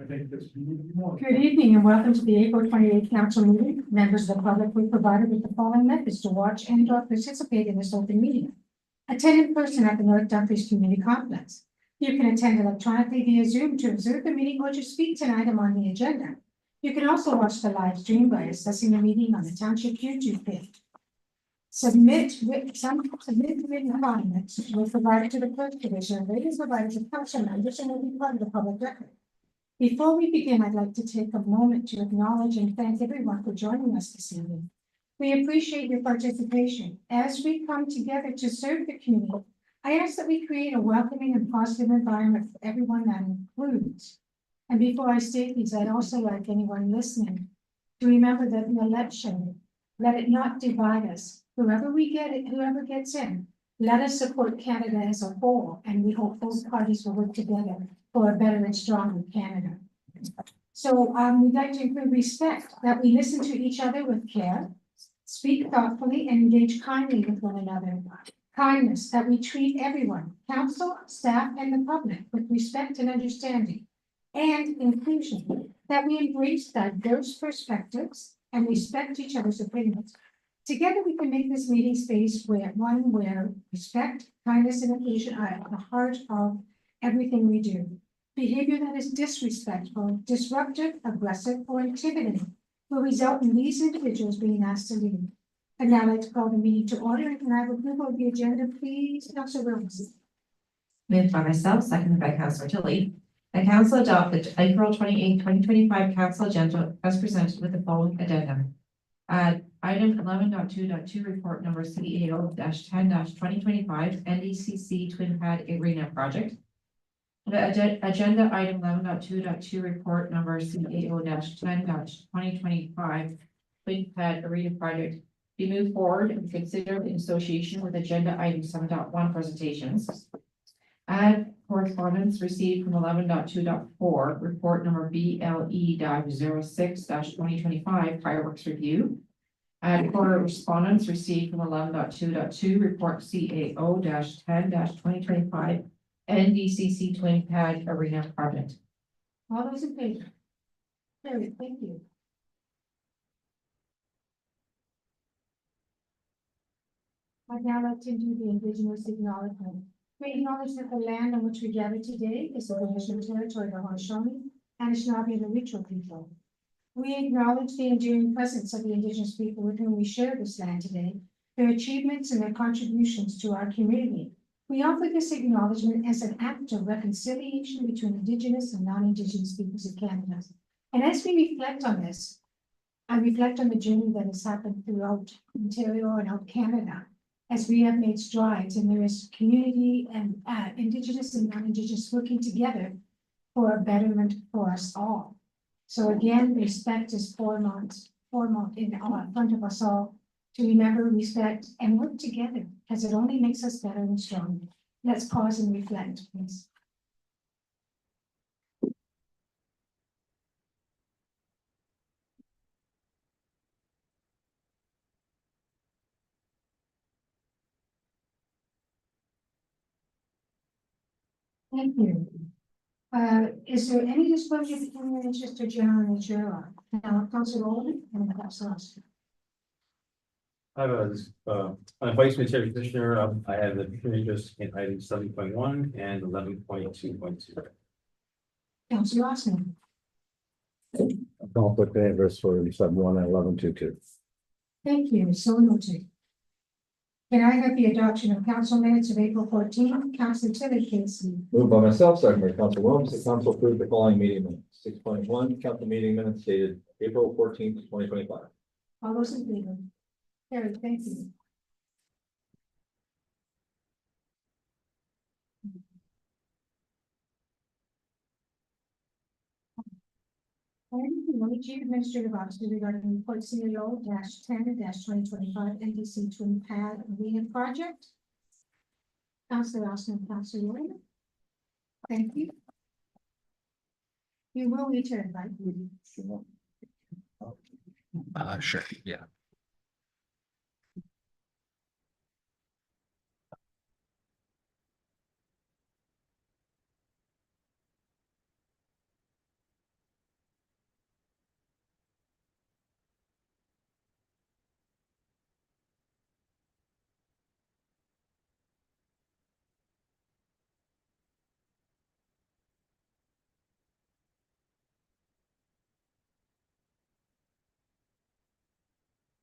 Good evening and welcome to the April 28th council meeting. Members of the public were provided with the following methods to watch and or participate in this open meeting. Attend in person at the North Dumfries Community Complex. You can attend electronically via Zoom to observe the meeting or to speak to an item on the agenda. You can also watch the live stream by accessing the meeting on the Township YouTube page. Submit written comments were provided to the clerk division. They are provided to council members and will be part of the public record. Before we begin, I'd like to take a moment to acknowledge and thank everyone for joining us this evening. We appreciate your participation. As we come together to serve the community, I ask that we create a welcoming and positive environment for everyone that includes. And before I state these, I'd also like anyone listening to remember that the election, let it not divide us. Whoever gets in, let us support Canada as a whole, and we hope both parties will work together for a better and stronger Canada. So we'd like to include respect, that we listen to each other with care, speak thoughtfully and engage kindly with one another. Kindness, that we treat everyone, council, staff, and the public with respect and understanding. And inclusion, that we embrace diverse perspectives and respect each other's opinions. Together we can make this meeting space where respect, kindness, and inclusion are at the heart of everything we do. Behavior that is disrespectful, disruptive, aggressive, or intimidating will result in these individuals being asked to leave. And now I'd like to call the meeting to order, and can I have approval of the agenda, please, Councilor Wilson? Moved by myself, seconded by Councilor Tilly. The council adopted April 28, 2025 council agenda as presented with the following addendum. Item 11.2.2 report number CAO-10-2025 NDCC Twin Pad Arena project. The agenda item 11.2.2 report number CAO-10-2025 Twin Pad Arena project be moved forward and considered in association with agenda item 7.1 presentations. Add correspondence received from 11.2.4 report number BLE-06-2025 fireworks review. Add correspondence received from 11.2.2 report CAO-10-2025 NDCC Twin Pad Arena project. All those in favor? Carried, thank you. I'd now like to do the Indigenous acknowledgement. We acknowledge that the land on which we gather today is the traditional territory of the Haudenosaunee and Anishinaabe and the Ritual people. We acknowledge the enduring presence of the Indigenous people with whom we share this land today, their achievements and their contributions to our community. We offer this acknowledgement as an act of reconciliation between Indigenous and non-Indigenous peoples of Canada. And as we reflect on this, I reflect on the journey that has happened throughout Ontario and out Canada, as we have made strides and there is community and Indigenous and non-Indigenous working together for a betterment for us all. So again, respect is foremost in front of us all, to remember, respect, and work together, because it only makes us better and stronger. Let's pause and reflect, please. Thank you. Is there any disclosure between your interest or general nature? Now, Councilor Oldham and Councilor Austin. I have a vice chair petitioner. I have the interest in items 7.1 and 11.2.2. Councilor Austin. Conflict of interest for 7.1 and 11.2.2. Thank you. So noted. Can I have the adoption of council minutes of April 14th? Councilor Tilly, please. Moved by myself, second by Council Williams, the council approved the following meeting minutes. 6.1 council meeting minutes dated April 14th, 2025. All those in favor? Carried, thank you. The Chief Administrative Officer regarding report CAO-10-2025 NDC Twin Pad Arena project. Councilor Austin and Councilor Williams. Thank you. You will return, right? Sure, yeah.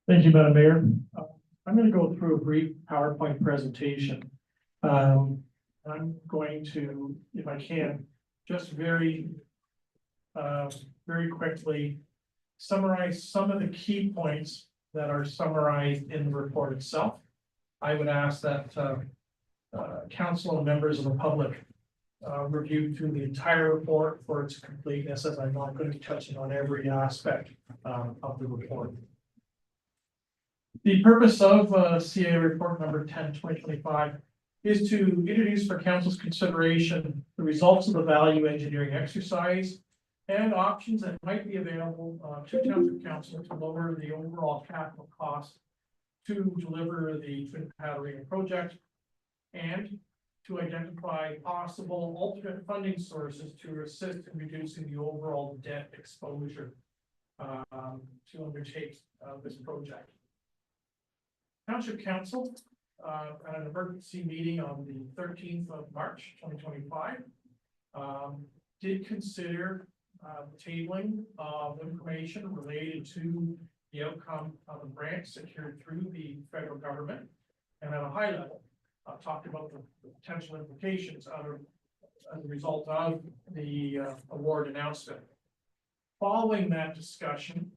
Thank you, Madam Mayor. I'm going to go through a brief PowerPoint presentation. I'm going to, if I can, just very quickly summarize some of the key points that are summarized in the report itself. I would ask that council and members of the public review through the entire report for its completeness, as I'm not going to be touching on every aspect of the report. The purpose of CA report number 10/2025 is to introduce for council's consideration the results of the value engineering exercise and options that might be available to township council to lower the overall capital cost to deliver the Twin Pad Arena project and to identify possible alternate funding sources to assist in reducing the overall debt exposure to undertake this project. Township Council at an emergency meeting on the 13th of March 2025 did consider tabling of information related to the outcome of a grant secured through the federal government, and at a high level talked about the potential implications as a result of the award announcement. Following that discussion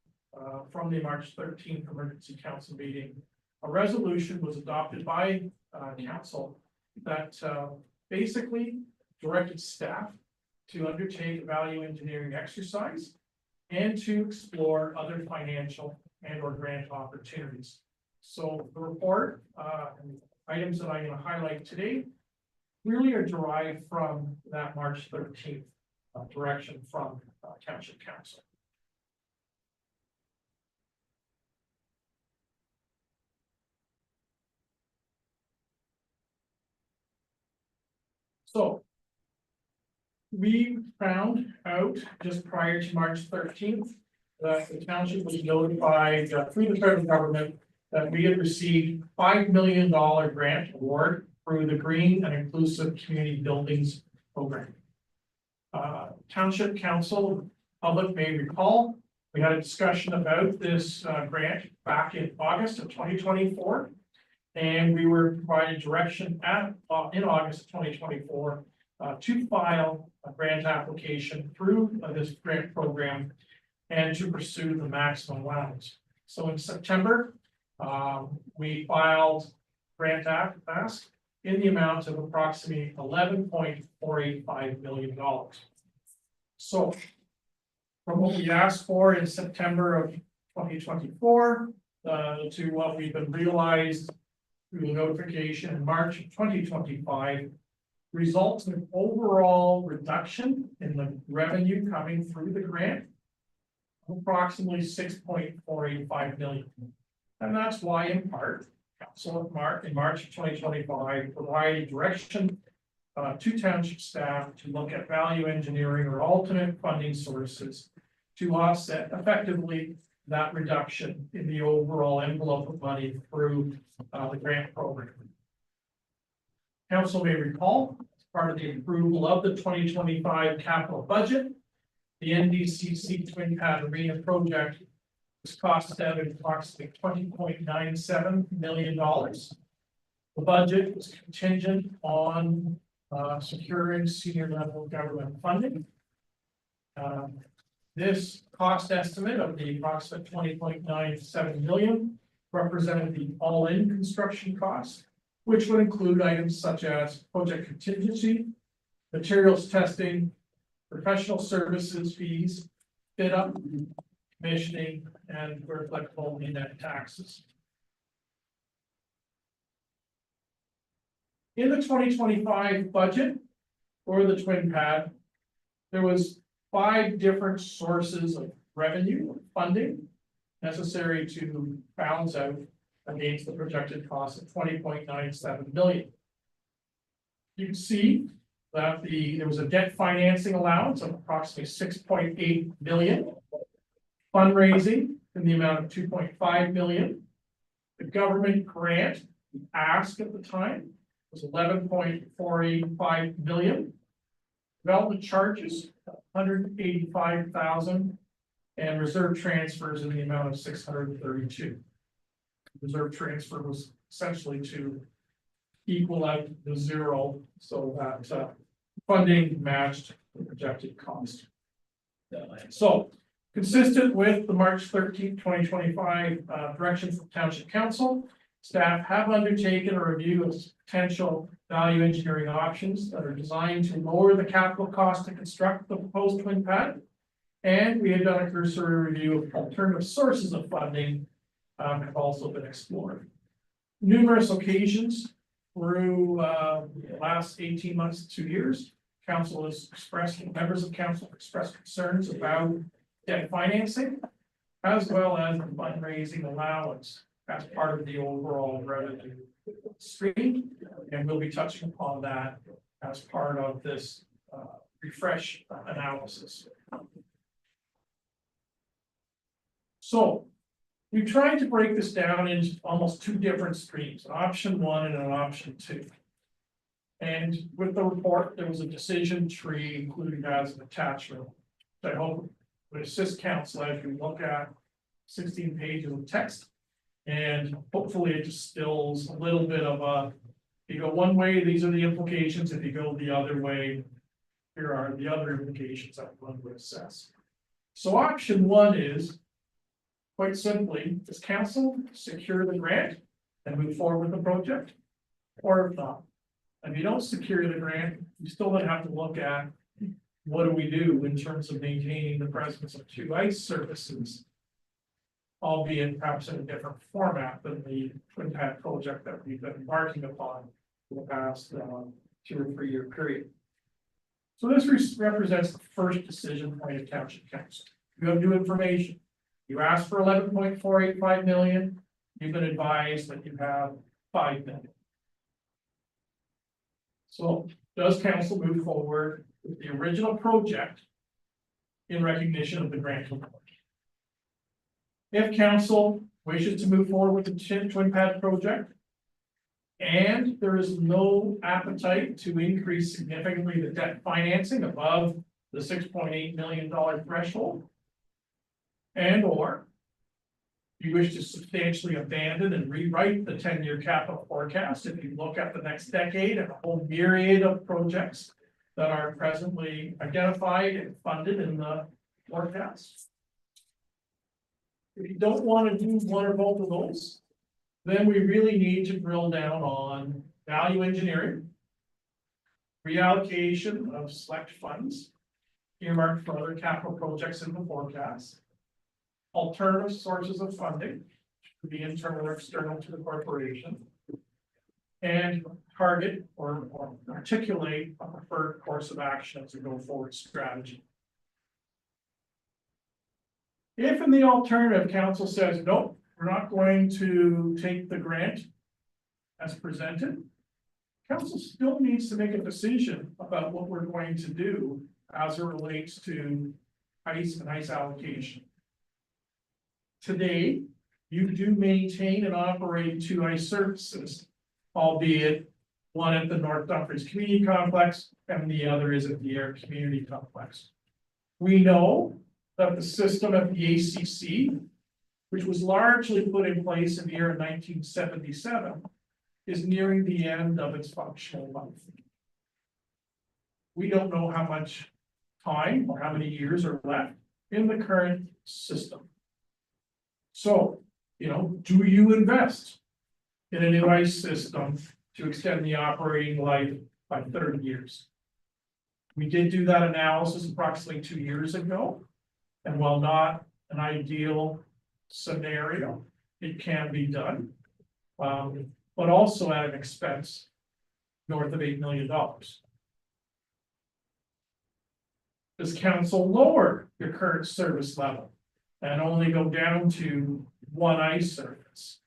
from the March 13th emergency council meeting, a resolution was adopted by council that basically directed staff to undertake a value engineering exercise and to explore other financial and or grant opportunities. So the report and items that I'm going to highlight today really are derived from that March 13th direction from Township Council. So we found out just prior to March 13th that the township was notified through the federal government that we had received $5 million grant award through the Green and Inclusive Community Buildings Program. Township Council public may recall, we had a discussion about this grant back in August of 2024. And we were provided direction in August of 2024 to file a grant application through this grant program and to pursue the maximum allowance. So in September, we filed grant ask in the amount of approximately $11.485 million. So from what we asked for in September of 2024 to what we've been realized through the notification in March of 2025 results in an overall reduction in the revenue coming through the grant of approximately $6.485 million. And that's why in part, Council in March of 2025 provided direction to township staff to look at value engineering or alternate funding sources to offset effectively that reduction in the overall envelope of money through the grant program. Council may recall, as part of the approval of the 2025 capital budget, the NDCC Twin Pad Arena project was costed at approximately $20.97 million. The budget was contingent on securing senior level government funding. This cost estimate of the approximate $20.97 million represented the all-in construction cost, which would include items such as project contingency, materials testing, professional services fees, bid up, commissioning, and where applicable, net taxes. In the 2025 budget for the Twin Pad, there was 5 different sources of revenue funding necessary to balance out against the projected cost of $20.97 million. You can see that there was a debt financing allowance of approximately $6.8 million, fundraising in the amount of $2.5 million. The government grant ask at the time was $11.485 million. Development charges, $185,000, and reserve transfers in the amount of $632,000. reserve transfer was essentially to equal out the zero so that funding matched the projected cost. So consistent with the March 13th, 2025 direction from Township Council, staff have undertaken a review of potential value engineering options that are designed to lower the capital cost to construct the proposed twin pad. And we have done a cursory review of alternative sources of funding have also been explored. Numerous occasions through the last 18 months to 2 years, council has expressed, members of council have expressed concerns about debt financing, as well as the fundraising allowance as part of the overall revenue stream. And we'll be touching upon that as part of this refresh analysis. So we tried to break this down into almost two different streams, an option 1 and an option 2. And with the report, there was a decision tree included as an attachment that I hope would assist council as you look at 16 pages of text. And hopefully it distills a little bit of a, if you go one way, these are the implications. If you go the other way, here are the other implications that one would assess. So option 1 is, quite simply, does council secure the grant and move forward with the project? Or if not, if you don't secure the grant, you still then have to look at what do we do in terms of maintaining the presence of 2 ice surfaces, albeit perhaps in a different format than the twin pad project that we've been embarking upon for the past 2 or 3 year period. So this represents the first decision point of Township Council. You have new information. You asked for 11.485 million. You've been advised that you have 5 million. So does council move forward with the original project in recognition of the grant award? If council wishes to move forward with the twin pad project, and there is no appetite to increase significantly the debt financing above the $6.8 million threshold, and or you wish to substantially abandon and rewrite the 10-year capital forecast, if you look at the next decade and a whole myriad of projects that are presently identified and funded in the forecast. If you don't want to do one or both of those, then we really need to drill down on value engineering, reallocation of select funds earmarked for other capital projects in the forecast, alternative sources of funding, which could be internal or external to the corporation, and target or articulate a preferred course of action as a go-forward strategy. If in the alternative, council says, nope, we're not going to take the grant as presented, council still needs to make a decision about what we're going to do as it relates to ice and ice allocation. Today, you do maintain and operate 2 ice surfaces, albeit one at the North Dumfries Community Complex and the other is at the Air Community Complex. We know that the system at the ACC, which was largely put in place in the year 1977, is nearing the end of its functional life. We don't know how much time or how many years are left in the current system. So, do you invest in a new ice system to extend the operating life by 30 years? We did do that analysis approximately 2 years ago. And while not an ideal scenario, it can be done. But also at an expense north of $8 million. Does council lower your current service level and only go down to 1 ice surface?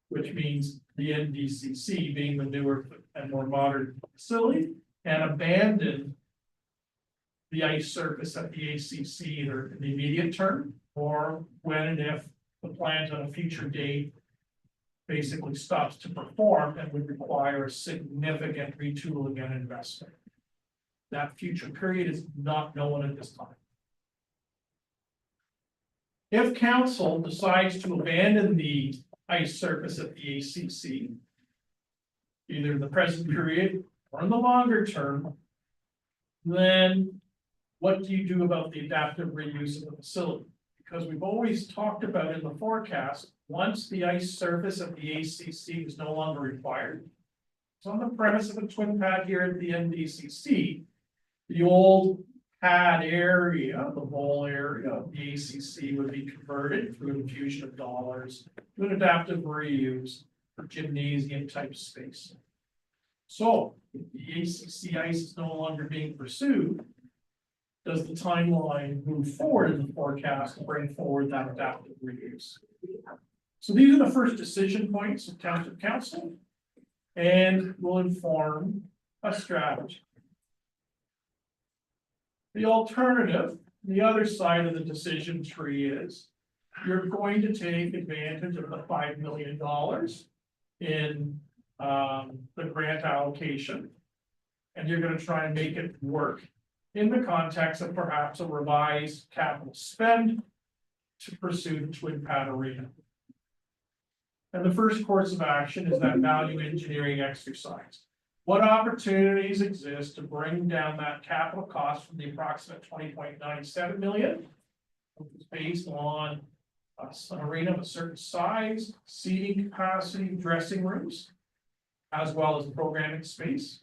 Which means the NDCC being the newer and more modern facility, and abandon the ice surface at the ACC either in the immediate term or when and if the plant on a future date basically stops to perform and would require a significant retooling and investment. That future period is not known at this time. If council decides to abandon the ice surface at the ACC, either in the present period or in the longer term, then what do you do about the adaptive reuse of the facility? Because we've always talked about in the forecast, once the ice surface at the ACC is no longer required. So on the premise of a twin pad here at the NDCC, the old pad area, the bowl area of the ACC would be converted through infusion of dollars to an adaptive reuse for gymnasium type space. So if the ACC ice is no longer being pursued, does the timeline move forward in the forecast to bring forward that adaptive reuse? So these are the first decision points of Township Council and will inform a strategy. The alternative, the other side of the decision tree is you're going to take advantage of the $5 million in the grant allocation. And you're going to try and make it work in the context of perhaps a revised capital spend to pursue the twin pad arena. And the first course of action is that value engineering exercise. What opportunities exist to bring down that capital cost from the approximate 20.97 million, which is based on an arena of a certain size, seating capacity, dressing rooms, as well as programming space.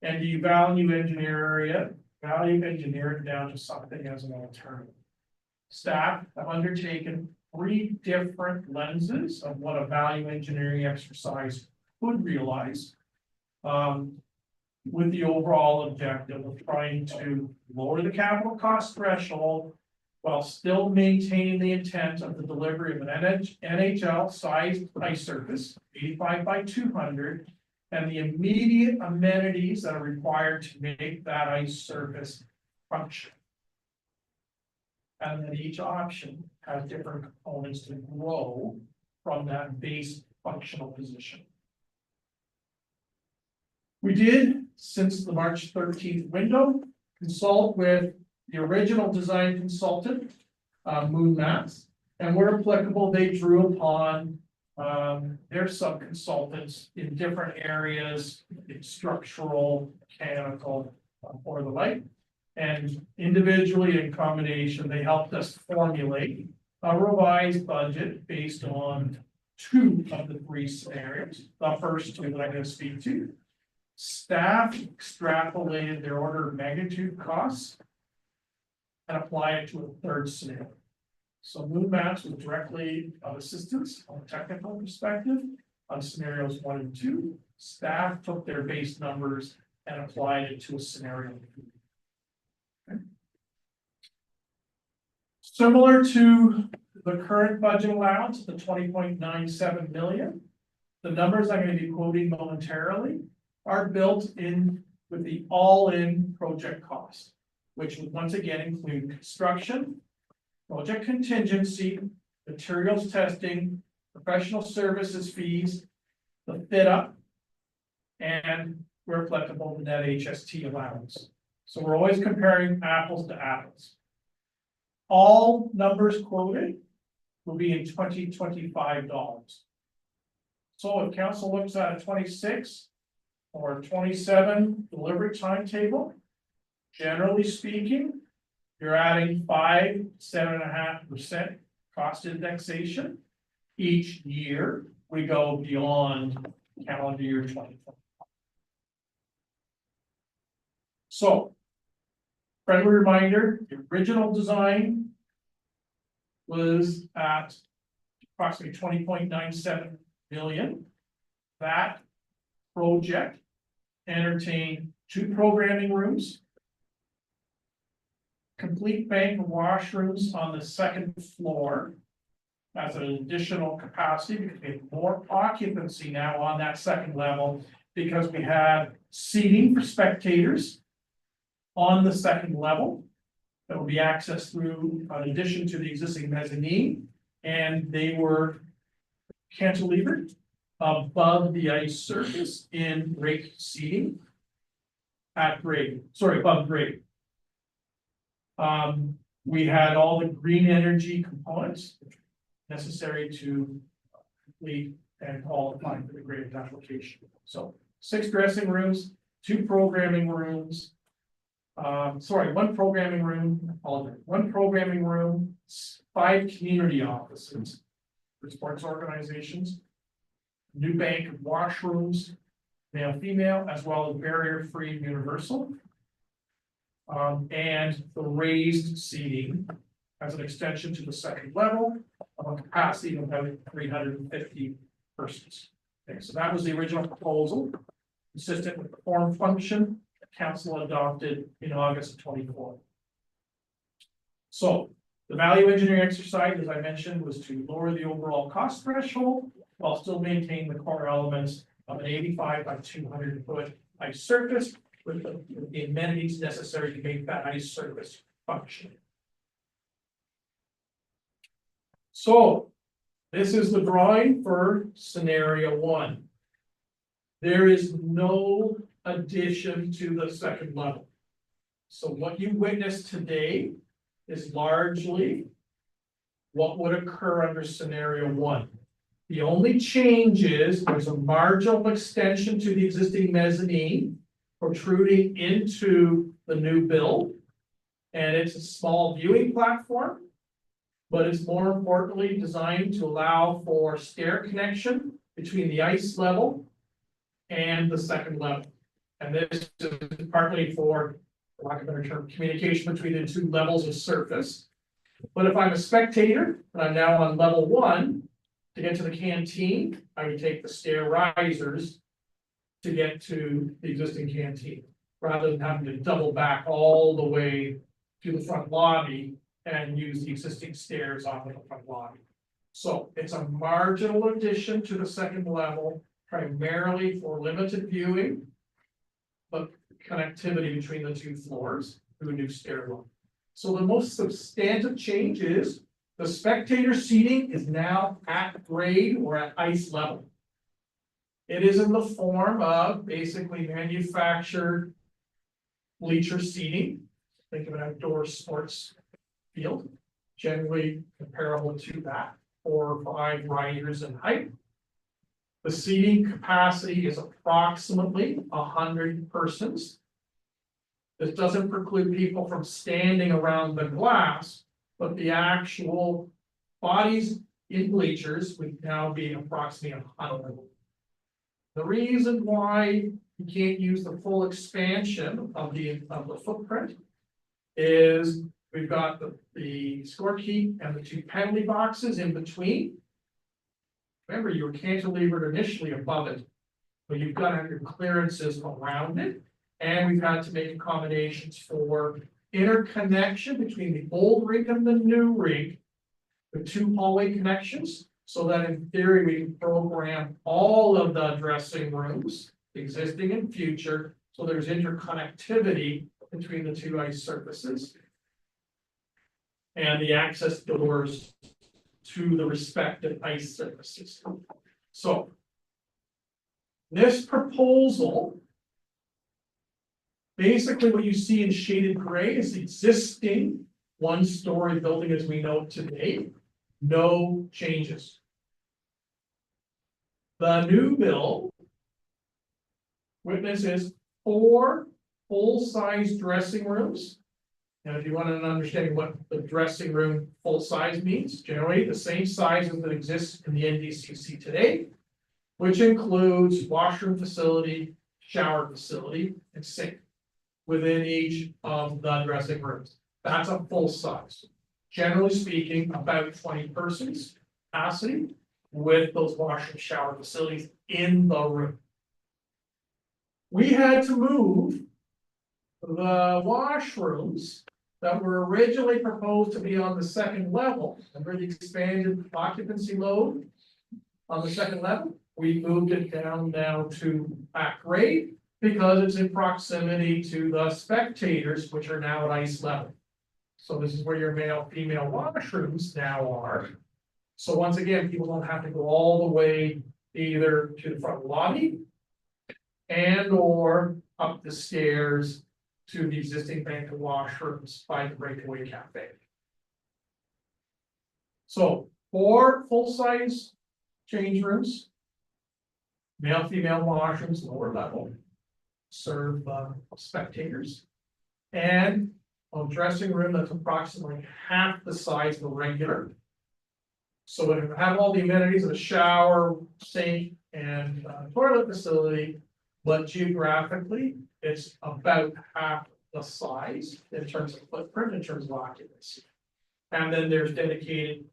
And do you value engineer it down to something as an alternative? Staff have undertaken 3 different lenses of what a value engineering exercise could realize. With the overall objective of trying to lower the capital cost threshold while still maintaining the intent of the delivery of an NHL sized ice surface, 85 by 200, and the immediate amenities that are required to make that ice surface function. And then each option has different components to grow from that base functional position. We did, since the March 13th window, consult with the original design consultant, Moon Maps, and where applicable, they drew upon their sub-consultants in different areas, in structural, mechanical, or the like. And individually in combination, they helped us formulate a revised budget based on 2 of the 3 scenarios. The first 2 that I'm going to speak to. Staff extrapolated their order of magnitude costs and applied it to a 3rd scenario. So Moon Maps was directly of assistance on a technical perspective on scenarios 1 and 2. Staff took their base numbers and applied it to a scenario. Okay. Similar to the current budget allowance, the 20.97 million, the numbers I'm going to be quoting momentarily are built in with the all-in project cost, which would once again include construction, project contingency, materials testing, professional services fees, the fit up, and where applicable, the net HST allowance. So we're always comparing apples to apples. All numbers quoted will be in 2025 dollars. So if council looks at a 26 or 27 delivery timetable, generally speaking, you're adding 7.5% cost indexation each year. We go beyond calendar year 2020. So, friendly reminder, the original design was at approximately 20.97 million. That project entertained 2 programming rooms, complete bank of washrooms on the 2nd floor as an additional capacity because we have more occupancy now on that 2nd level because we had seating for spectators on the 2nd level that will be accessed through, in addition to the existing mezzanine, and they were cantilevered above the ice surface in rake seating at grade, above grade. We had all the green energy components necessary to complete and qualify for the grant application. So 6 dressing rooms, 2 programming rooms. One programming room, 1 programming room, 5 community offices for sports organizations. New bank of washrooms, male, female, as well as barrier-free universal. And the raised seating as an extension to the second level of a capacity of about 350 persons. Okay, so that was the original proposal, consistent with the form function that council adopted in August of 24. So the value engineering exercise, as I mentioned, was to lower the overall cost threshold while still maintaining the core elements of an 85 by 200 foot ice surface with the amenities necessary to make that ice surface function. So this is the drawing for scenario 1. There is no addition to the second level. So what you witnessed today is largely what would occur under scenario 1. The only change is there's a marginal extension to the existing mezzanine protruding into the new build. And it's a small viewing platform, but it's more importantly designed to allow for stair connection between the ice level and the second level. And this is partly for lack of a better term, communication between the 2 levels of surface. But if I'm a spectator and I'm now on level 1, to get to the canteen, I would take the stair risers to get to the existing canteen, rather than having to double back all the way to the front lobby and use the existing stairs off of the front lobby. So it's a marginal addition to the second level, primarily for limited viewing, but connectivity between the 2 floors through a new stairwell. So the most substantive change is the spectator seating is now at grade or at ice level. It is in the form of basically manufactured bleacher seating. Think of an outdoor sports field, generally comparable to that, 4 or 5 riders in height. The seating capacity is approximately 100 persons. This doesn't preclude people from standing around the glass, but the actual bodies in bleachers would now be approximately 100. The reason why you can't use the full expansion of the footprint is we've got the scorekeep and the 2 penalty boxes in between. Remember, you were cantilevered initially above it, but you've got to have your clearances around it. And we've had to make accommodations for interconnection between the old rink and the new rink, with 2 hallway connections, so that in theory we can program all of the dressing rooms, existing and future, so there's interconnectivity between the 2 ice surfaces. And the access doors to the respective ice surfaces. So this proposal, basically what you see in shaded gray is the existing 1-story building as we know it today. No changes. The new build witnesses 4 full-size dressing rooms. And if you want an understanding what the dressing room full size means, generally the same size as that exists in the NDCC today, which includes washroom facility, shower facility, and sink within each of the dressing rooms. That's a full size. Generally speaking, about 20 persons capacity with those washroom shower facilities in the room. We had to move the washrooms that were originally proposed to be on the second level, under the expanded occupancy load on the second level. We moved it down now to at grade because it's in proximity to the spectators, which are now at ice level. So this is where your male, female washrooms now are. So once again, people don't have to go all the way either to the front lobby and or up the stairs to the existing bank of washrooms by the breakaway cafe. So 4 full-size change rooms. Male, female washrooms, lower level. Serve spectators. And a dressing room that's approximately half the size of a regular. So it would have all the amenities of a shower, sink, and toilet facility, but geographically, it's about half the size in terms of footprint, in terms of occupancy. And then there's dedicated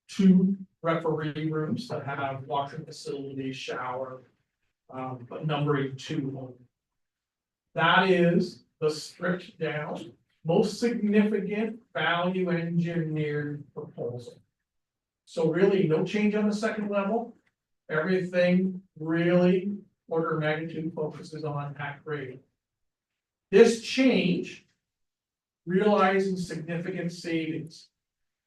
2 referee rooms that have washroom facility, shower, but numbering 2 only. That is the stripped down, most significant value engineered proposal. So really, no change on the second level. Everything really order of magnitude focuses on at grade. This change realizing significant savings,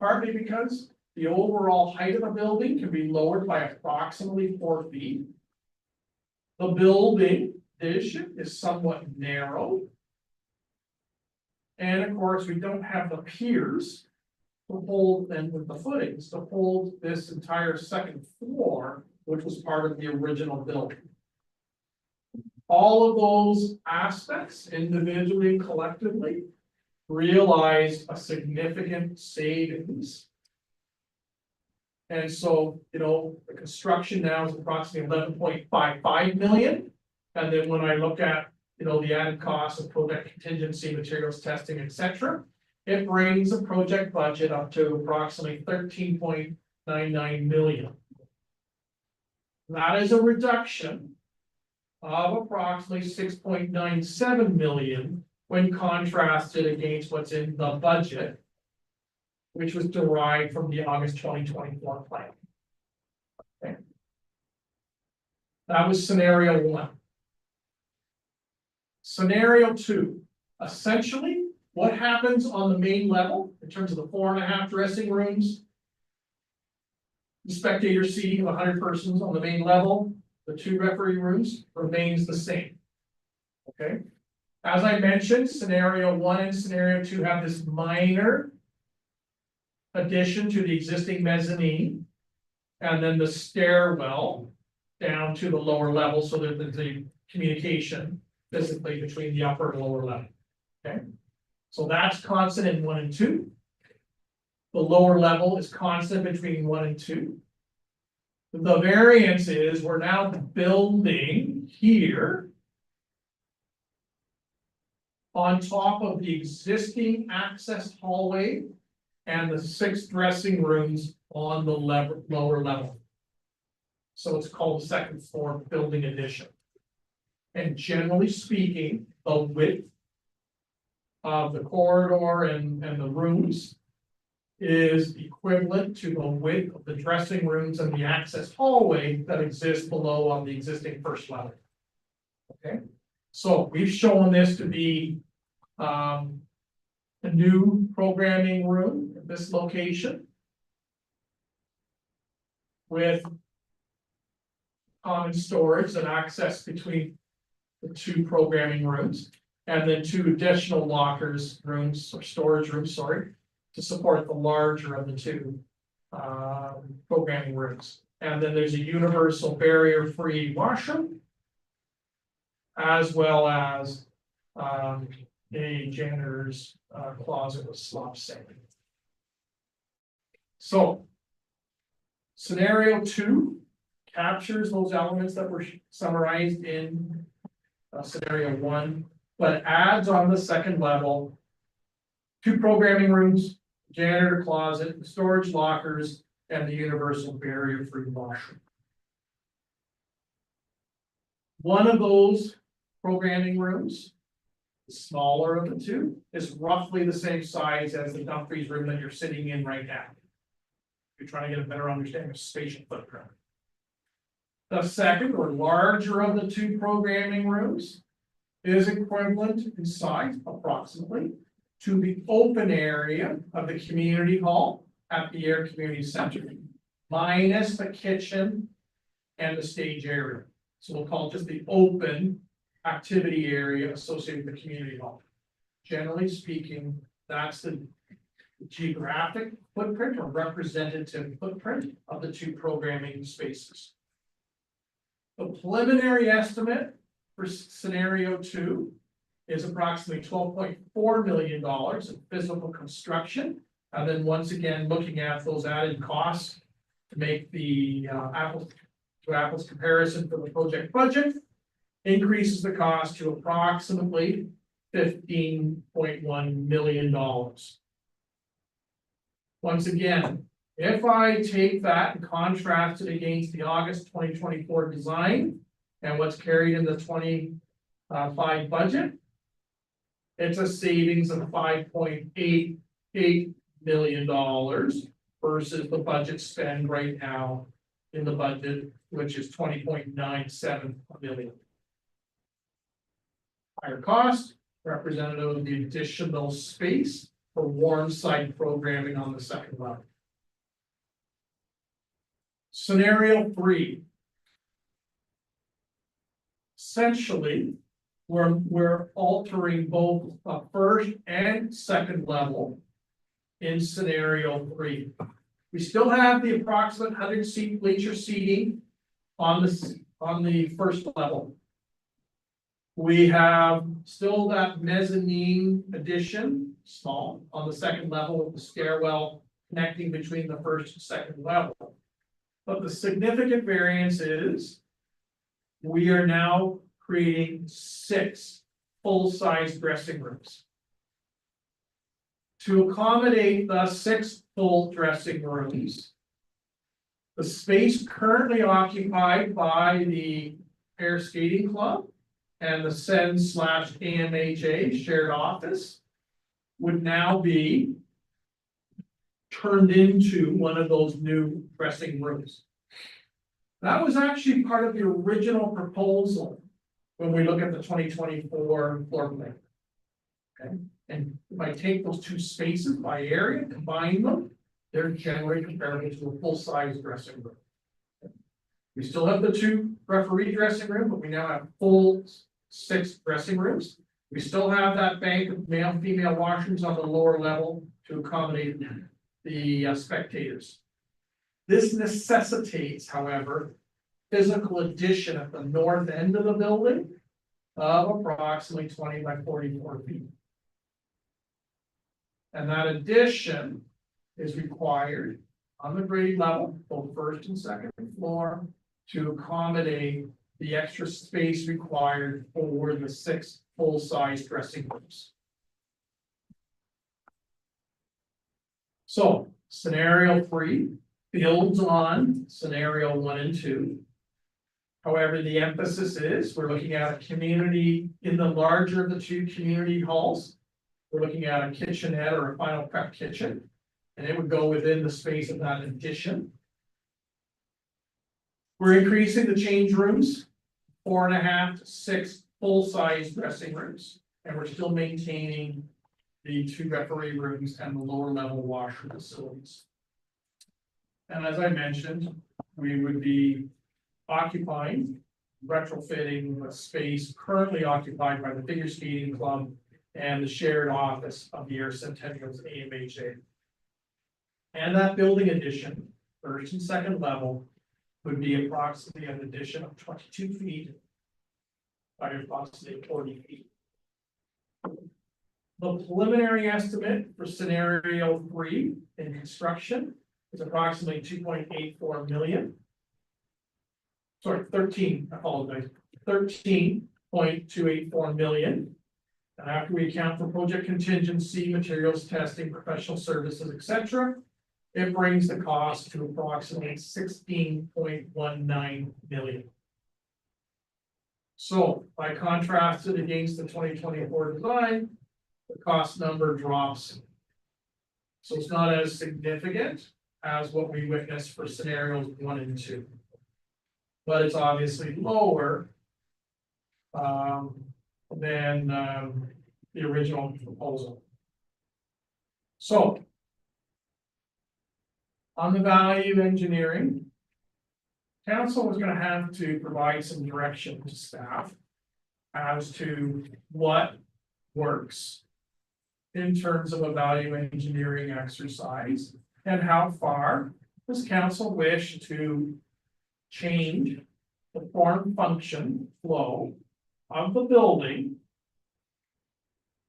partly because the overall height of the building can be lowered by approximately 4 feet. The building addition is somewhat narrow. And of course, we don't have the piers to hold and with the footings to hold this entire second floor, which was part of the original building. All of those aspects individually, collectively, realized a significant savings. And so, the construction now is approximately 11.55 million. And then when I look at, the added cost of project contingency, materials testing, etc., it brings the project budget up to approximately 13.99 million. That is a reduction of approximately 6.97 million when contrasted against what's in the budget, which was derived from the August 2024 plan. Okay. That was scenario 1. Scenario 2, essentially, what happens on the main level in terms of the 4.5 dressing rooms, the spectator seating of 100 persons on the main level, the 2 referee rooms remains the same. Okay, as I mentioned, scenario 1 and scenario 2 have this minor addition to the existing mezzanine, and then the stairwell down to the lower level, so that there's a communication physically between the upper and lower level. Okay, so that's constant in 1 and 2. The lower level is constant between 1 and 2. The variance is we're now building here on top of the existing access hallway and the 6 dressing rooms on the lower level. So it's called the second floor building addition. And generally speaking, the width of the corridor and the rooms is equivalent to the width of the dressing rooms and the access hallway that exists below on the existing first level. Okay, so we've shown this to be a new programming room at this location with common storage and access between the 2 programming rooms, and then 2 additional lockers rooms or storage rooms, sorry, to support the larger of the 2 programming rooms. And then there's a universal barrier-free washroom, as well as a janitor's closet with slop sink. So, scenario 2 captures those elements that were summarized in scenario 1, but adds on the second level 2 programming rooms, janitor closet, storage lockers, and the universal barrier-free washroom. One of those programming rooms, the smaller of the 2, is roughly the same size as the Dumfries room that you're sitting in right now. You're trying to get a better understanding of spatial footprint. The second or larger of the 2 programming rooms is equivalent in size approximately to the open area of the community hall at the Air Community Center, minus the kitchen and the stage area. So we'll call it just the open activity area associated with the community hall. Generally speaking, that's the geographic footprint or representative footprint of the two programming spaces. The preliminary estimate for scenario 2 is approximately $12.4 million in physical construction. And then once again, looking at those added costs to make the apples to apples comparison for the project budget, increases the cost to approximately $15.1 million. Once again, if I take that and contrast it against the August 2024 design and what's carried in the 25 budget, it's a savings of $5.88 million versus the budget spend right now in the budget, which is $20.97 million. Higher cost, representative of the additional space for warm site programming on the second level. Scenario 3. Essentially, we're altering both a first and second level in scenario 3. We still have the approximate 100-seat bleacher seating on the first level. We have still that mezzanine addition, small, on the second level of the stairwell connecting between the first and second level. But the significant variance is we are now creating 6 full-size dressing rooms. To accommodate the 6 full dressing rooms, the space currently occupied by the Air Skating Club and the SEN/AMHA shared office would now be turned into one of those new dressing rooms. That was actually part of the original proposal when we look at the 2024 floor plan. Okay, and if I take those 2 spaces by area, combine them, they're generally comparable to a full-size dressing room. We still have the 2 referee dressing room, but we now have full 6 dressing rooms. We still have that bank of male and female washrooms on the lower level to accommodate the spectators. This necessitates, however, physical addition at the north end of the building of approximately 20 by 44 feet. And that addition is required on the grade level, both first and second floor, to accommodate the extra space required for the 6 full-size dressing rooms. So scenario 3 builds on scenario 1 and 2. However, the emphasis is we're looking at a community in the larger of the 2 community halls. We're looking at a kitchenette or a final prep kitchen, and it would go within the space of that addition. We're increasing the change rooms, 4.5 to 6 full-size dressing rooms, and we're still maintaining the 2 referee rooms and the lower level washroom facilities. And as I mentioned, we would be occupying, retrofitting the space currently occupied by the Figure Skating Club and the shared office of the Air Centennial's AMHA. And that building addition, first and second level, would be approximately an addition of 22 feet by approximately 40 feet. The preliminary estimate for scenario 3 in construction is approximately 2.84 million. Sorry, 13, I apologize, 13.284 million. And after we account for project contingency, materials testing, professional services, etc., it brings the cost to approximately 16.19 million. So by contrast it against the 2024 design, the cost number drops. So it's not as significant as what we witnessed for scenarios 1 and 2. But it's obviously lower than the original proposal. So on the value engineering, council was going to have to provide some direction to staff as to what works in terms of a value engineering exercise? And how far does council wish to change the form, function, flow of the building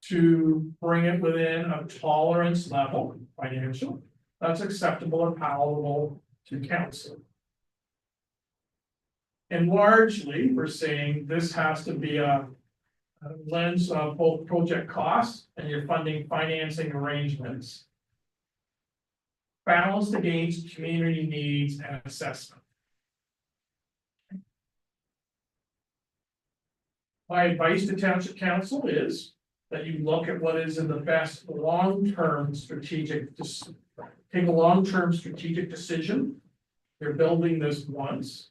to bring it within a tolerance level, financial, that's acceptable and palatable to council? And largely, we're saying this has to be a lens of both project costs and your funding financing arrangements, balanced against community needs and assessment. My advice to Township Council is that you look at what is in the best long-term strategic, take a long-term strategic decision. You're building this once.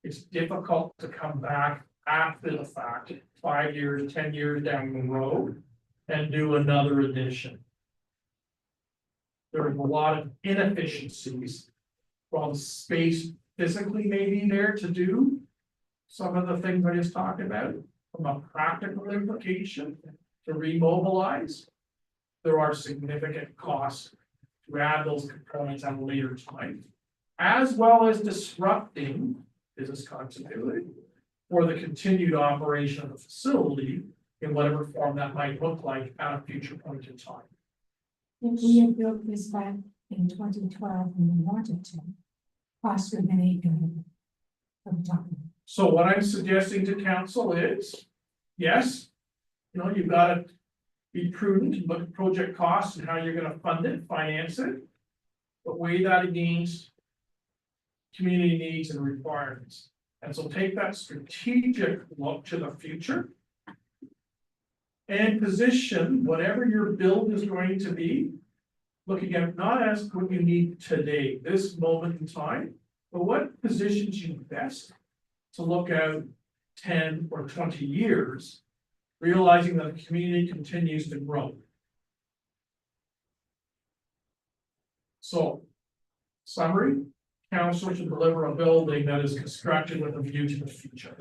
It's difficult to come back after the fact, 5 years, 10 years down the road, and do another addition. There are a lot of inefficiencies, while the space physically may be there to do some of the things I just talked about, from a practical implication to remobilize. There are significant costs to add those components at a later time, as well as disrupting business continuity or the continued operation of the facility in whatever form that might look like at a future point in time. If we had built this back in 2012 and we wanted to, cost would have been $8 million. From top. So what I'm suggesting to council is, yes, you've got to be prudent and look at project costs and how you're going to fund it, finance it, but weigh that against community needs and requirements. And so take that strategic look to the future and position whatever your build is going to be, looking at not as what you need today, this moment in time, but what positions you best to look out 10 or 20 years, realizing that the community continues to grow. So, summary, council should deliver a building that is constructed with a view to the future.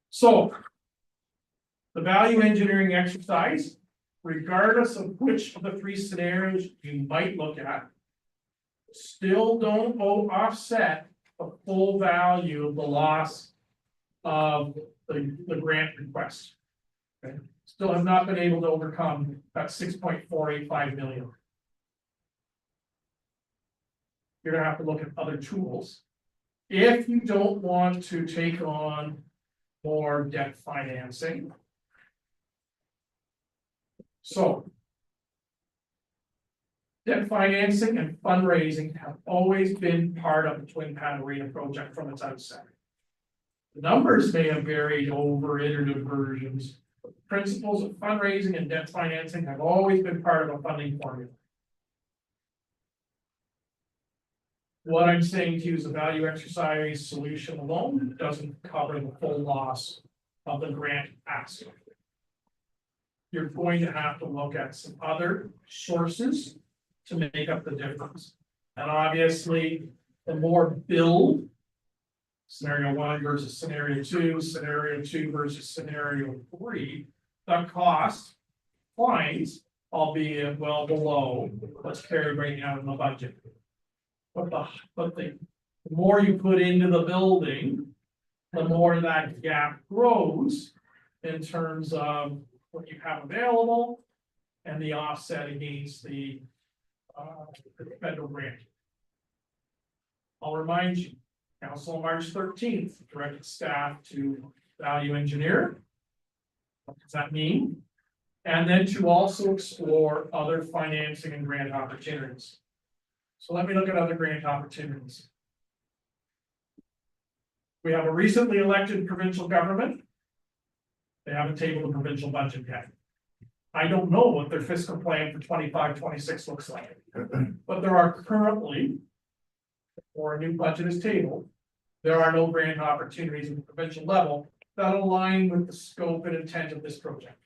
So, the value engineering exercise, regardless of which of the 3 scenarios you might look at, still don't offset the full value of the loss of the grant request. Okay. Still have not been able to overcome that 6.485 million. You're gonna have to look at other tools. If you don't want to take on more debt financing. So, debt financing and fundraising have always been part of the Twin Pad Arena project from its outset. The numbers may have varied over iterative versions, but the principles of fundraising and debt financing have always been part of a funding formula. What I'm saying to you is a value exercise solution alone doesn't cover the full loss of the grant ask. You're going to have to look at some other sources to make up the difference. And obviously, the more build, scenario 1 versus scenario 2, scenario 2 versus scenario 3, the cost climbs, albeit well below what's carried right now in the budget. But the more you put into the building, the more that gap grows in terms of what you have available and the offset against the federal grant. I'll remind you, council on March 13th directed staff to value engineer. What does that mean? And then to also explore other financing and grant opportunities. So let me look at other grant opportunities. We have a recently elected provincial government. They haven't tabled a provincial budget yet. I don't know what their fiscal plan for 25-26 looks like. But there are currently, or a new budget is tabled, there are no grant opportunities at the provincial level that align with the scope and intent of this project.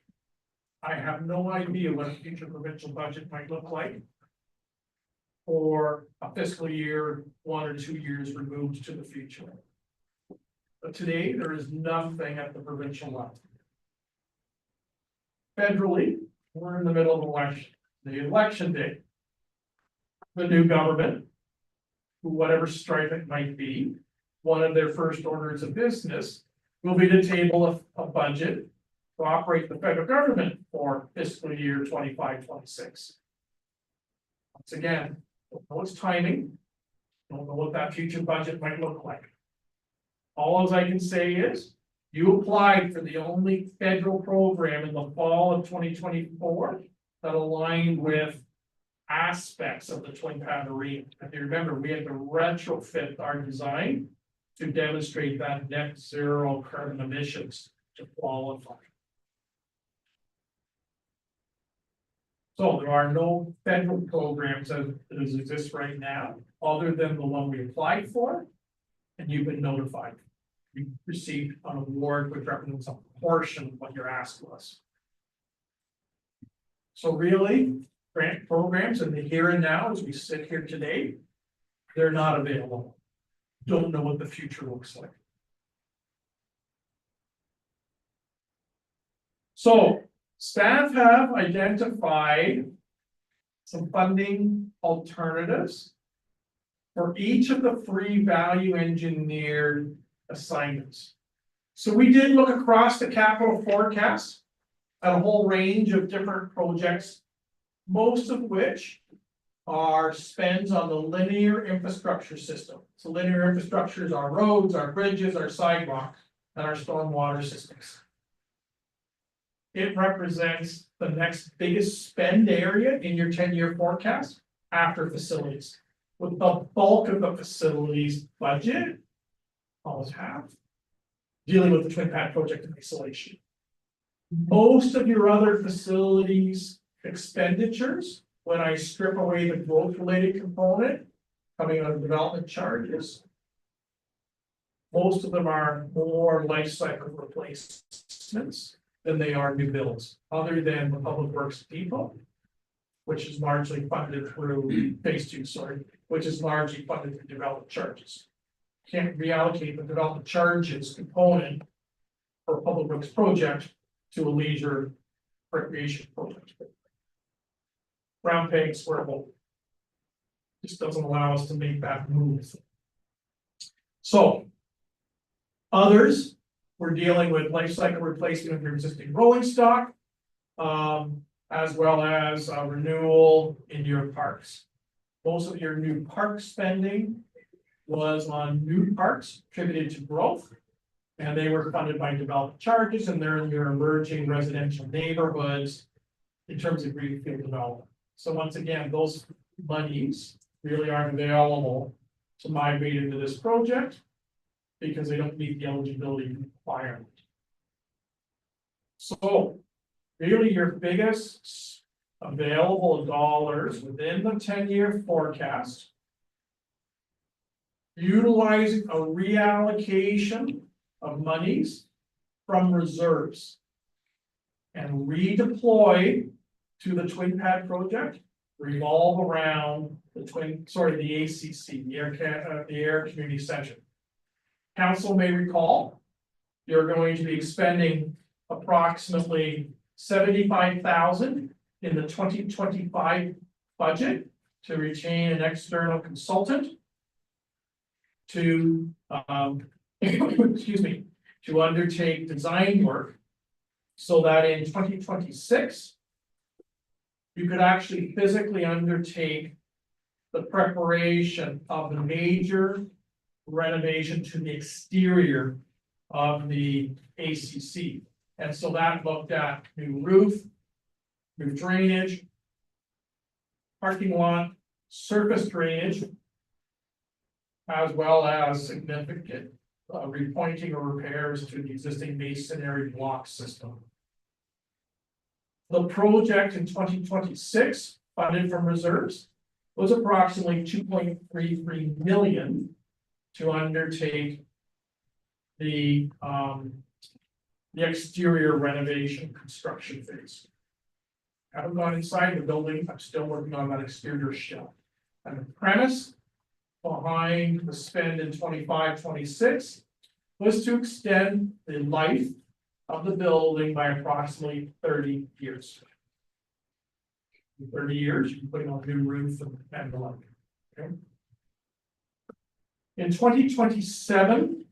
I have no idea what a future provincial budget might look like for a fiscal year 1 or 2 years removed to the future. But today, there is nothing at the provincial level. federally, we're in the middle of the election day. The new government, whatever stripe it might be, one of their first orders of business will be to table a budget to operate the federal government for fiscal year 25-26. Once again, don't know its timing, don't know what that future budget might look like. All I can say is, you applied for the only federal program in the fall of 2024 that aligned with aspects of the Twin Pad Arena. If you remember, we had to retrofit our design to demonstrate that net zero carbon emissions to qualify. So there are no federal programs as exist right now, other than the one we applied for, and you've been notified. You received an award which represents a portion of what your ask was. So really, grant programs in the here and now, as we sit here today, they're not available. Don't know what the future looks like. So staff have identified some funding alternatives for each of the three value engineered assignments. So we did look across the capital forecast at a whole range of different projects, most of which are spends on the linear infrastructure system. So linear infrastructure is our roads, our bridges, our sidewalks, and our stormwater systems. It represents the next biggest spend area in your 10-year forecast after facilities, with the bulk of the facilities budget, almost half, dealing with the Twin Pad project in isolation. Most of your other facilities expenditures, when I strip away the growth related component coming out of development charges, most of them are more life cycle replacements than they are new builds, other than the public works depot, which is largely funded through phase 2, which is largely funded through development charges. Can't reallocate the development charges component for a public works project to a leisure recreation project. Round peg, square hole. Just doesn't allow us to make that move. So others, we're dealing with life cycle replacement of your existing rolling stock, as well as renewal in your parks. Most of your new park spending was on new parks attributed to growth, and they were funded by development charges, and they're in your emerging residential neighborhoods in terms of greenfield development. So once again, those monies really aren't available to migrate into this project because they don't meet the eligibility requirement. So really your biggest available dollars within the 10-year forecast, utilizing a reallocation of monies from reserves and redeploy to the Twin Pad project, revolve around the ACC, the Air Community Center. Council may recall, you're going to be expending approximately $75,000 in the 2025 budget to retain an external consultant to to undertake design work so that in 2026 you could actually physically undertake the preparation of the major renovation to the exterior of the ACC. And so that looked at new roof, new drainage, parking lot, surface drainage, as well as significant repointing or repairs to the existing masonry block system. The project in 2026, funded from reserves, was approximately $2.33 million to undertake the exterior renovation construction phase. Haven't gone inside the building, I'm still working on that exterior shell. And the premise behind the spend in 25-26 was to extend the life of the building by approximately 30 years. In 30 years, you're putting on a new roof and the like. Okay. In 2027,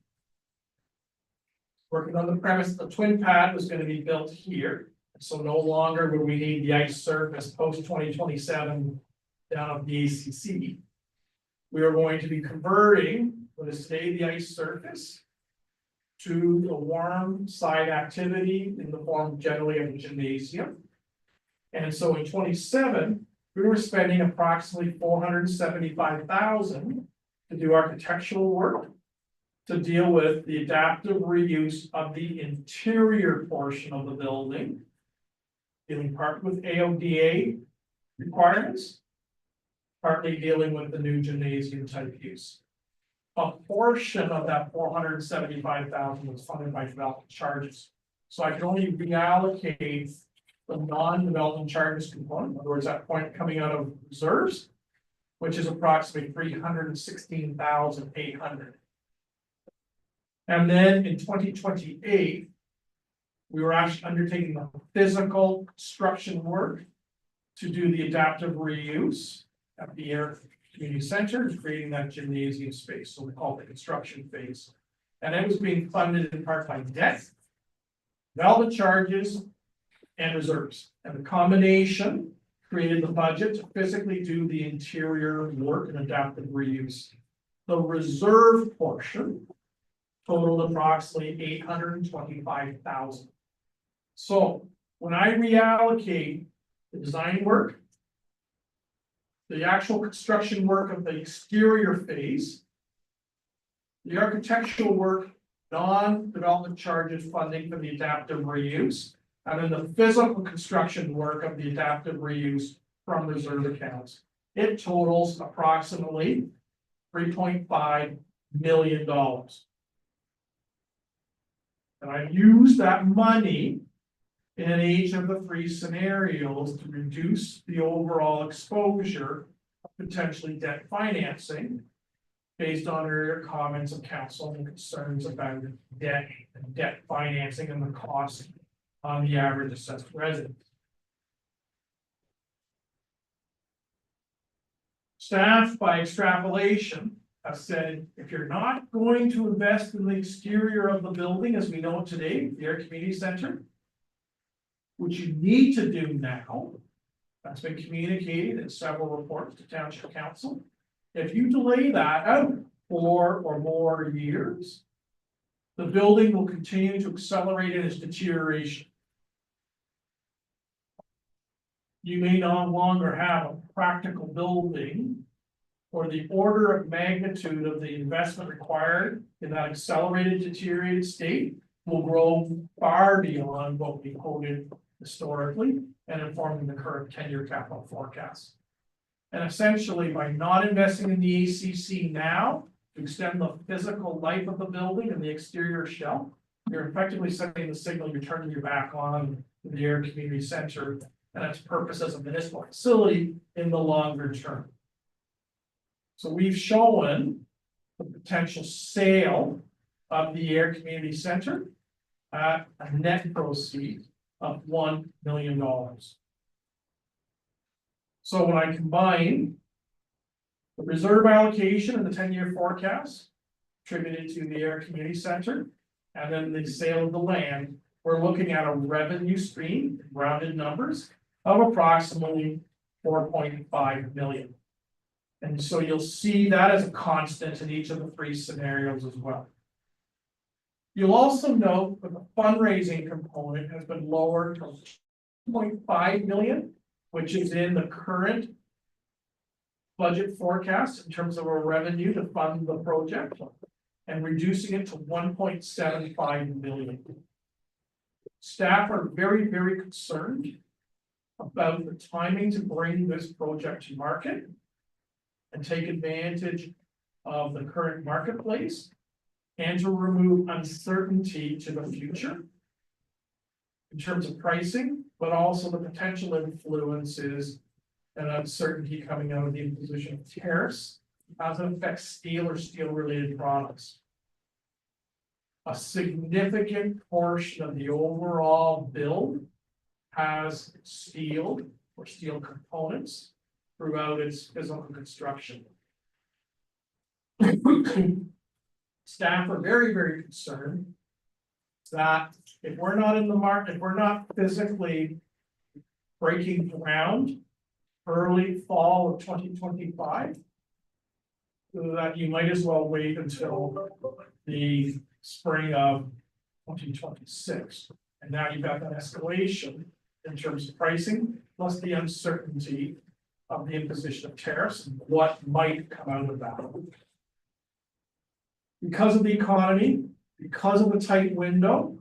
working on the premise, the twin pad was going to be built here. So no longer will we need the ice surface post 2027 down at the ACC. We are going to be converting what is today the ice surface to a warm side activity in the form generally of a gymnasium. And so in 27, we were spending approximately $475,000 to do architectural work to deal with the adaptive reuse of the interior portion of the building, dealing partly with AODA requirements, partly dealing with the new gymnasium type use. A portion of that $475,000 was funded by development charges. So I can only reallocate the non-development charges component, in other words, that point coming out of reserves, which is approximately $316,800. And then in 2028, we were actually undertaking the physical construction work to do the adaptive reuse at the Air Community Center, creating that gymnasium space. So we call it the construction phase. And it was being funded in part by debt, development charges, and reserves. And the combination created the budget to physically do the interior work and adaptive reuse. The reserve portion totaled approximately $825,000. So when I reallocate the design work, the actual construction work of the exterior phase, the architectural work, non-development charges funding for the adaptive reuse, and then the physical construction work of the adaptive reuse from reserve accounts. It totals approximately $3.5 million. And I use that money in each of the three scenarios to reduce the overall exposure of potentially debt financing based on your comments of council and concerns about debt and debt financing and the cost on the average assessed resident. Staff, by extrapolation, have said, if you're not going to invest in the exterior of the building as we know it today, the Air Community Center, which you need to do now, that's been communicated in several reports to Township Council. If you delay that out 4 or more years, the building will continue to accelerate in its deterioration. You may no longer have a practical building, or the order of magnitude of the investment required in that accelerated deteriorated state will grow far beyond what we quoted historically and informing the current 10-year capital forecast. And essentially, by not investing in the ACC now to extend the physical life of the building and the exterior shell, you're effectively sending the signal you're turning your back on the Air Community Center and its purpose as a municipal facility in the longer term. So we've shown the potential sale of the Air Community Center at a net proceed of $1 million. So when I combine the reserve allocation and the 10-year forecast attributed to the Air Community Center, and then the sale of the land, we're looking at a revenue stream, rounded numbers, of approximately 4.5 million. And so you'll see that as a constant in each of the three scenarios as well. You'll also note that the fundraising component has been lowered to 2.5 million, which is in the current budget forecast in terms of a revenue to fund the project, and reducing it to 1.75 million. Staff are very, very concerned about the timing to bring this project to market and take advantage of the current marketplace and to remove uncertainty to the future in terms of pricing, but also the potential influences and uncertainty coming out of the imposition of tariffs as it affects steel or steel related products. a significant portion of the overall build has steel or steel components throughout its physical construction. Staff are very, very concerned that if we're not in the market, if we're not physically breaking ground early fall of 2025, that you might as well wait until the spring of 2026. And now you've got that escalation in terms of pricing, plus the uncertainty of the imposition of tariffs and what might come out of that. Because of the economy, because of the tight window,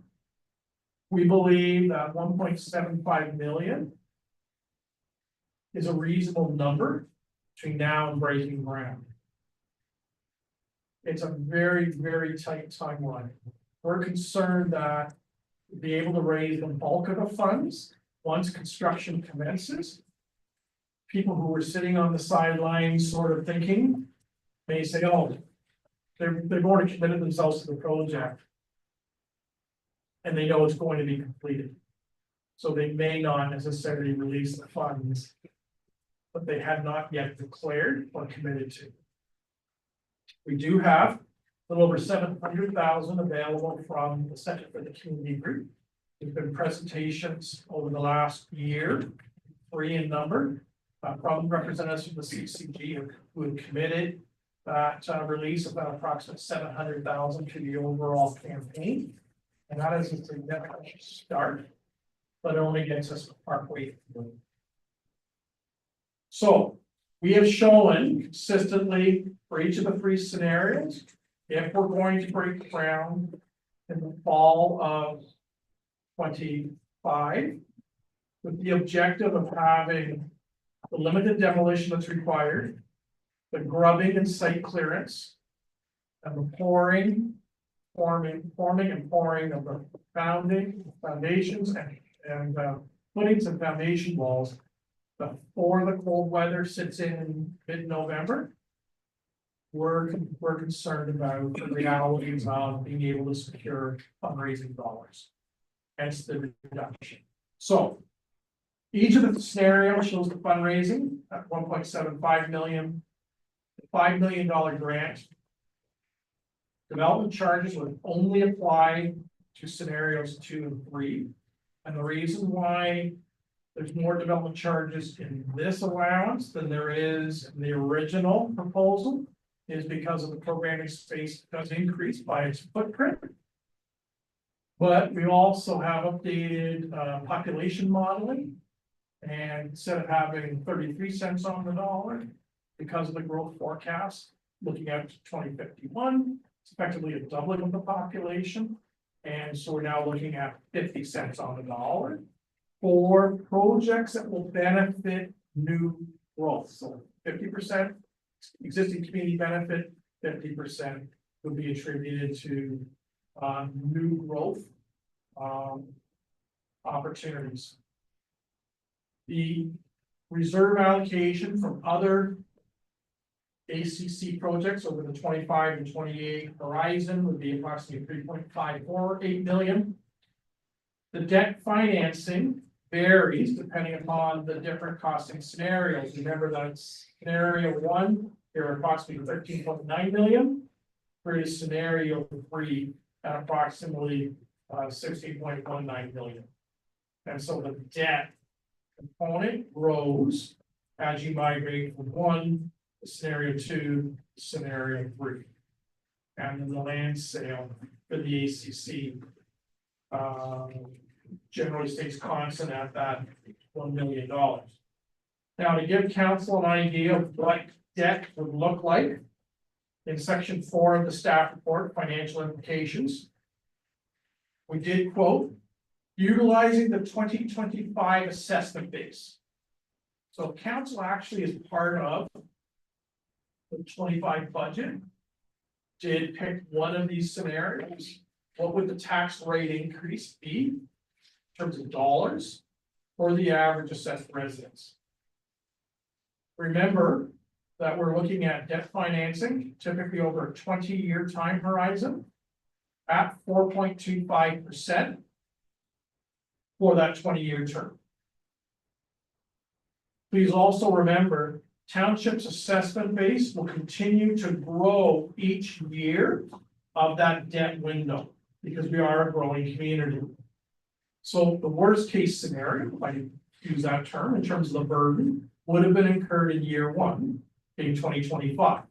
we believe that 1.75 million is a reasonable number between now and breaking ground. It's a very, very tight timeline. We're concerned that we'll be able to raise the bulk of the funds once construction commences. People who were sitting on the sidelines sort of thinking may say, oh, they've already committed themselves to the project. And they know it's going to be completed. So they may not necessarily release the funds, but they had not yet declared or committed to. We do have a little over 700,000 available from the Center for the Community Group. There's been presentations over the last year, 3 in number, from representatives from the CCG who have committed that release of about approximately 700,000 to the overall campaign. And that is a significant start, but it only gets us partway through. So we have shown consistently for each of the 3 scenarios, if we're going to break ground in the fall of 25, with the objective of having the limited demolition that's required, the grubbing and site clearance, and the forming and pouring of the foundations and footings and foundation walls before the cold weather sits in mid-November. We're concerned about the realities of being able to secure fundraising dollars. Hence the reduction. So each of the scenarios shows the fundraising at 1.75 million, the $5 million grant. Development charges would only apply to scenarios 2 and 3. And the reason why there's more development charges in this allowance than there is in the original proposal is because of the programming space does increase by its footprint. But we also have updated population modeling. And instead of having 33 cents on the dollar, because of the growth forecast, looking out to 2051, it's effectively a doubling of the population. And so we're now looking at 50 cents on the dollar for projects that will benefit new growth. So 50% existing community benefit, 50% would be attributed to new growth opportunities. The reserve allocation from other ACC projects over the 25 and 28 horizon would be approximately 3.548 million. The debt financing varies depending upon the different costing scenarios. Remember that scenario 1, there are approximately 13.9 million, whereas scenario 3 at approximately 16.19 million. And so the debt component grows as you migrate from 1 to scenario 2 to scenario 3. And then the land sale for the ACC generally stays constant at that $1 million. Now, to give council an idea of what debt would look like, in section 4 of the staff report, financial implications, we did quote, utilizing the 2025 assessment base. So council actually is part of the 25 budget, did pick one of these scenarios. What would the tax rate increase be in terms of dollars for the average assessed residence? Remember that we're looking at debt financing, typically over a 20-year time horizon at 4.25% for that 20-year term. Please also remember, Township's assessment base will continue to grow each year of that debt window, because we are a growing community. So the worst case scenario, if I use that term in terms of the burden, would have been incurred in year one, in 2025.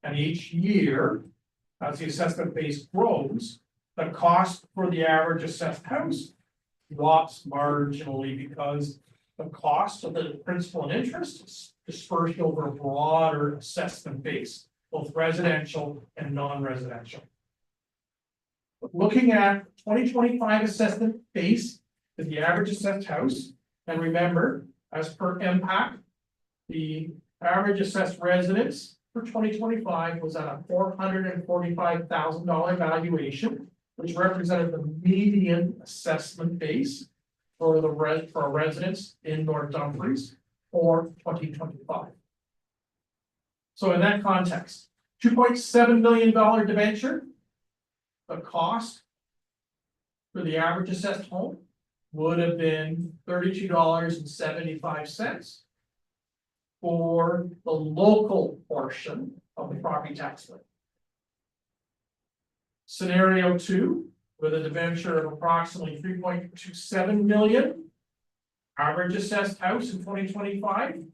And each year, as the assessment base grows, the cost for the average assessed house drops marginally, because the cost of the principal and interest is dispersed over a broader assessment base, both residential and non-residential. Looking at 2025 assessment base is the average assessed house, and remember, as per MPAC, the average assessed residence for 2025 was at a $445,000 valuation, which represented the median assessment base for a residence in North Dumfries for 2025. So in that context, $2.7 million debenture, the cost for the average assessed home would have been $32.75 for the local portion of the property tax rate. Scenario 2, with a debenture of approximately 3.27 million, average assessed house in 2025,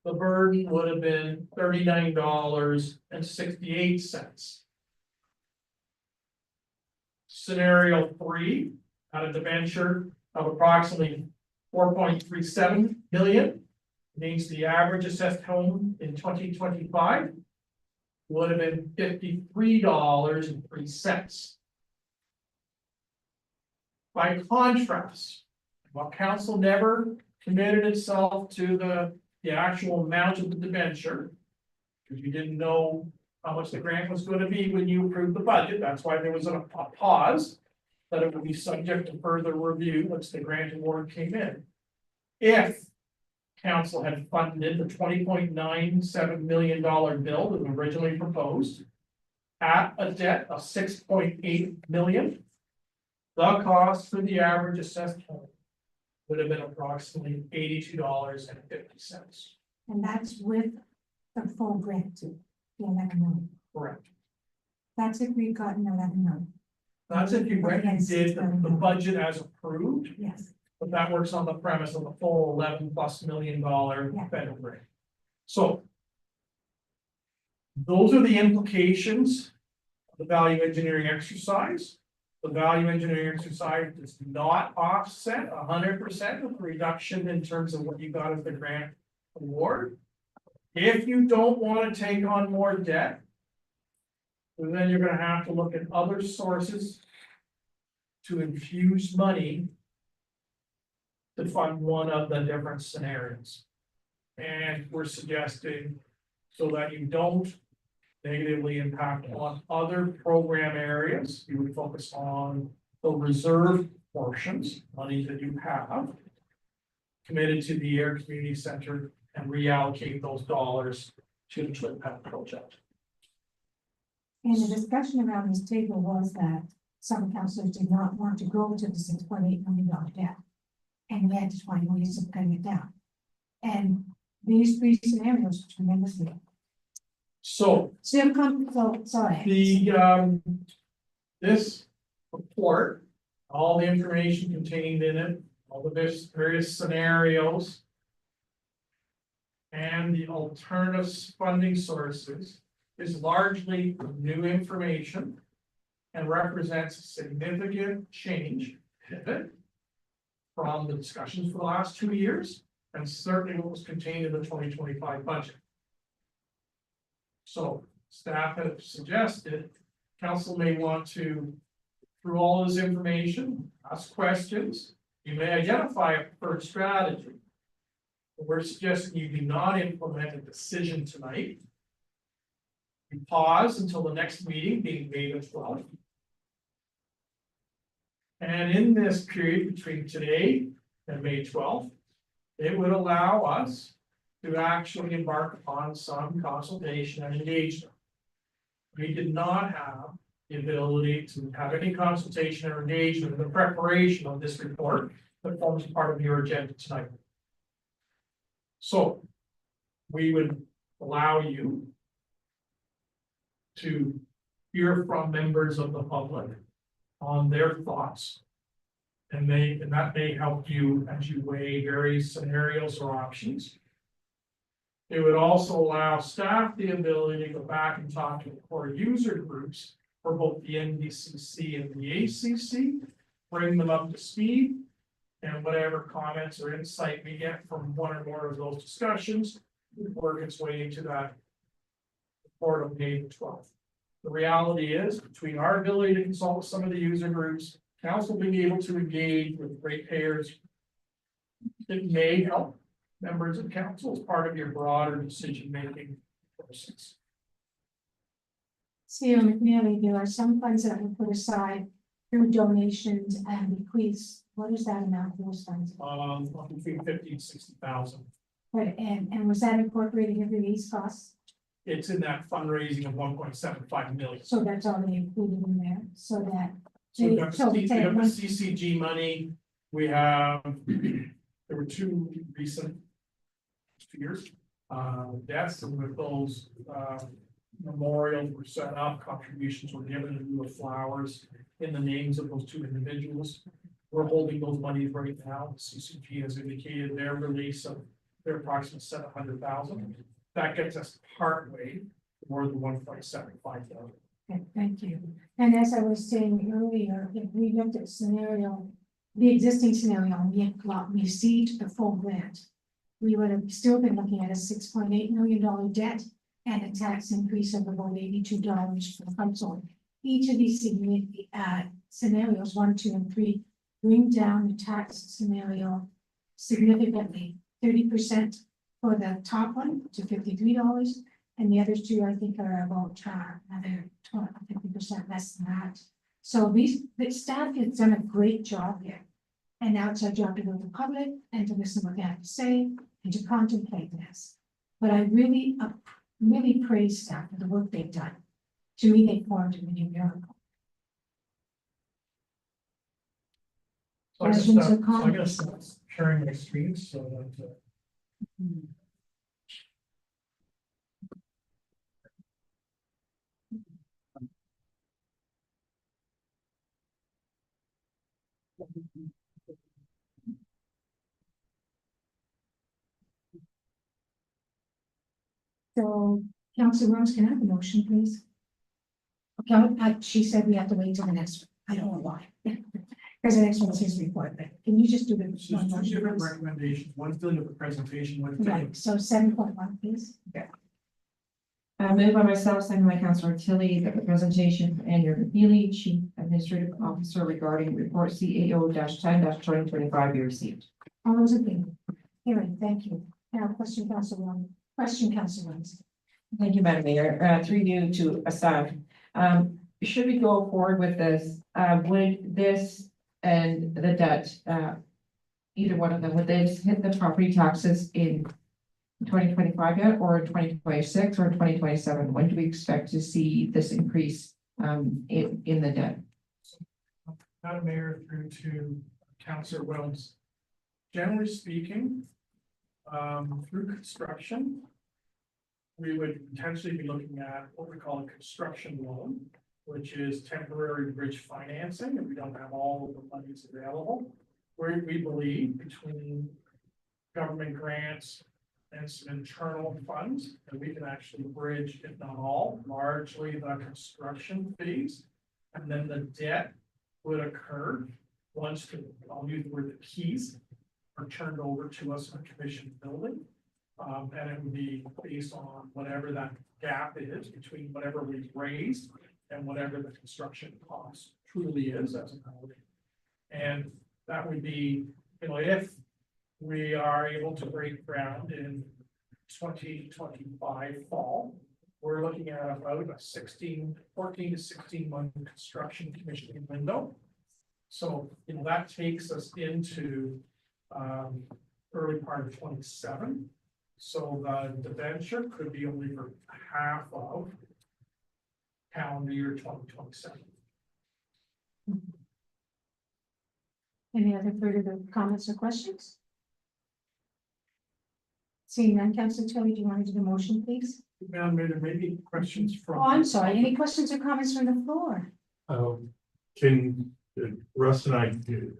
the burden would have been $39.68. Scenario 3, at a debenture of approximately 4.37 million, means the average assessed home in 2025 would have been $53.03. By contrast, while council never committed itself to the actual amount of the debenture, because you didn't know how much the grant was going to be when you approved the budget, that's why there was a pause, that it would be subject to further review once the grant award came in. If council had funded the $20.97 million bill that was originally proposed at a debt of $6.8 million, the cost for the average assessed home would have been approximately $82.50. And that's with the full grant to the 11 million. Correct. That's if we've gotten 11 million. That's if you went and did the budget as approved, Yes, but that works on the premise of the full $11+ million federal grant. So those are the implications of the value engineering exercise. The value engineering exercise does not offset 100% of the reduction in terms of what you got as the grant award. If you don't want to take on more debt, then you're going to have to look at other sources to infuse money to fund one of the different scenarios. And we're suggesting, so that you don't negatively impact on other program areas, you would focus on the reserve portions, money that you have committed to the Air Community Center, and reallocate those dollars to the Twin Path project. and the discussion around this table was that some councillors did not want to go to the $6.8 million debt. And we had to find ways of cutting it down. And these three scenarios tremendously. So So sorry. this report, all the information contained in it, all the various scenarios, and the alternative funding sources is largely new information and represents a significant change, pivot, from the discussions for the last 2 years, and certainly what was contained in the 2025 budget. So staff have suggested council may want to, through all this information, ask questions. You may identify a preferred strategy. We're suggesting you do not implement a decision tonight. You pause until the next meeting, being May the 12th. And in this period between today and May 12th, it would allow us to actually embark upon some consultation and engagement. We did not have the ability to have any consultation or engagement in the preparation of this report that forms part of your agenda tonight. So we would allow you to hear from members of the public on their thoughts. And that may help you as you weigh various scenarios or options. It would also allow staff the ability to go back and talk to the core user groups for both the NDCC and the ACC, bring them up to speed. And whatever comments or insight we get from one or more of those discussions, work its way into that report of May 12th. The reality is, between our ability to consult with some of the user groups, council being able to engage with ratepayers, it may help members of council as part of your broader decision-making process. CEO McNeely, there are some funds that were put aside through donations and bequests. What is that amount for those funds? Between 50 and 60,000. But, and was that incorporating every these costs? It's in that fundraising of 1.75 million. So that's already included in there, so that. So we've got So the say one- CCG money, we have, there were two recent years, deaths, and with those, memorials were set up, contributions were given in lieu of flowers in the names of those two individuals. We're holding those monies right now. The CCG has indicated their release of their approximate $700,000. That gets us partway toward the 1.75 million. Okay, thank you. And as I was saying earlier, if we looked at scenario, the existing scenario, and we had received the full grant, we would have still been looking at a $6.8 million debt and a tax increase of about $82 for the household. Each of these scenarios, 1, 2, and 3, bring down the tax scenario significantly, 30% for the top one to $53. And the other two, I think, are about another 50% less than that. So the staff has done a great job here. And now it's our job to go to the public and to listen to what they have to say and to contemplate this. But I really praise staff for the work they've done. To me, they formed a new miracle. So I Questions or guess comments? that's sharing my screen so that. So, Councilor Rose, can I have a motion, please? Okay, she said we have to wait till the next one. I don't know why. Because the next one's his report, but can you just do the It's one just two motion, different please? recommendations, one's dealing with the presentation, one's dealing Right, so 7.1, please. Moved by myself, second by Councillor Tilly, that the presentation from Andrew McNeely, Chief Administrative Officer regarding report CAO 10-2025 be received. All those in favor? Hearing, thank you. Now, question, Councilor Rose. Question, Councilor Rose. Thank you, Madam Mayor. Through you to Assad. Should we go forward with this, would this and the debt, either one of them, would they hit the property taxes in 2025 yet, or in 2026 or 2027? When do we expect to see this increase in the debt? Madam Mayor through to Councillor Wells. Generally speaking, through construction, we would potentially be looking at what we call a construction loan, which is temporary bridge financing, and we don't have all of the monies available. Where we believe between government grants and some internal funds, that we can actually bridge, if not all, largely the construction phase. And then the debt would occur once I'll use the word the keys are turned over to us in a commissioned building. And it would be based on whatever that gap is between whatever we've raised and whatever the construction cost truly is as a building. And that would be, if we are able to break ground in 2025 fall, we're looking at about a 14 to 16 month construction commissioning window. So, that takes us into early part of 27. So the debenture could be only for half of calendar year 2027. Any other further comments or questions? Seeing none, Councillor Tilly, do you want to do the motion, please? Madam Mayor, there may be questions from. Oh, I'm sorry, any questions or comments from the floor? Can Russ and I,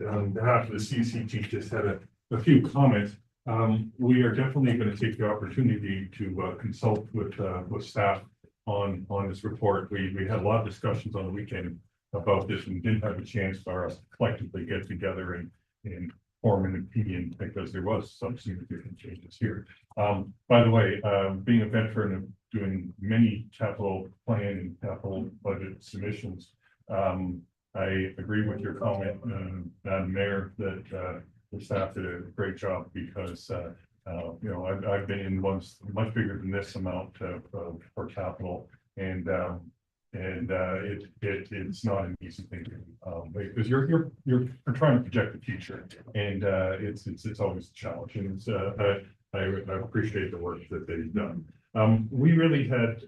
on behalf of the CCG, just had a few comments. We are definitely going to take the opportunity to consult with staff on this report. We had a lot of discussions on the weekend about this and didn't have a chance for us to collectively get together and form an opinion because there was some significant changes here. By the way, being a veteran of doing many capital plan and capital budget submissions, I agree with your comment, Madam Mayor, that the staff did a great job because I've been in ones much bigger than this amount for capital, and it's not an easy thing to do because you're trying to project the future, and it's always a challenge, and I appreciate the work that they've done. We really had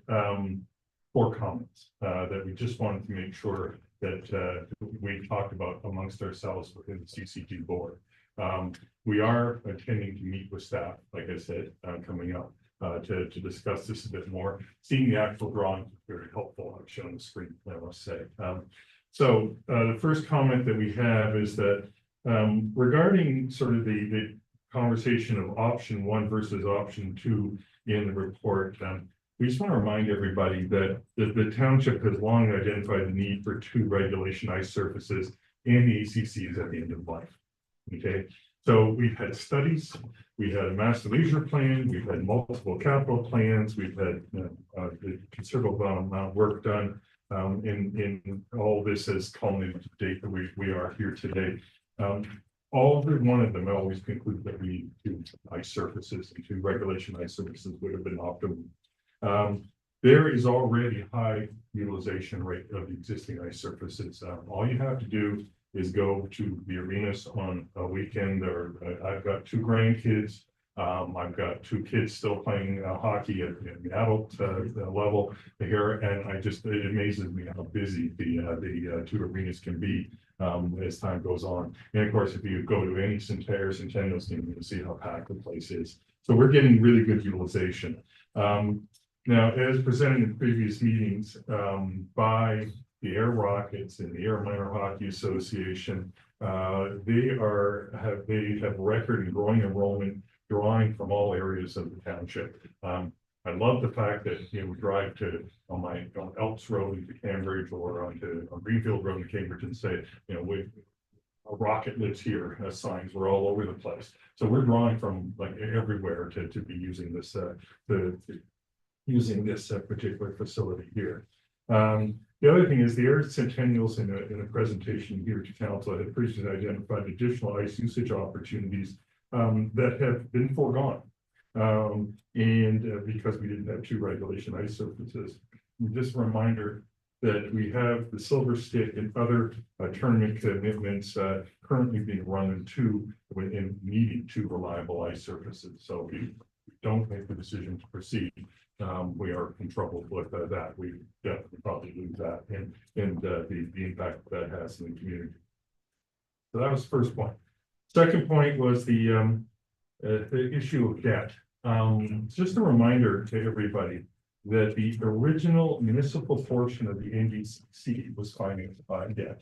4 comments that we just wanted to make sure that we talked about amongst ourselves within the CCG board. We are intending to meet with staff, like I said, coming up to discuss this a bit more. Seeing the actual drawings is very helpful. I've shown the screen, I must say. So the first comment that we have is that regarding sort of the conversation of option 1 versus option 2 in the report, we just want to remind everybody that the township has long identified the need for 2 regulation ice surfaces and the ACCs at the end of life. Okay, so we've had studies, we had a master leisure plan, we've had multiple capital plans, we've had a considerable amount of work done, in all this has culminated to the date that we are here today. All but one of them always conclude that we need 2 ice surfaces, and 2 regulation ice surfaces would have been optimal. There is already high utilization rate of the existing ice surfaces. All you have to do is go to the arenas on a weekend, or I've got 2 grandkids. I've got 2 kids still playing hockey at the adult level here, and it amazes me how busy the 2 arenas can be as time goes on. And of course, if you go to any Centennials game, you'll see how packed the place is. So we're getting really good utilization. Now, as presented in previous meetings by the Air Rockets and the Air Minor Hockey Association, they have record and growing enrollment, drawing from all areas of the township. I love the fact that we drive on Elks Road into Cambridge or on Greenfield Road in Cambridge and say, a rocket lives here. Signs were all over the place. So we're drawing from like everywhere to be using this particular facility here. The other thing is the Air Centennials in a presentation here to council had previously identified additional ice usage opportunities that have been foregone. And because we didn't have 2 regulation ice surfaces. Just a reminder that we have the Silver Stick and other tournament commitments currently being run in needing 2 reliable ice surfaces. So if we don't make the decision to proceed, we are in trouble with that. We definitely probably lose that and the impact that has in the community. So that was the first point. Second point was the issue of debt. Just a reminder to everybody that the original municipal portion of the NDC was financed by debt,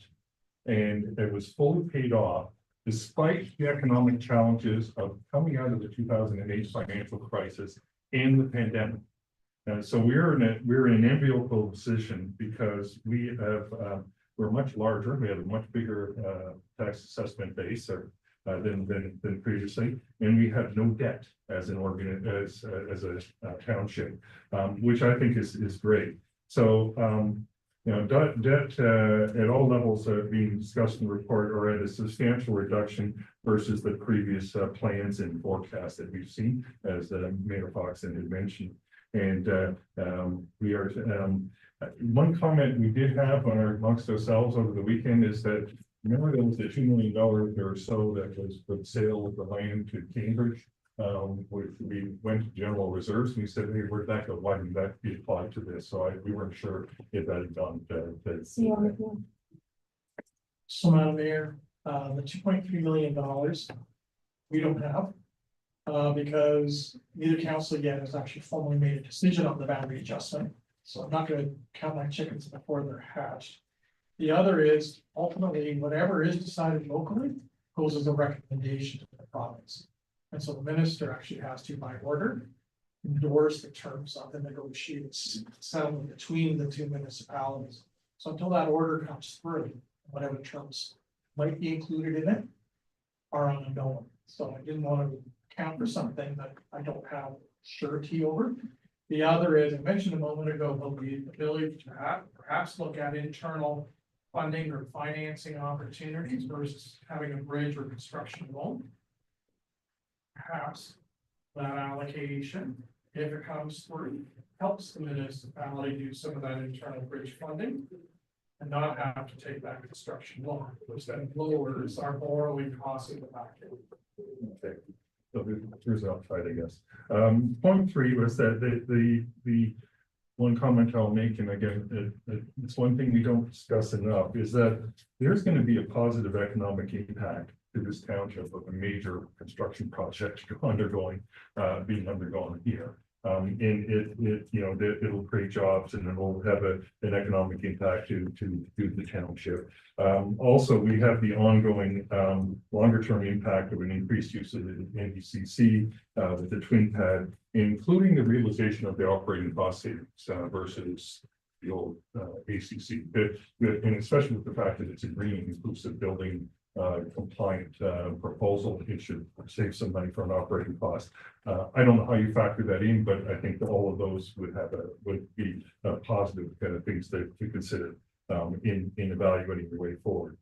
and it was fully paid off despite the economic challenges of coming out of the 2008 financial crisis and the pandemic. So we're in an enviable position because we're much larger. We have a much bigger tax assessment base than previously, and we have no debt as a township, which I think is great. So debt at all levels being discussed in the report are at a substantial reduction versus the previous plans and forecasts that we've seen, as Mayor Foxon had mentioned. And we are one comment we did have amongst ourselves over the weekend is that, remember there was the $2 million or so that was for the sale of the land to Cambridge. we went to general reserves, and we said, hey, where'd that go? Why didn't that be applied to this? So we weren't sure if that had gone to. See you on the floor. So Madam Mayor, the $2.3 million, we don't have. Because neither council yet has actually formally made a decision on the boundary adjustment. So I'm not gonna count my chickens before they're hatched. The other is ultimately whatever is decided locally goes as a recommendation to the province. And so the minister actually has to, by order, endorse the terms of the negotiated settlement between the two municipalities. So until that order comes through, whatever terms might be included in it are unknown. So I didn't want to count for something that I don't have surety over. The other is, I mentioned a moment ago, the ability to perhaps look at internal funding or financing opportunities versus having a bridge or construction loan. Perhaps that allocation, if it comes through, helps the municipality do some of that internal bridge funding and not have to take that construction loan, which then lowers our borrowing costs in the back end. Okay. So here's an upside, I guess. Point 3 was that the one comment I'll make, and again, it's one thing we don't discuss enough, is that there's going to be a positive economic impact to this township of a major construction project being undergone here. And it'll create jobs and it'll have an economic impact to the township. Also, we have the ongoing longer term impact of an increased use of the NDCC with the twin pad, including the realization of the operating cost savings versus the old ACC. And especially with the fact that it's a green inclusive building compliant proposal, it should save some money for an operating cost. I don't know how you factor that in, but I think that all of those would be positive kind of things to consider in evaluating the way forward.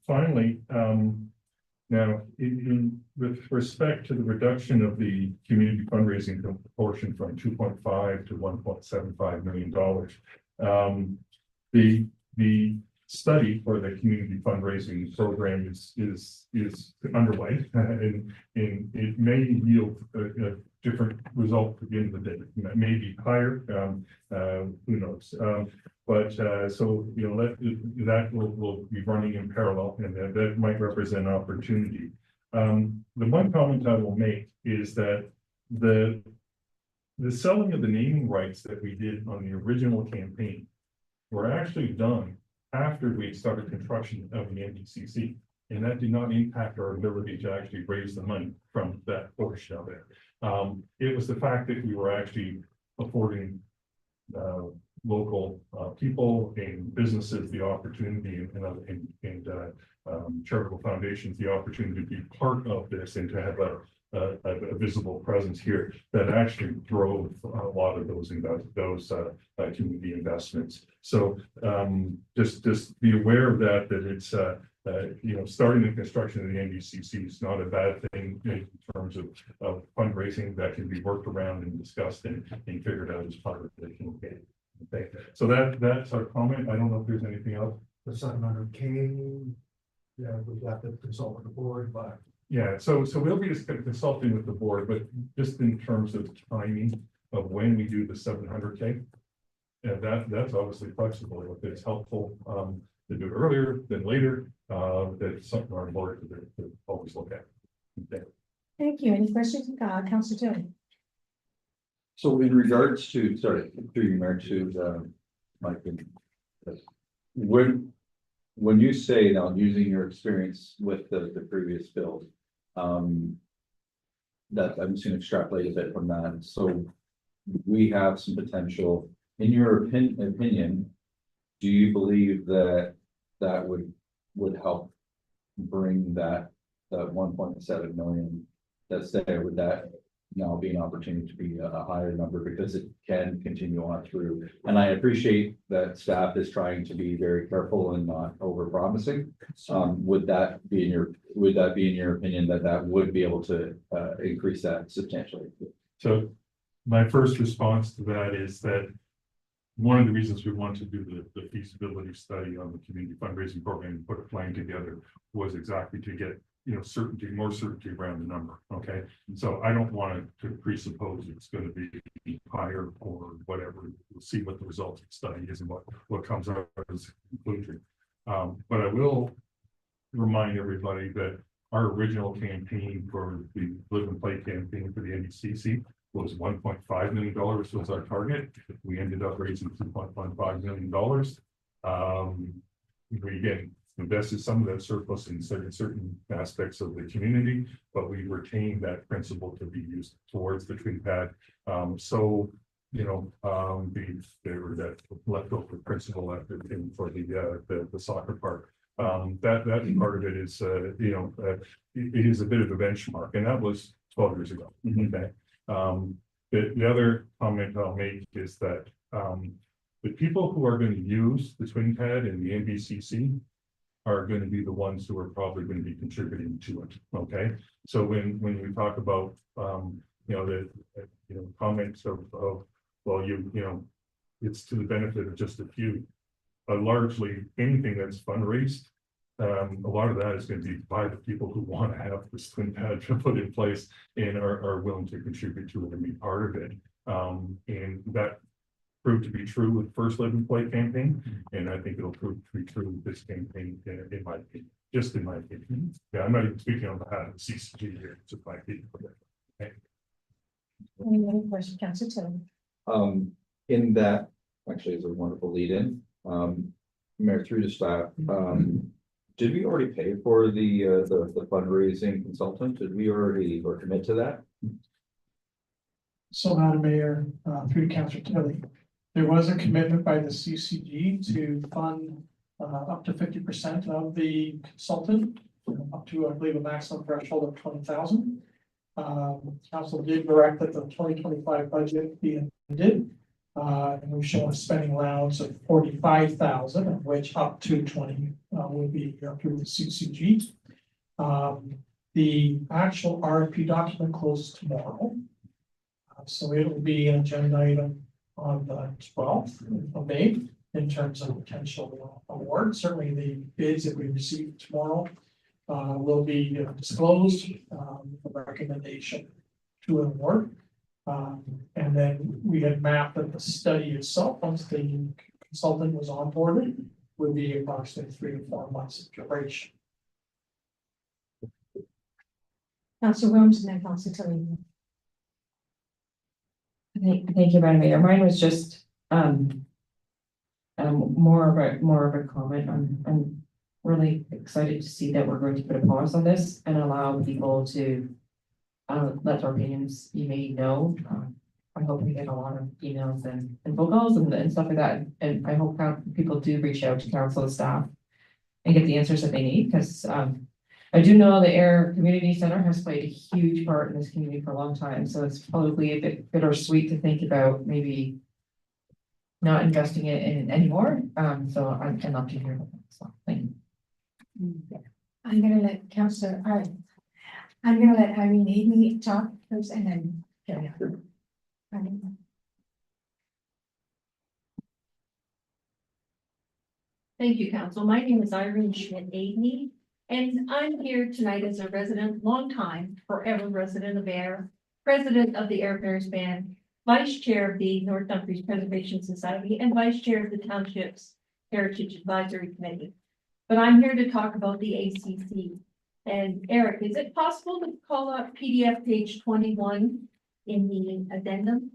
Finally, now with respect to the reduction of the community fundraising proportion from 2.5 to $1.75 million, the study for the community fundraising program is underway, and it may yield a different result at the end of the day. It may be higher, who knows? So that will be running in parallel, and that might represent opportunity. The one comment I will make is that the selling of the naming rights that we did on the original campaign were actually done after we started construction of the NDCC, and that did not impact our ability to actually raise the money from that portion of it. It was the fact that we were actually affording local people and businesses the opportunity and charitable foundations the opportunity to be part of this and to have a visible presence here that actually drove a lot of those community investments. So just be aware of that it's starting the construction of the NDCC is not a bad thing in terms of fundraising that can be worked around and discussed and figured out as part of the campaign. Okay, so that's our comment. I don't know if there's anything else. The $700K, yeah, we have to consult with the board, but. Yeah, so we'll be just consulting with the board, but just in terms of timing of when we do the 700K, yeah, that's obviously flexible. If it's helpful to do it earlier than later, that's something our board could always look at. Okay. Thank you. Any questions, Councilor Tony? So in regards to, sorry, through you, Mayor, to Mike, when you say now using your experience with the previous build, that I'm just going to extrapolate a bit from that. So we have some potential. In your opinion, do you believe that would help bring that 1.7 million that's there? Would that now be an opportunity to be a higher number because it can continue on through? And I appreciate that staff is trying to be very careful and not over promising. Would that be in your opinion that would be able to increase that substantially? So my first response to that is that one of the reasons we want to do the feasibility study on the community fundraising program and put a plan together was exactly to get certainty, more certainty around the number, okay? So I don't want to presuppose it's gonna be higher or whatever. We'll see what the results of the study is and what comes out as a conclusion. But I will remind everybody that our original campaign for the Live and Play campaign for the NBCC was $1.5 million was our target. We ended up raising $2.15 million. We again invested some of that surplus in certain aspects of the community, but we retained that principle to be used towards the tree pad. So there were that leftover principle left in for the soccer park. That part of it is it is a bit of a benchmark, and that was 12 years ago. Okay. The other comment I'll make is that the people who are going to use the twin pad and the NBCC are going to be the ones who are probably going to be contributing to it. Okay, so when we talk about the comments of well, it's to the benefit of just a few. Largely anything that's fundraised, a lot of that is going to be by the people who want to have this twin pad put in place and are willing to contribute to it and be part of it. And that proved to be true with the first Live and Play campaign, and I think it'll prove to be true with this campaign, in my opinion, just in my opinion. Yeah, I'm not even speaking on behalf of the CCG here, it's just my opinion. Okay. Any other questions, Councillor Tilly? In that, actually, is a wonderful lead-in. Mayor, through the staff, did we already pay for the fundraising consultant? Did we already or commit to that? So, Madam Mayor, through Councillor Tilly, there was a commitment by the CCG to fund up to 50% of the consultant, up to, I believe, a maximum threshold of 20,000. Council did direct that the 2025 budget be amended. And we've shown a spending allowance of 45,000, of which up to 20 will be through the CCG. The actual RFP document closes tomorrow. So it will be an agenda item on the 12th of May in terms of potential award. Certainly the bids that we receive tomorrow will be disclosed with a recommendation to an award. And then we had mapped that the study itself, once the consultant was onboarded, would be approximately 3 to 4 months of duration. Councillor Williams and then Councillor Tilly. Thank you, Madam Mayor. Mine was just more of a comment. I'm really excited to see that we're going to put a pause on this and allow people to let their opinions be made known. I hope we get a lot of emails and phone calls and stuff like that. And I hope people do reach out to council and staff and get the answers that they need, because I do know the Air Community Center has played a huge part in this community for a long time. So it's probably a bit bittersweet to think about maybe not investing it in anymore. So I'd love to hear about that. So thank you. I'm gonna let I'm gonna let Irene Amy talk first and then carry on. Irene. Thank you, Council. My name is Irene Schmidt-Aidney, and I'm here tonight as a resident, long time, forever resident of Air, president of the Air Bears Band, vice chair of the North Dumfries Preservation Society, and vice chair of the Township's Heritage Advisory Committee. But I'm here to talk about the ACC. And Eric, is it possible to call up PDF page 21 in the addendum?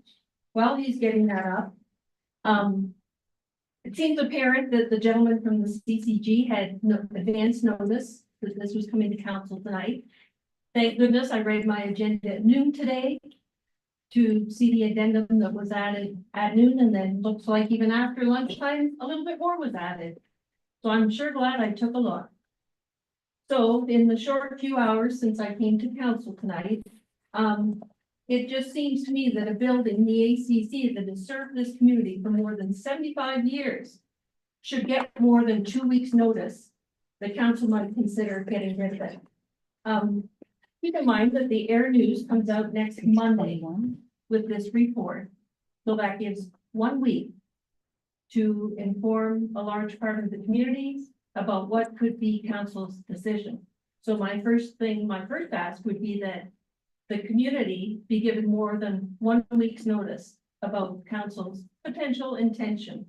While he's getting that up, it seems apparent that the gentleman from the CCG had advance notice that this was coming to council tonight. Thank goodness I read my agenda at noon today to see the addendum that was added at noon, and then looks like even after lunchtime, a little bit more was added. So I'm sure glad I took a look. So in the short few hours since I came to council tonight, it just seems to me that a building, the ACC, that has served this community for more than 75 years should get more than 2 weeks notice. The council might consider getting rid of it. Keep in mind that the Air News comes out next Monday with this report. So that gives 1 week to inform a large part of the community about what could be council's decision. So my first ask would be that the community be given more than 1 week's notice about council's potential intention.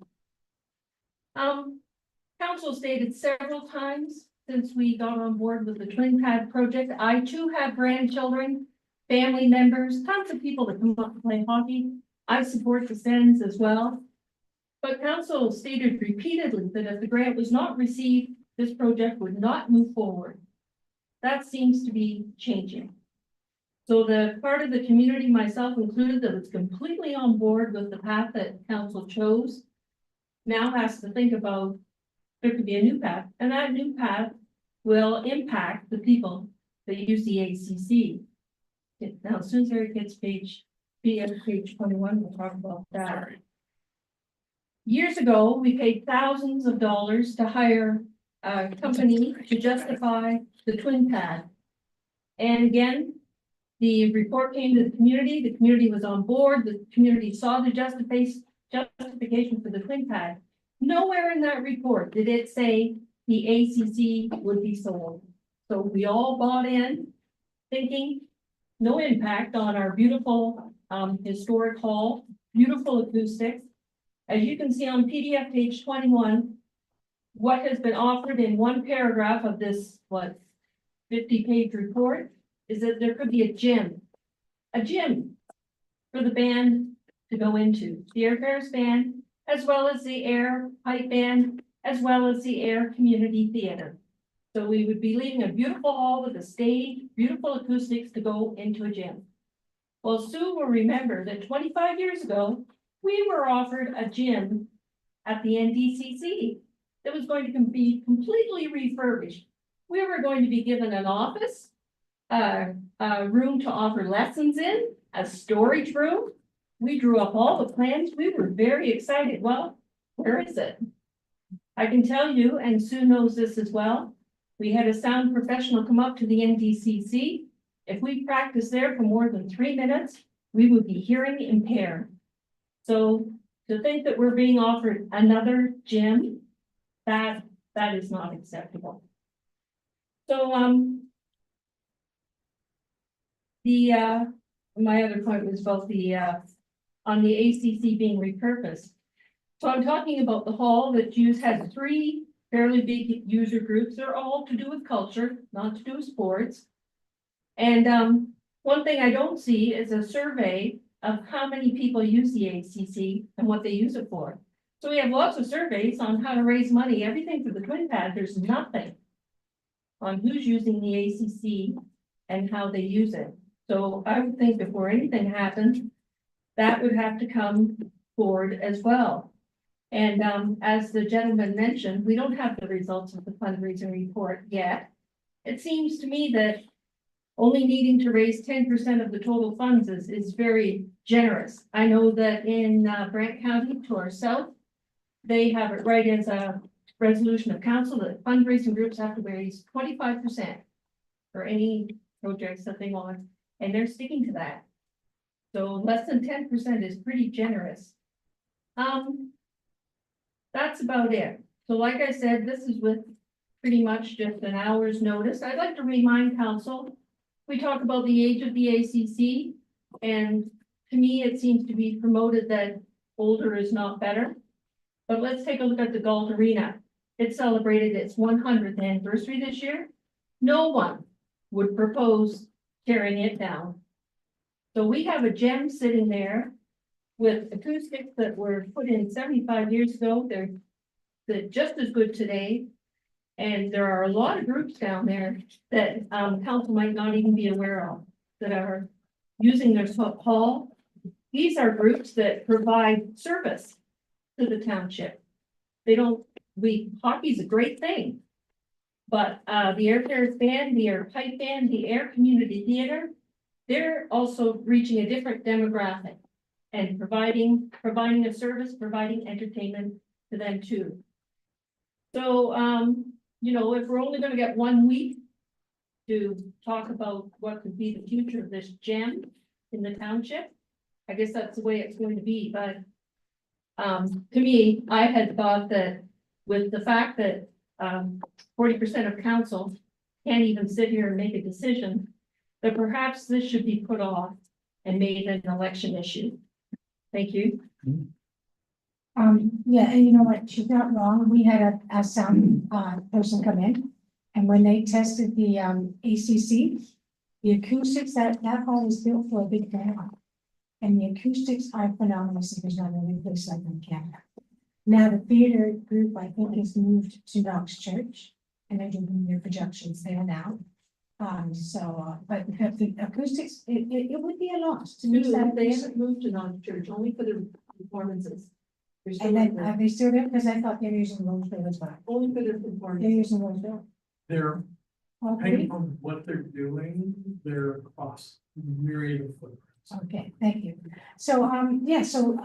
Council stated several times since we got on board with the twin pad project, I too have grandchildren, family members, tons of people that come up to play hockey. I support the Sens as well. But council stated repeatedly that if the grant was not received, this project would not move forward. That seems to be changing. So the part of the community, myself included, that was completely on board with the path that council chose, now has to think about there could be a new path, and that new path will impact the people that use the ACC. Now, as soon as Eric gets page 21, we'll talk about that. Years ago, we paid thousands of dollars to hire a company to justify the twin pad. And again, the report came to the community was on board, the community saw the justification for the twin pad. Nowhere in that report did it say the ACC would be sold. So we all bought in, thinking no impact on our beautiful historic hall, beautiful acoustics. As you can see on PDF page 21, what has been offered in one paragraph of this, 50-page report, is that there could be a gym for the band to go into, the Air Bears band, as well as the Air Pipe Band, as well as the Air Community Theater. So we would be leaving a beautiful hall with a stage, beautiful acoustics to go into a gym. Well, Sue will remember that 25 years ago, we were offered a gym at the NDCC that was going to be completely refurbished. We were going to be given an office, a room to offer lessons in, a storage room. We drew up all the plans. We were very excited. Well, where is it? I can tell you, and Sue knows this as well, we had a sound professional come up to the NDCC. If we practiced there for more than 3 minutes, we would be hearing impaired. So to think that we're being offered another gym, that is not acceptable. So my other point was about the on the ACC being repurposed. So I'm talking about the hall that has 3 fairly big user groups. They're all to do with culture, not to do with sports. And one thing I don't see is a survey of how many people use the ACC and what they use it for. So we have lots of surveys on how to raise money, everything for the twin pad. There's nothing on who's using the ACC and how they use it. So I would think before anything happens, that would have to come forward as well. And as the gentleman mentioned, we don't have the results of the fundraising report yet. It seems to me that only needing to raise 10% of the total funds is very generous. I know that in Brant County to our south, they have it right as a resolution of council that fundraising groups have to raise 25% for any projects that they want, and they're sticking to that. So less than 10% is pretty generous. That's about it. So like I said, this is with pretty much just an hour's notice. I'd like to remind council, we talk about the age of the ACC, and to me, it seems to be promoted that older is not better. But let's take a look at the Galt Arena. It celebrated its 100th anniversary this year. No one would propose tearing it down. So we have a gem sitting there with acoustics that were put in 75 years ago. They're just as good today. And there are a lot of groups down there that council might not even be aware of that are using their hall. These are groups that provide service to the township. Hockey's a great thing. But the Air Bears band, the Air Pipe Band, the Air Community Theater, they're also reaching a different demographic and providing a service, providing entertainment to them too. So, if we're only gonna get 1 week to talk about what could be the future of this gem in the township, I guess that's the way it's going to be, but to me, I had thought that with the fact that 40% of council can't even sit here and make a decision, that perhaps this should be put off and made an election issue. Thank you. Yeah, and you know what, she's not wrong, we had a sound, person come in, and when they tested the, ACC, the acoustics, that hall was built for a big band. And the acoustics are phenomenal, so there's not any place like in Canada. Now, the theater group, I think, has moved to Knox Church, and they're doing their projections there now. But the acoustics, it would be a loss to lose that. They haven't moved to non-church, only for the performances. They're still And then, there. are they still there? Because I thought they were using Roseville as well. Only for their They're performances. using Roseville. They're, Okay, depending on what they're doing, they're across myriad of footprints. okay, thank you. So, yeah, so.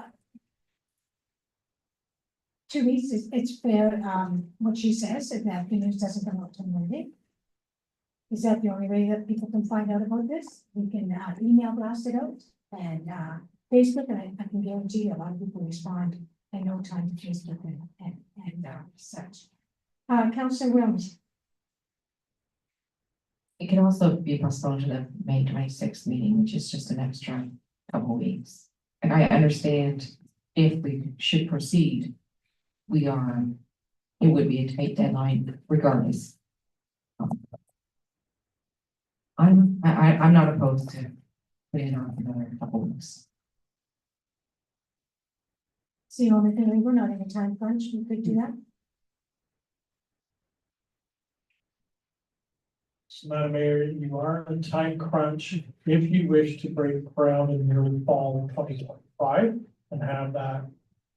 To me, it's fair, what she says, if that the news doesn't come out till Monday. Is that the only way that people can find out about this? We can, email blast it out and, Facebook, and I can guarantee you a lot of people respond in no time to Facebook and such. Councillor Williams, It can also be postponed to the May 26th meeting, which is just an extra couple weeks. And I understand if we should proceed, it would be a tight deadline regardless. I'm not opposed to putting it on for another couple weeks. it's the only thing, we're not in a time crunch, we could do that. So, Madam Mayor, you are in time crunch if you wish to break ground in the early fall of 2025 and have that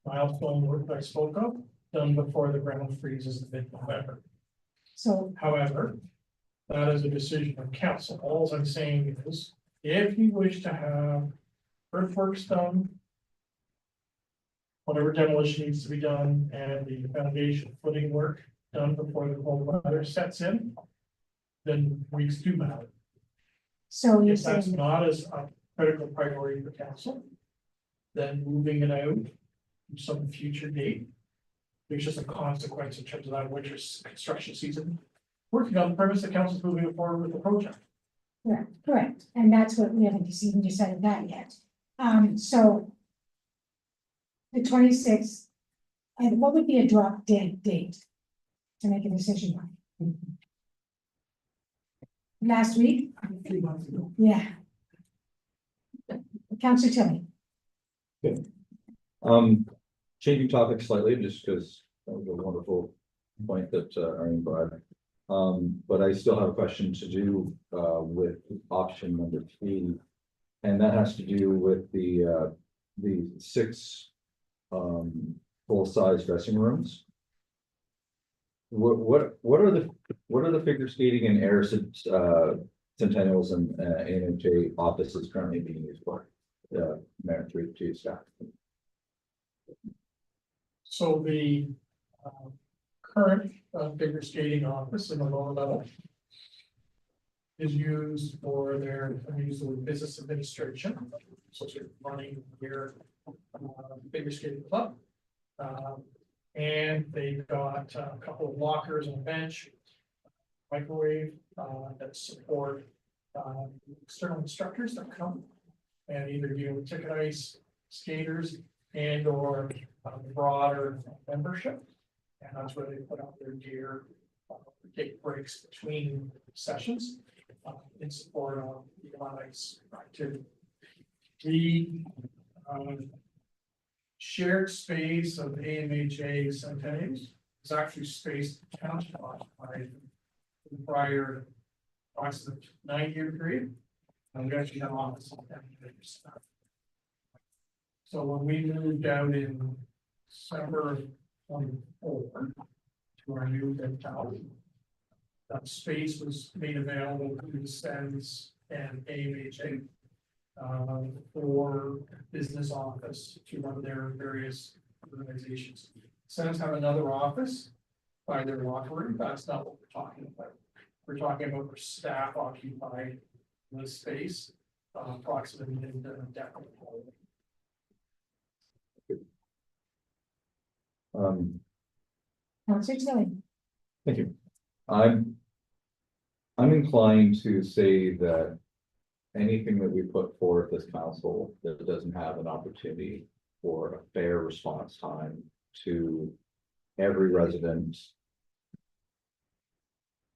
milestone work that I spoke of done before the ground freezes in mid-November. So, However, that is a decision of council. All I'm saying is, if you wish to have earthworks done, whatever demolition needs to be done, and the foundation footing work done before the cold weather sets in, then weeks do matter. so you're If that's saying, not as a critical priority for council, then moving it out to some future date. There's just a consequence in terms of that winter construction season. Working on the premise that council's moving forward with the project. correct, and that's what we haven't even decided that yet. So. The 26th, and what would be a drop dead date to make a decision on? Last week? 3 months ago. Yeah. Councillor Tilly, Changing topics slightly, just because that was a wonderful point that Irene brought. But I still have a question to do with option number 3. And that has to do with the 6 full-size dressing rooms. What are the figure skating and air centennials and AMHA offices currently being used for? Mayor, through to you, staff. So the current figure skating office in the lower level is used for their business administration, so they're running their figure skating club. And they've got a couple of lockers and a bench, microwave that support external instructors that come and either deal with ticket ice, skaters, and or broader membership. And that's where they put out their gear, take breaks between sessions in support of the ice activity. The shared space of AMHA Centennials is actually space the township occupied in the prior approximately 9-year period. And we actually have office on that. So when we moved out in December of 24 to our new tower, that space was made available to the SENS and AMHA for business office to run their various organizations. SENS have another office by their locker room. That's not what we're talking about. We're talking about their staff occupied the space approximately in the deck of the hallway. Councillor Tilly, Thank you. I'm I'm inclined to say that anything that we put forth as council that doesn't have an opportunity for a fair response time to every resident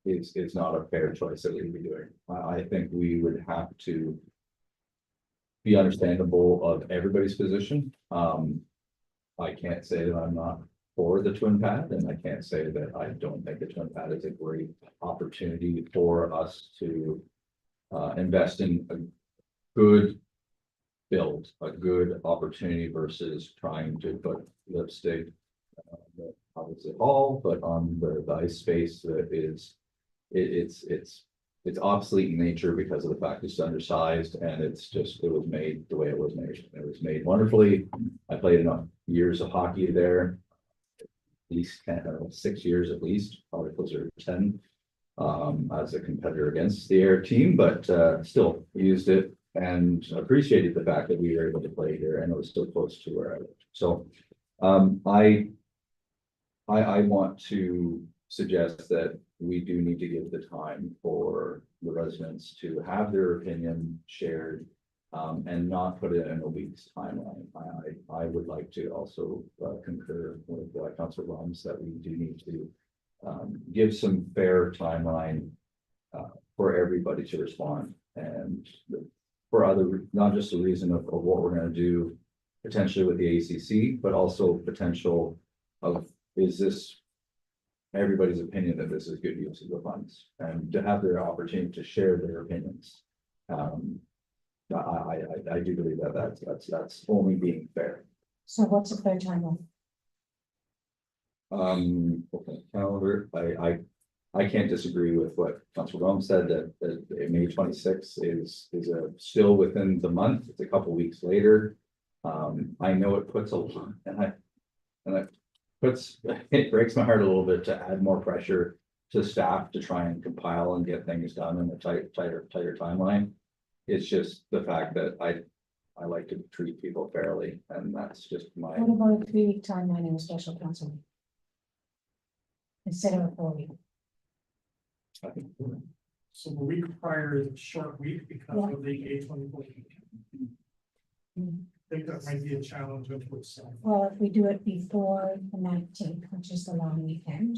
is not a fair choice that we'd be doing. I think we would have to be understandable of everybody's position. I can't say that I'm not for the twin pad, and I can't say that I don't think the twin pad is a great opportunity for us to invest in a good build, a good opportunity versus trying to put lipstick obviously all, but on the ice space that is, it's obsolete in nature because of the fact it's undersized, and it's just, it was made the way it was made. It was made wonderfully. I played enough years of hockey there, at least 6 years at least, probably closer to 10. As a competitor against the air team, but still used it and appreciated the fact that we were able to play here, and it was still close to where I lived. So I want to suggest that we do need to give the time for the residents to have their opinion shared, and not put it in a week's timeline. I would like to also concur with Councilor Rums that we do need to give some fair timeline for everybody to respond, and for other, not just the reason of what we're going to do potentially with the ACC, but also potential of, is this everybody's opinion that this is good use of the funds, and to have their opportunity to share their opinions. I do believe that that's only being fair. So what's a fair timeline? Okay, calendar, I can't disagree with what Councilor Rome said, that May 26th is still within the month. It's a couple weeks later. I know it puts a lot, it breaks my heart a little bit to add more pressure to staff to try and compile and get things done in a tighter timeline. It's just the fact that I like to treat people fairly, and that's just my. What about a 3-week timeline in a special council meeting? Instead of a 4-week? I think. So the week prior is a short week because of the A24. I think that might be a challenge with itself. Well, if we do it before the 19th, which is the long weekend,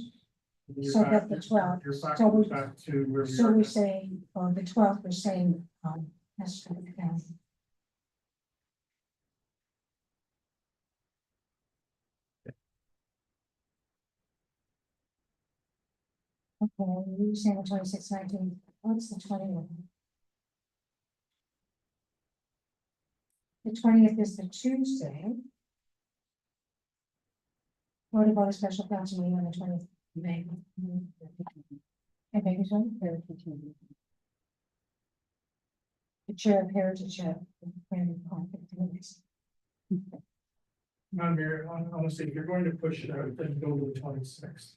You're so back- that the 12th, You're back, so we- back to where we so are. we're saying, on the 12th, we're saying, that's true. Okay, you saying the 26th, 19th, what's the 20th? The 20th is the Tuesday. What about a special council meeting on the 20th? May. I beg your pardon? The chair of Heritage. Madam Mayor, honestly, if you're going to push it out, then go to the 26th.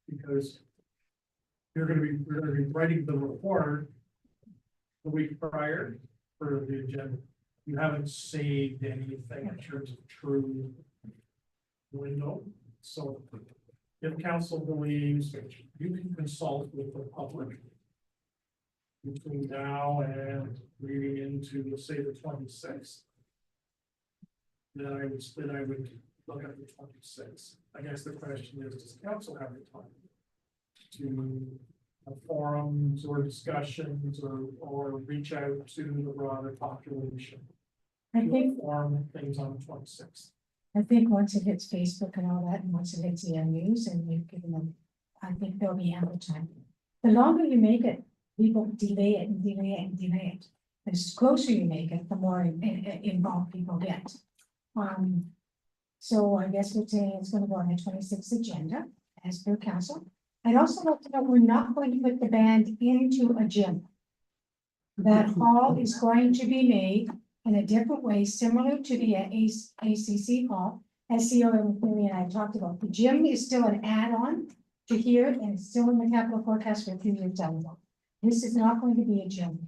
Because we're gonna be writing the report the week prior for the agenda. You haven't saved anything in terms of true window, so if council believes that you can consult with the public between now and leading into, say, the 26th. Then I would look at the 26th. I guess the question is, does council have the time to have forums or discussions or reach out to the broader population? I To think, inform things on the 26th. I think once it hits Facebook and all that, and once it hits the news and we've given them, I think there'll be ample time. The longer you make it, people delay it and delay it and delay it. The closer you make it, the more involved people get. So I guess we're saying it's gonna go on the 26th agenda as per council. I'd also like to know, we're not going to put the band into a gym. That hall is going to be made in a different way, similar to the ACC hall, as CEO and Billy and I talked about. The gym is still an add-on to here, and it's still in the capital forecast for a few years down the road. This is not going to be a gym.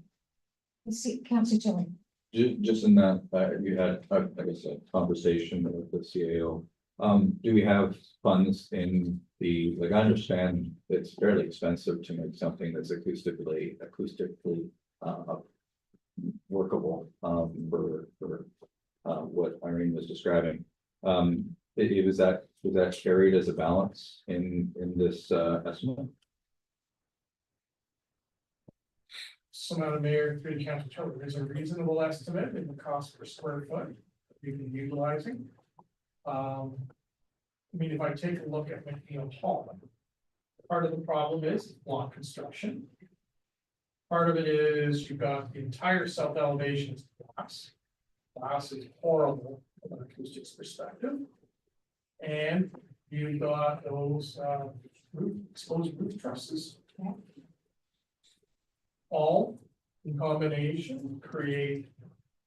Let's see, Councilor Tilly. Just in that, you had, I guess, a conversation with the CAO Do we have funds in the, like, I understand it's fairly expensive to make something that's acoustically, uh, workable, for what Irene was describing. Was that carried as a balance in this, estimate? So Madam Mayor, through the council chair, there's a reasonable estimate in the cost per square foot that we've been utilizing. I mean, if I take a look at McNeil Hall, part of the problem is block construction. Part of it is you've got the entire south elevation is glass. Glass is horrible from an acoustics perspective. And you've got those exposed roof trusses. All in combination create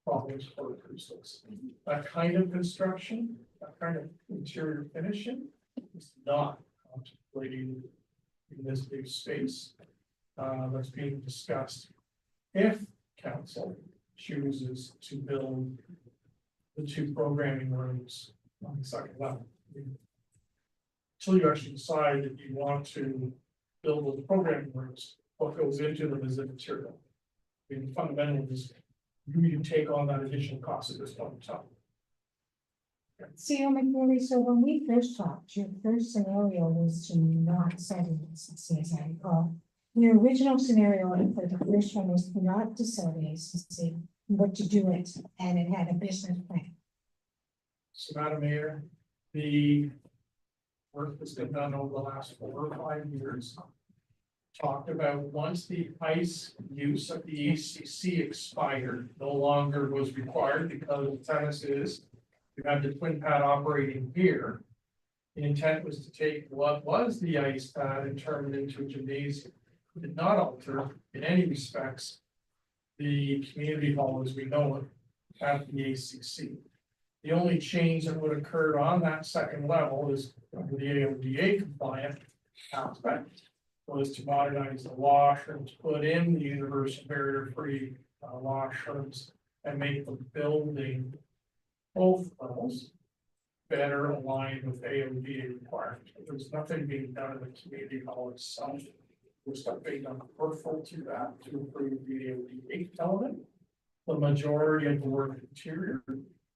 problems for acoustics. That kind of construction, that kind of interior finishing is not contemplated in this big space that's being discussed. If council chooses to build the 2 programming rooms on the second level. Until you actually decide that you want to build those programming rooms, what goes into them is the material. I mean, fundamentally, is you take on that additional cost at this point in time. CEO McNeely, so when we first talked, your first scenario was to not sell the ACC, as I recall. Your original scenario for the first one was not to sell the ACC, but to do it, and it had a business plan. So, Madam Mayor, the work that's been done over the last 4 or 5 years talked about once the ice use of the ACC expired, no longer was required because the tennis is, you had the twin pad operating here. The intent was to take what was the ice pad and turn it into a gymnasium. It did not alter in any respects the community hall as we know it at the ACC. The only change that would occur on that second level is under the AODA compliant aspect was to modernize the washrooms, put in the universal barrier-free washrooms, and make the building both levels better aligned with AODA requirements. There's nothing being done in the community hall itself. There's stuff being done peripheral to that to improve the AODA element. The majority of the work interior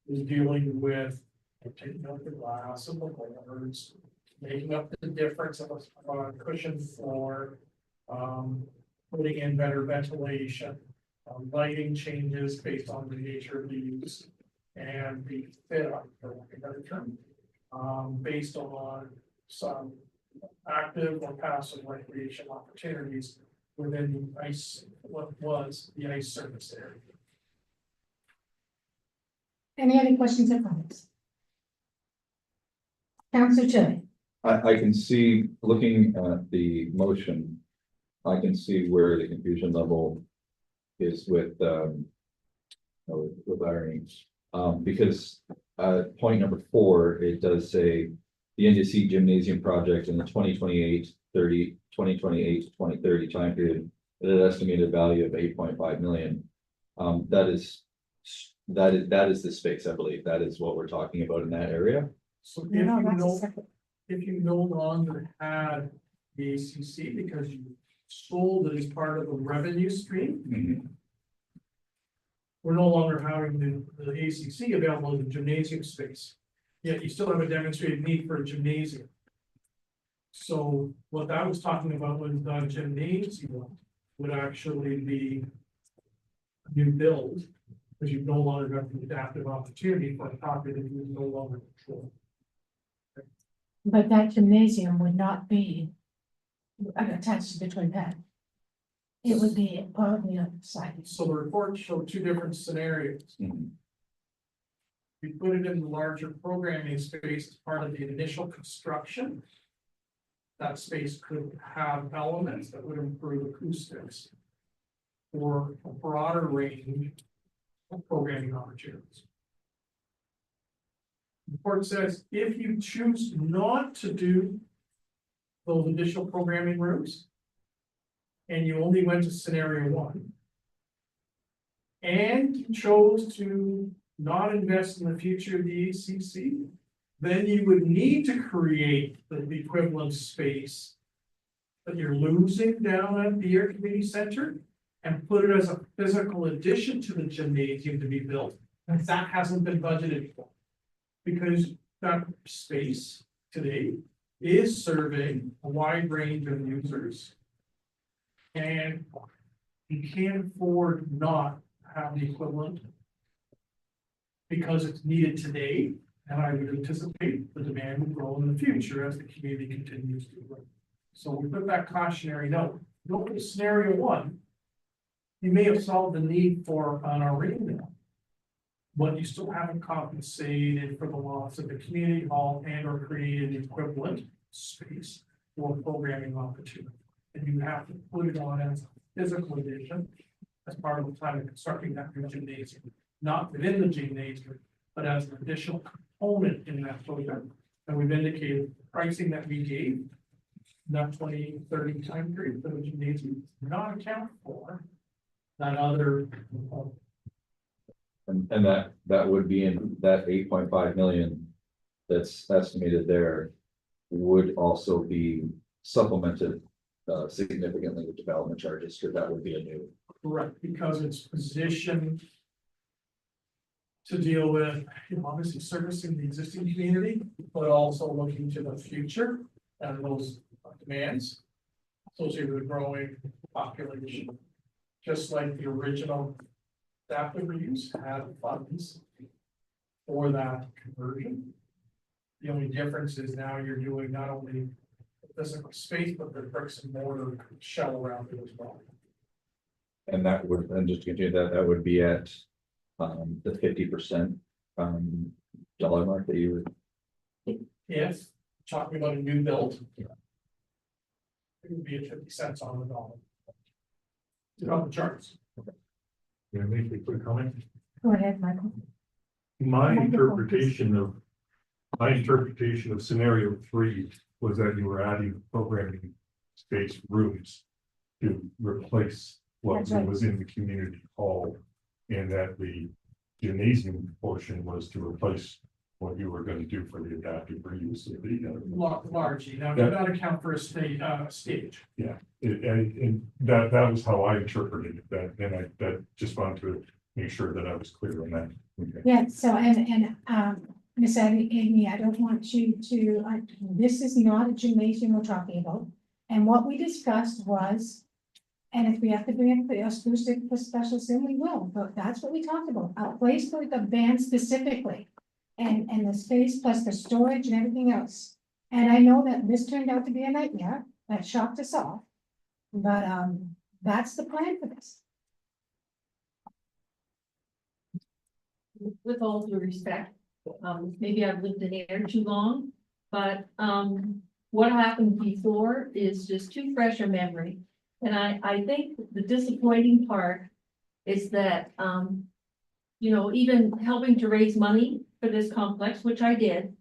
is dealing with taking out the glass and the boards, making up the difference of a cushion floor, putting in better ventilation, lighting changes based on the nature of the use, and the fit up, for lack of a better term, based on some active or passive recreation opportunities within the ice, what was the ice surface area. Any other questions or comments? Councillor Chile. I can see, looking at the motion, I can see where the confusion level is with Irene. Because point number 4, it does say the NDC gymnasium project in the 2028-2030 time period at an estimated value of 8.5 million. That is the space, I believe. That is what we're talking about in that area. So No, that's a separate. if you no longer had the ACC because you sold it as part of a revenue stream, we're no longer having the ACC available in the gymnasium space. Yet you still have a demonstrated need for a gymnasium. So what that was talking about was the gymnasium would actually be a new build, because you no longer have the adaptive opportunity for a property that you no longer control. But that gymnasium would not be attached to the twin pad. It would be part of the other side. So the report showed 2 different scenarios. We put it in the larger programming space as part of the initial construction. That space could have elements that would improve acoustics or a broader range of programming opportunities. The report says if you choose not to do those additional programming rooms and you only went to scenario 1 and you chose to not invest in the future of the ACC, then you would need to create the equivalent space that you're losing down at the Air Community Center and put it as a physical addition to the gymnasium to be built, and that hasn't been budgeted for. Because that space today is serving a wide range of users. And you can't afford not to have the equivalent because it's needed today, and I would anticipate the demand will grow in the future as the community continues to grow. So we put that cautionary note. Look at scenario one. You may have solved the need for an arena, but you still haven't compensated for the loss of the community hall and or created the equivalent space for programming opportunity. And you have to put it on as a physical addition as part of the plan of constructing that new gymnasium, not within the gymnasium, but as an additional component in that program. And we've indicated the pricing that we gave, that 2030 time period for the gymnasium, does not account for that other component. And that would be in that 8.5 million that's estimated there would also be supplemented significantly with development charges, because that would be a new. Correct, because it's positioned to deal with, obviously servicing the existing community, but also looking to the future and those demands associated with growing population. Just like the original adaptive reuse had funds for that conversion. The only difference is now you're doing not only the physical space, but the bricks and mortar shell around it as well. And that would, and just to continue that would be at the 50% dollar mark that you would. If talking about a new build, it would be at 50 cents on the dollar. It's on the charts. Can I make a quick comment? Go ahead, Michael. My interpretation of scenario 3 was that you were adding programming space rooms to replace what That's right. was in the community hall, and that the gymnasium portion was to replace what you were going to do for the adaptive reuse of the. Largely, now do not account for a stage. And that was how I interpreted it. That just wanted to make sure that I was clear on that. Okay. Yeah, so, Miss Amy, I don't want you to, this is not a gymnasium we're talking about. And what we discussed was, and if we have to bring in a special sim, we will, but that's what we talked about, a place for the band specifically. And the space plus the storage and everything else. And I know that this turned out to be a nightmare, that shocked us all. But, that's the plan for this. With all due respect, maybe I've lived in air too long, but, what happened before is just too fresh a memory. And I think the disappointing part is that, even helping to raise money for this complex, which I did,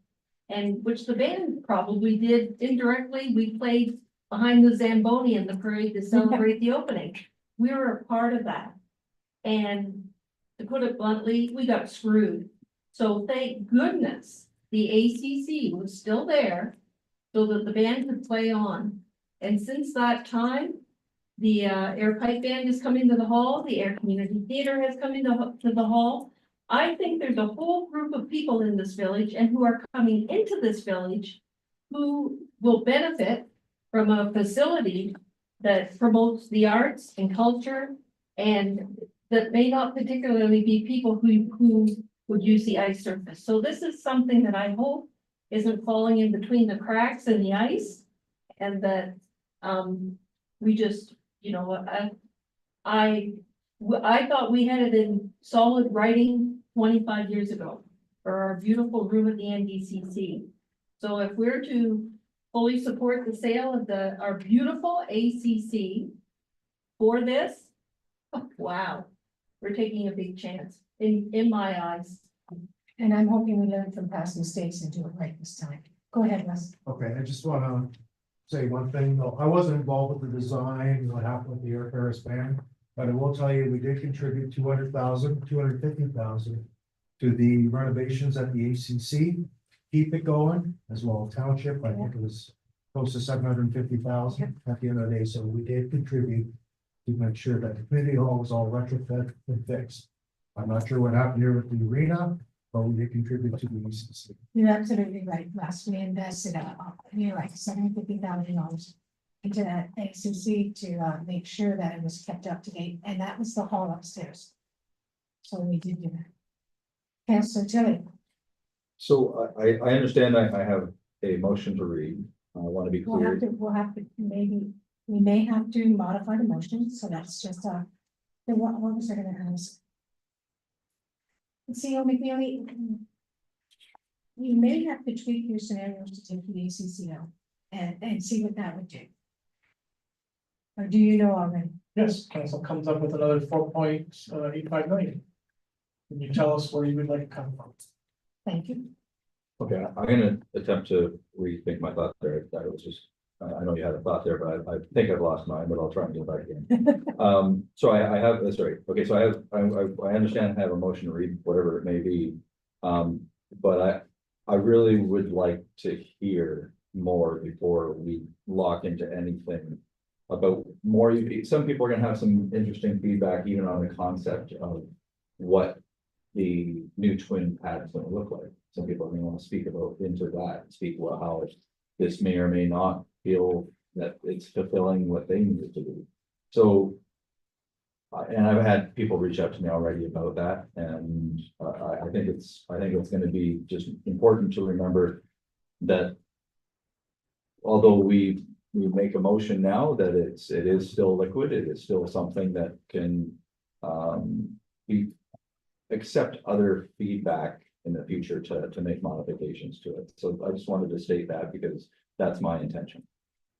and which the band probably did indirectly, we played behind the Zamboni in the parade to celebrate the opening. We were a part of that. And to put it bluntly, we got screwed. So thank goodness the ACC was still there so that the band could play on. And since that time, the Air Pipe Band is coming to the hall, the Air Community Theater has come into the hall. I think there's a whole group of people in this village and who are coming into this village who will benefit from a facility that promotes the arts and culture, and that may not particularly be people who would use the ice surface. So this is something that I hope isn't falling in between the cracks in the ice, and that we just, I thought we had it in solid writing 25 years ago for our beautiful room at the NDCC. So if we're to fully support the sale of our beautiful ACC for this, wow, we're taking a big chance in my eyes. And I'm hoping we learn from past mistakes and do it right this time. Go ahead, Russ. Okay, I just wanna say one thing, though. I wasn't involved with the design, what happened with the Air Paris band. But I will tell you, we did contribute 250,000 to the renovations at the ACC. keep it going, as well as township, I think it was close to 750,000 at the end of the day, so we did contribute to make sure that the community hall was all retrofit and fixed. I'm not sure what happened here with the arena, but we did contribute to the ECC. You're absolutely right, Russ. We invested, you're right, $750,000 into that ACC to, make sure that it was kept up to date, and that was the hall upstairs. So we did do that. Councilor Tilly, So I understand I have a motion to read. I want to be clear. we'll have to, maybe, we may have to modify the motion, so that's just, then what was I gonna ask? See, McNeely, you may have to tweak your scenarios to take the ACC out and see what that would do. Or do you know already? Yes, council comes up with another 4.85 million. Can you tell us where you would like to come from? Thank you. Okay, I'm gonna attempt to rethink my thought there. That was just, I know you had a thought there, but I think I've lost mine, but I'll try and get back in. So I have, sorry, okay, so I understand I have a motion to read, whatever it may be. But I really would like to hear more before we lock into anything about more. Some people are gonna have some interesting feedback even on the concept of what the new twin pad is gonna look like. Some people are gonna want to speak about into that, speak about how this may or may not feel that it's fulfilling what they need it to do. So. And I've had people reach out to me already about that, and I think it's gonna be just important to remember that. Although we make a motion now that it is still liquid, it is still something that can be accept other feedback in the future to make modifications to it. So I just wanted to state that because that's my intention.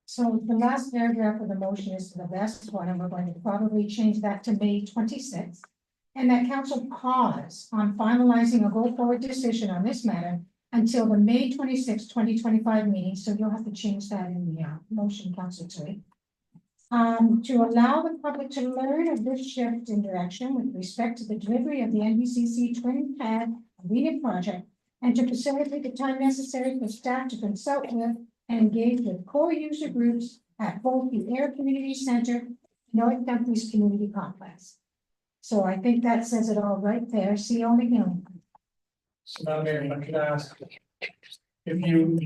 So the last paragraph of the motion is the best one, and we're going to probably change that to May 26th. And that council pause on finalizing a go-forward decision on this matter until the May 26, 2025 meeting. So you'll have to change that in the motion, Councilor Tui. To allow the public to learn of this shift in direction with respect to the delivery of the NBCC twin pad arena project, and to facilitate the time necessary for staff to consult with and engage with core user groups at both the Air Community Center and North Dumfries Community Complex. So I think that says it all right there. CEO McNeil. So now, Mayor, if I could ask, if you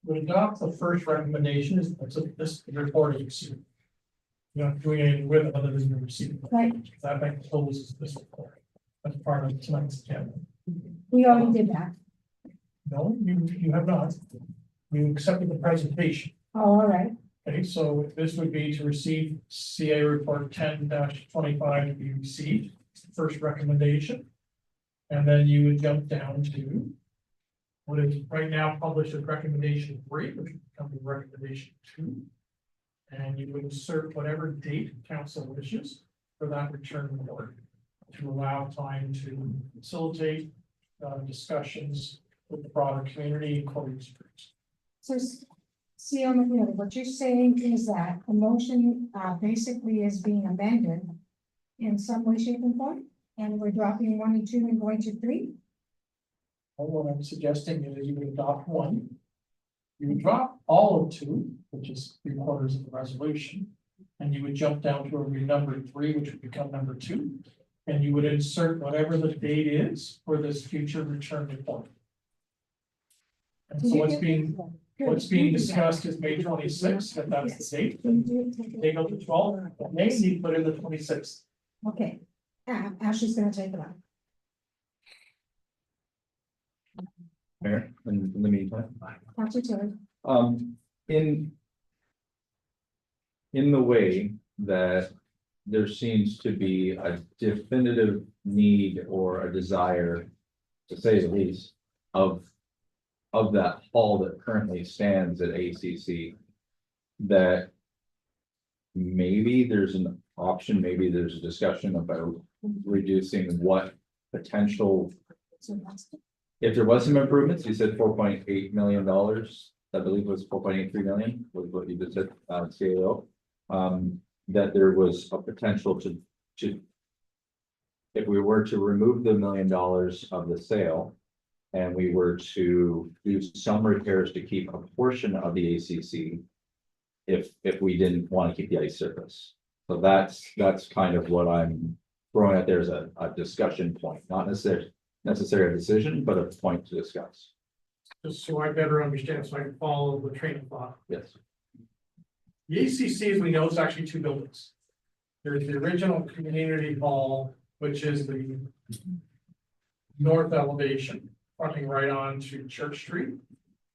would adopt the first recommendation, is this report is you. You're not doing anything with it other than you receive. Right. That closes this report as part of tonight's agenda. We already did that. No, you have not. You accepted the presentation. Oh, all right. Okay, so this would be to receive CA report 10-25 to be received, first recommendation. And then you would jump down to what is right now published as recommendation 3, which would become the recommendation 2. And you would insert whatever date council wishes for that return report to allow time to facilitate discussions with the broader community and core user groups. So, CEO McNeil, what you're saying is that the motion basically is being amended in some way, shape, and form, and we're dropping 1 and 2 and going to 3? And what I'm suggesting is you would adopt 1. You would drop all of 2, which is 3/4 of the resolution, and you would jump down to a renumbered 3, which would become number 2, and you would insert whatever the date is for this future return report. And so what's being discussed is May 26th, and that's the date. Take out the 12th, but May need to put in the 26th. Okay, Ashley's gonna take it on. Mayor, in the meantime. Councilor Tilly. In the way that there seems to be a definitive need or a desire, to say the least, of that hall that currently stands at ACC, that maybe there's an option, maybe there's a discussion about reducing what potential. If there was some improvements, you said $4.8 million, I believe it was 4.83 million, was what you just said, CAO. That there was a potential to, if we were to remove the $1 million of the sale, and we were to do some repairs to keep a portion of the ACC. If we didn't want to keep the ice surface. So that's kind of what I'm throwing out there as a discussion point, not necessarily a decision, but a point to discuss. Just so I better understand, so I can follow the train of thought. Yes. The ACC, as we know, is actually two buildings. There's the original community hall, which is the north elevation, fronting right on to Church Street.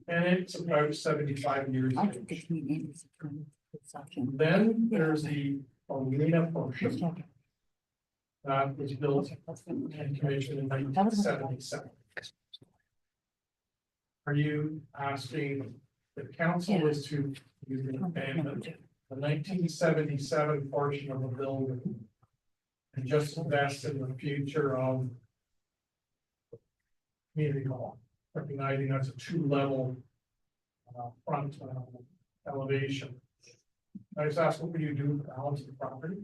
And it's about 75 years old. Then there's the arena portion. That was built and commissioned in 1977. Are you asking the council was to abandon the 1977 portion of the building and just invest in the future of community hall, recognizing that's a two-level front elevation? I just asked, what would you do with the balance of the property?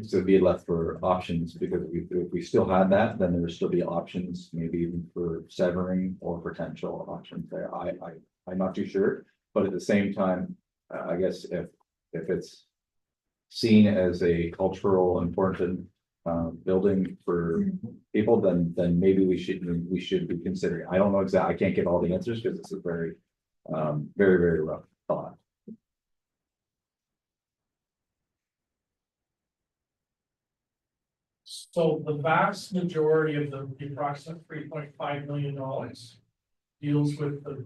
So it'd be left for options, because if we still had that, then there would still be options, maybe even for severing or potential options there. I'm not too sure, but at the same time, I guess if it's seen as a cultural important building for people, then maybe we should be considering. I don't know exactly. I can't give all the answers because it's a very very rough thought. So the vast majority of the approximate $3.5 million deals with the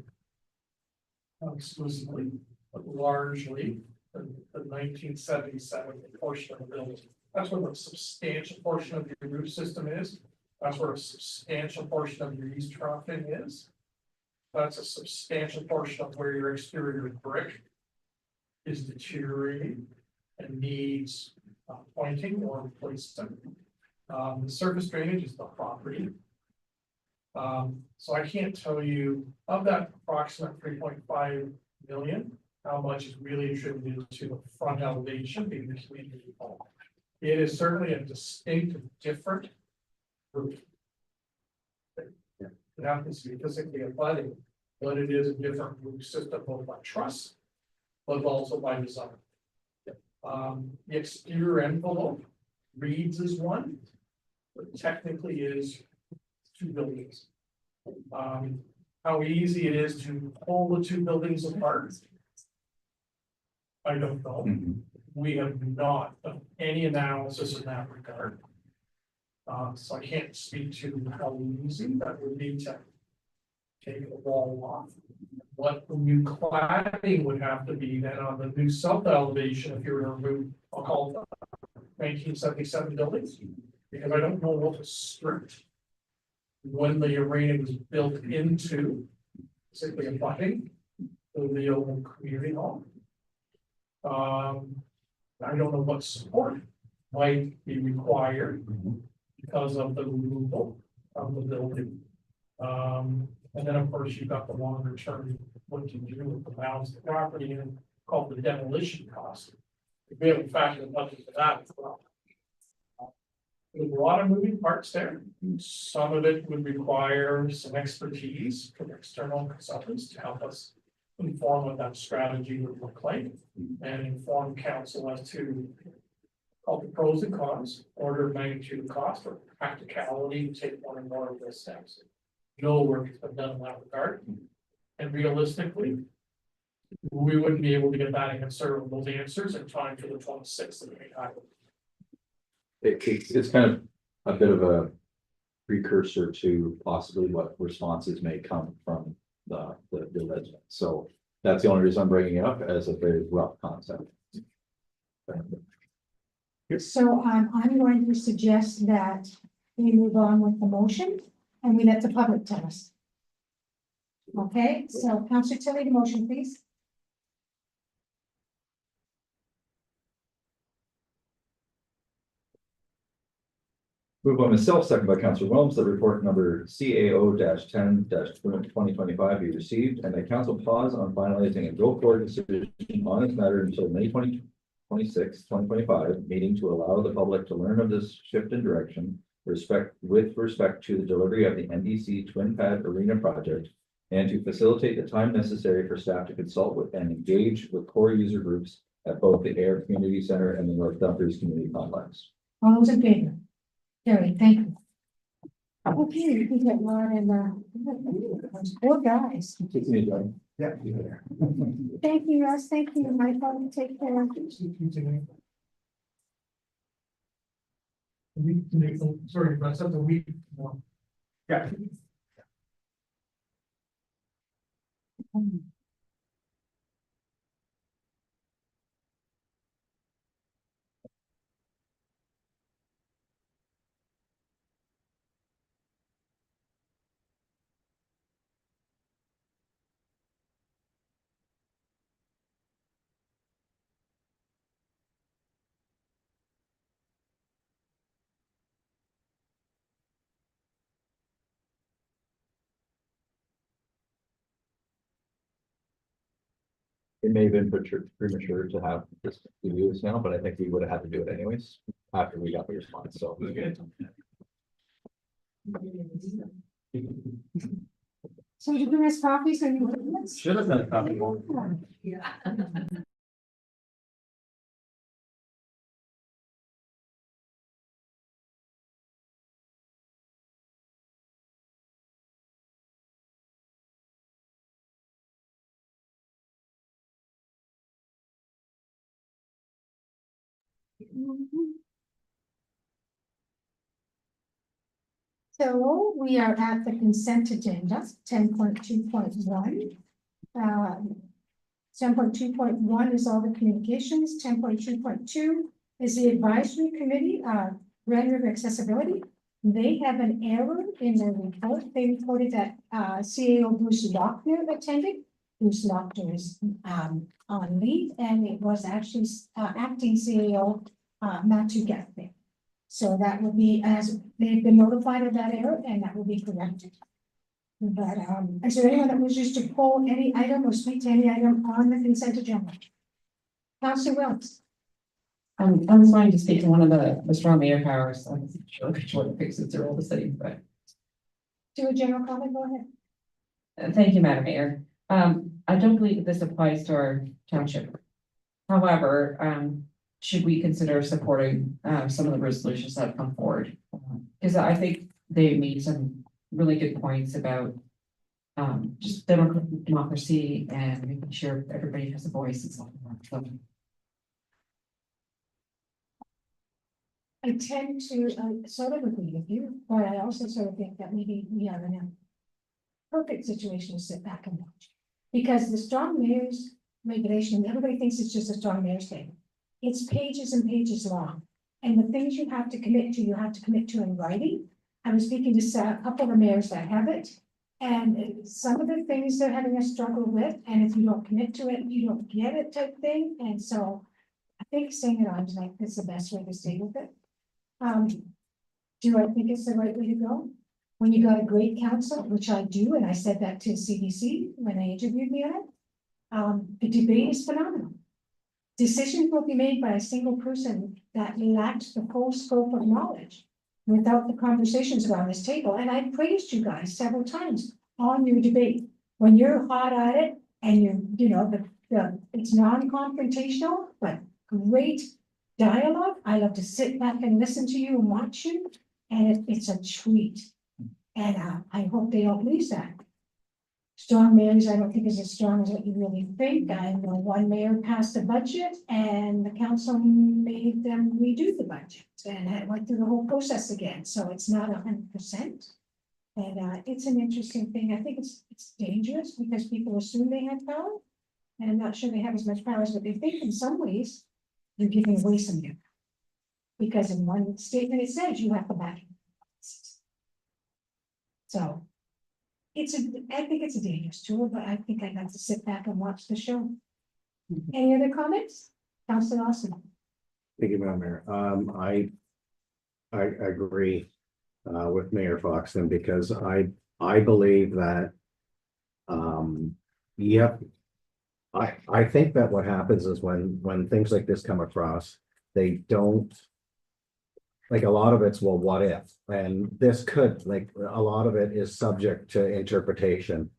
not exclusively, but largely the 1977 portion of the building. That's where the substantial portion of your roof system is. That's where a substantial portion of your east troughing is. That's a substantial portion of where your exterior brick is deteriorating and needs pointing or replacement. The surface drainage is the property. So I can't tell you of that approximate 3.5 million, how much is really attributed to the front elevation being the community hall. It is certainly a distinct, different roof. It happens to be physically abutting, but it is a different roof system, both by truss, but also by design. The exterior envelope reads as one, but technically is two buildings. How easy it is to pull the two buildings apart, I don't know. We have not done any analysis in that regard. So I can't speak to how easy that would be to take the wall off. What the new cladding would have to be then on the new south elevation, if you were to remove, I'll call it 1977 buildings, because I don't know what was stripped when the arena was built into, simply abutting the old community hall. I don't know what support might be required because of the removal of the building. And then, of course, you've got the longer term, what do you do with the balance of the property and called the demolition cost. We haven't factored much into that as well. There's a lot of moving parts there. Some of it would require some expertise from external consultants to help us inform what that strategy would look like and inform council as to all the pros and cons, order of magnitude of cost or practicality to take one or more of those steps. No work has been done in that regard. And realistically, we wouldn't be able to get that answer, those answers in time for the 26th of the meeting. It's kind of a bit of a precursor to possibly what responses may come from the residents. So that's the only reason I'm bringing it up as a very rough concept. So I'm going to suggest that we move on with the motion and we let the public tell us. Okay, so Councillor Tilly, the motion, please. Moved by myself, second by Councillor Williams, that report number CAO-10-2025 be received and the council pause on finalizing a go-forward decision on this matter until May 26, 2025 meeting to allow the public to learn of this shift in direction with respect to the delivery of the NDC Twin Pad Arena project, and to facilitate the time necessary for staff to consult with and engage with core user groups at both the Air Community Center and the North Dumfries Community Complex. All those in favor? Carrie, thank you. Okay, we can get Ron and, four guys. Yeah. Thank you, Russ. Thank you, Michael. Take care. Sorry, but something a week more. Yeah. It may have been premature to have this, to do this now, but I think we would have had to do it anyways, after we got the response, so. So you bring us coffees when you. Should have done a copy. So we are at the consent agenda, 10.2.1. 10.2.1 is all the communications, 10.2.2 is the advisory committee, Grand River Accessibility. They have an error in their report. They reported that CAO Bruce Lochner attended. Bruce Lochner is on leave, and it was actually acting CAO Matthew Gaffney. So that will be, as they've been notified of that error, and that will be corrected. But is there anyone that wishes to pull any item or speak to any item on the consent agenda? Councilor Williams. I was wanting to speak to one of the strong mayor powers. I'm not sure which one fixes the role of the city, but Do a general comment, go ahead. thank you, Madam Mayor. I don't believe that this applies to our township. However, should we consider supporting some of the resolutions that have come forward? Because I think they made some really good points about just democracy and making sure everybody has a voice and stuff like that. So, I tend to sort of agree with you, but I also sort of think that maybe we are in a perfect situation to sit back and watch. Because the strong mayor's regulation, everybody thinks it's just a strong mayor's thing. It's pages and pages long. And the things you have to commit to, you have to commit to in writing. I was speaking to a couple of mayors that have it. And some of the things they're having a struggle with, and if you don't commit to it, you don't get it type thing. And so I think saying it on tonight is the best way to stay with it. Do I think it's the right way to go? When you got a great council, which I do, and I said that to CBC when they interviewed me on it, the debate is phenomenal. Decisions will be made by a single person that lacks the full scope of knowledge without the conversations around this table. And I praised you guys several times on your debate. When you're hot at it and it's non-confrontational, but great dialogue. I love to sit back and listen to you and watch you, and it's a treat. And I hope they don't lose that. Strong mayors, I don't think is as strong as what you really think. I know one mayor passed a budget and the council made them redo the budget and it went through the whole process again. So it's not 100%. And it's an interesting thing. I think it's dangerous because people assume they have power. And I'm not sure they have as much power as what they think. In some ways, you're giving away some of your power. Because in one statement it says you have to back it. So I think it's a dangerous tool, but I think I'd have to sit back and watch the show. Any other comments? Councilor Lawson. Thank you, Madam Mayor. I agree with Mayor Foxton because I believe that I think that what happens is when things like this come across, they don't like a lot of it's, well, what if? And this could, like, a lot of it is subject to interpretation.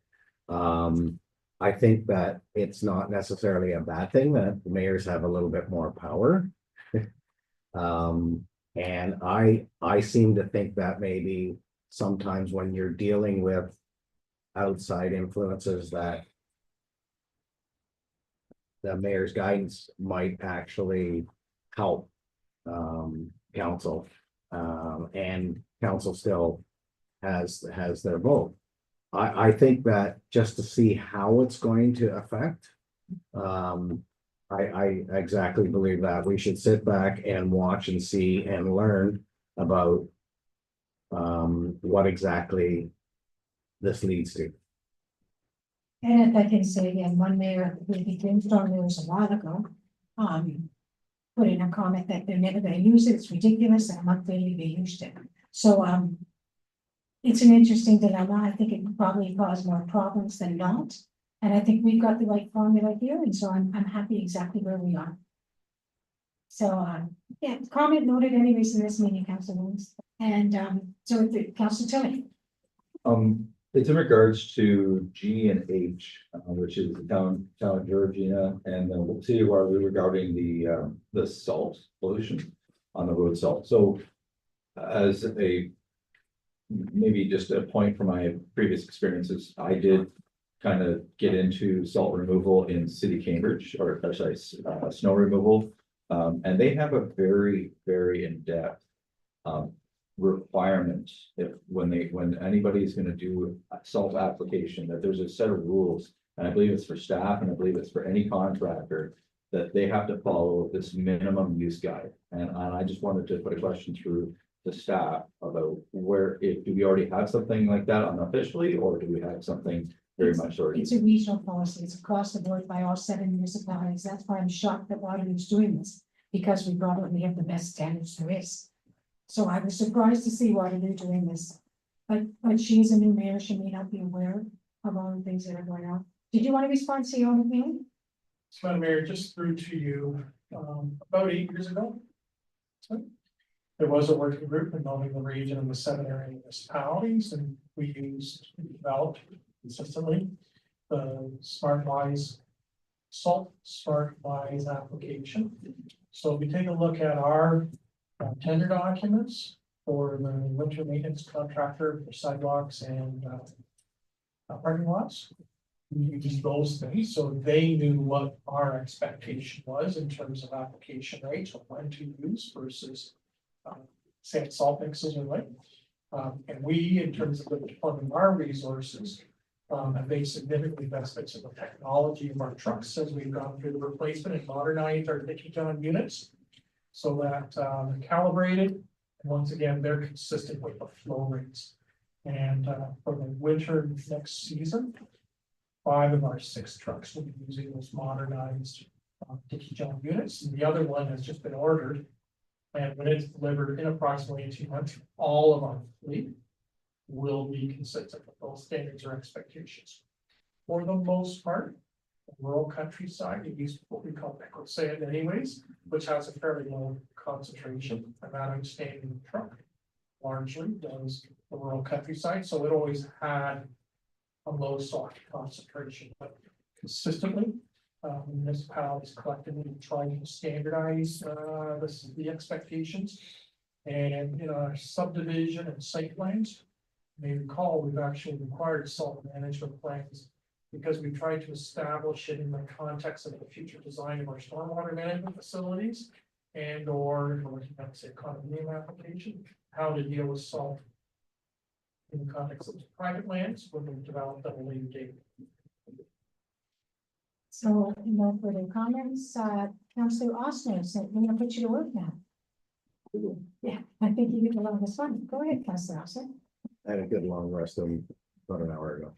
I think that it's not necessarily a bad thing that mayors have a little bit more power. And I seem to think that maybe sometimes when you're dealing with outside influences, that the mayor's guidance might actually help council. And council still has their vote. I think that just to see how it's going to affect, I exactly believe that we should sit back and watch and see and learn about what exactly this leads to. And if I can say again, one mayor who became strong there was a while ago, put in a comment that they're never gonna use it, it's ridiculous, and I'm not really they used it. So, it's an interesting dilemma. I think it could probably cause more problems than not. And I think we've got the right formula here, and so I'm happy exactly where we are. So, yeah, comment noted anyways in this meeting, councilors. And, so Council Tilly. It's in regards to G and H, which is the town of Georgina and the city of Waterloo regarding the salt pollution on the road salt. So as maybe just a point from my previous experiences, I did kind of get into salt removal in city Cambridge, or sorry, snow removal. And they have a very, very in-depth requirement when anybody is going to do a salt application, that there's a set of rules, and I believe it's for staff and I believe it's for any contractor, that they have to follow this minimum use guide. And I just wanted to put a question through the staff about do we already have something like that unofficially, or do we have something very much already? It's a regional policy. It's across the board by all 7 municipalities. That's why I'm shocked that Waterloo's doing this, because we probably have the best standards there is. So I was surprised to see Waterloo doing this. But she is a new mayor. She may not be aware of all the things that are going on. Did you want to respond to your own opinion? So, Madam Mayor, just through to you, about 8 years ago. There was a working group involving the region and the 7 area municipalities, and we developed consistently the Salt Smart Wise application. So if we take a look at our tender documents for the winter maintenance contractor for sidewalks and parking lots, we used those things, so they knew what our expectation was in terms of application rates or when to use versus sand salt mixes or like. And we, in terms of deploying our resources, have made significant investments in the technology of our trucks as we've gone through the replacement and modernized our Dickie John units, so that they're calibrated, and once again, they're consistent with the flow rates. And for the winter next season, 5 of our 6 trucks will be using those modernized Dickie John units, and the other one has just been ordered. And when it's delivered in approximately 18 months, all of our fleet will be consistent with those standards or expectations. For the most part, the rural countryside, you use what we call pickle sand anyways, which has a fairly low concentration. And that understanding the truck largely does the rural countryside, so it always had a low salt concentration, but consistently municipalities collectively trying to standardize the expectations. And in our subdivision and site plans, you may recall, we've actually required salt management plans because we tried to establish it in the context of the future design of our stormwater management facilities and or looking at, say, condominium application, how to deal with salt in the context of private lands when we develop at a later date. So, no further comments. Councillor Austin, so we're gonna put you to work now. Yeah, I think you did a lot of this fun. Go ahead, Councillor Austin. I had a good long rest about an hour ago.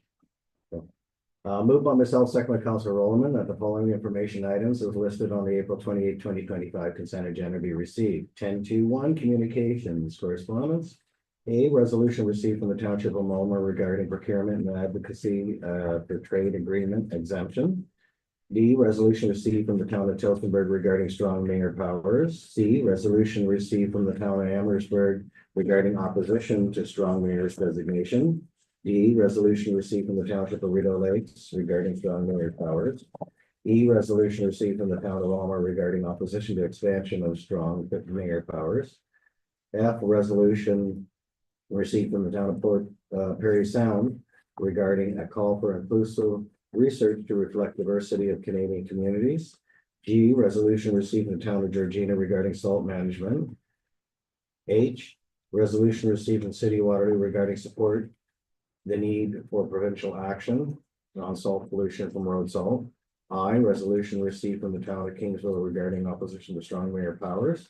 So, moved by myself, second by Councillor Rowland, that the following information items as listed on the April 28, 2025 consent agenda be received. 10.2.1 communications correspondence. A resolution received from the Township of North Dumfries regarding procurement and advocacy for trade agreement exemption. D, resolution received from the town of Tillsonburg regarding strong mayor powers. C, resolution received from the town of Amherstburg regarding opposition to strong mayor's designation. D, resolution received from the township of Rideau Lakes regarding strong mayor powers. E, resolution received from the town of Alma regarding opposition to expansion of strong mayor powers. F, resolution received from the town of Port Perry Sound regarding a call for inclusive research to reflect diversity of Canadian communities. G, resolution received from the town of Georgina regarding salt management. H, resolution received from City of Waterloo regarding support the need for provincial action on salt pollution from road salt. I, resolution received from the town of Kingsville regarding opposition to strong mayor powers.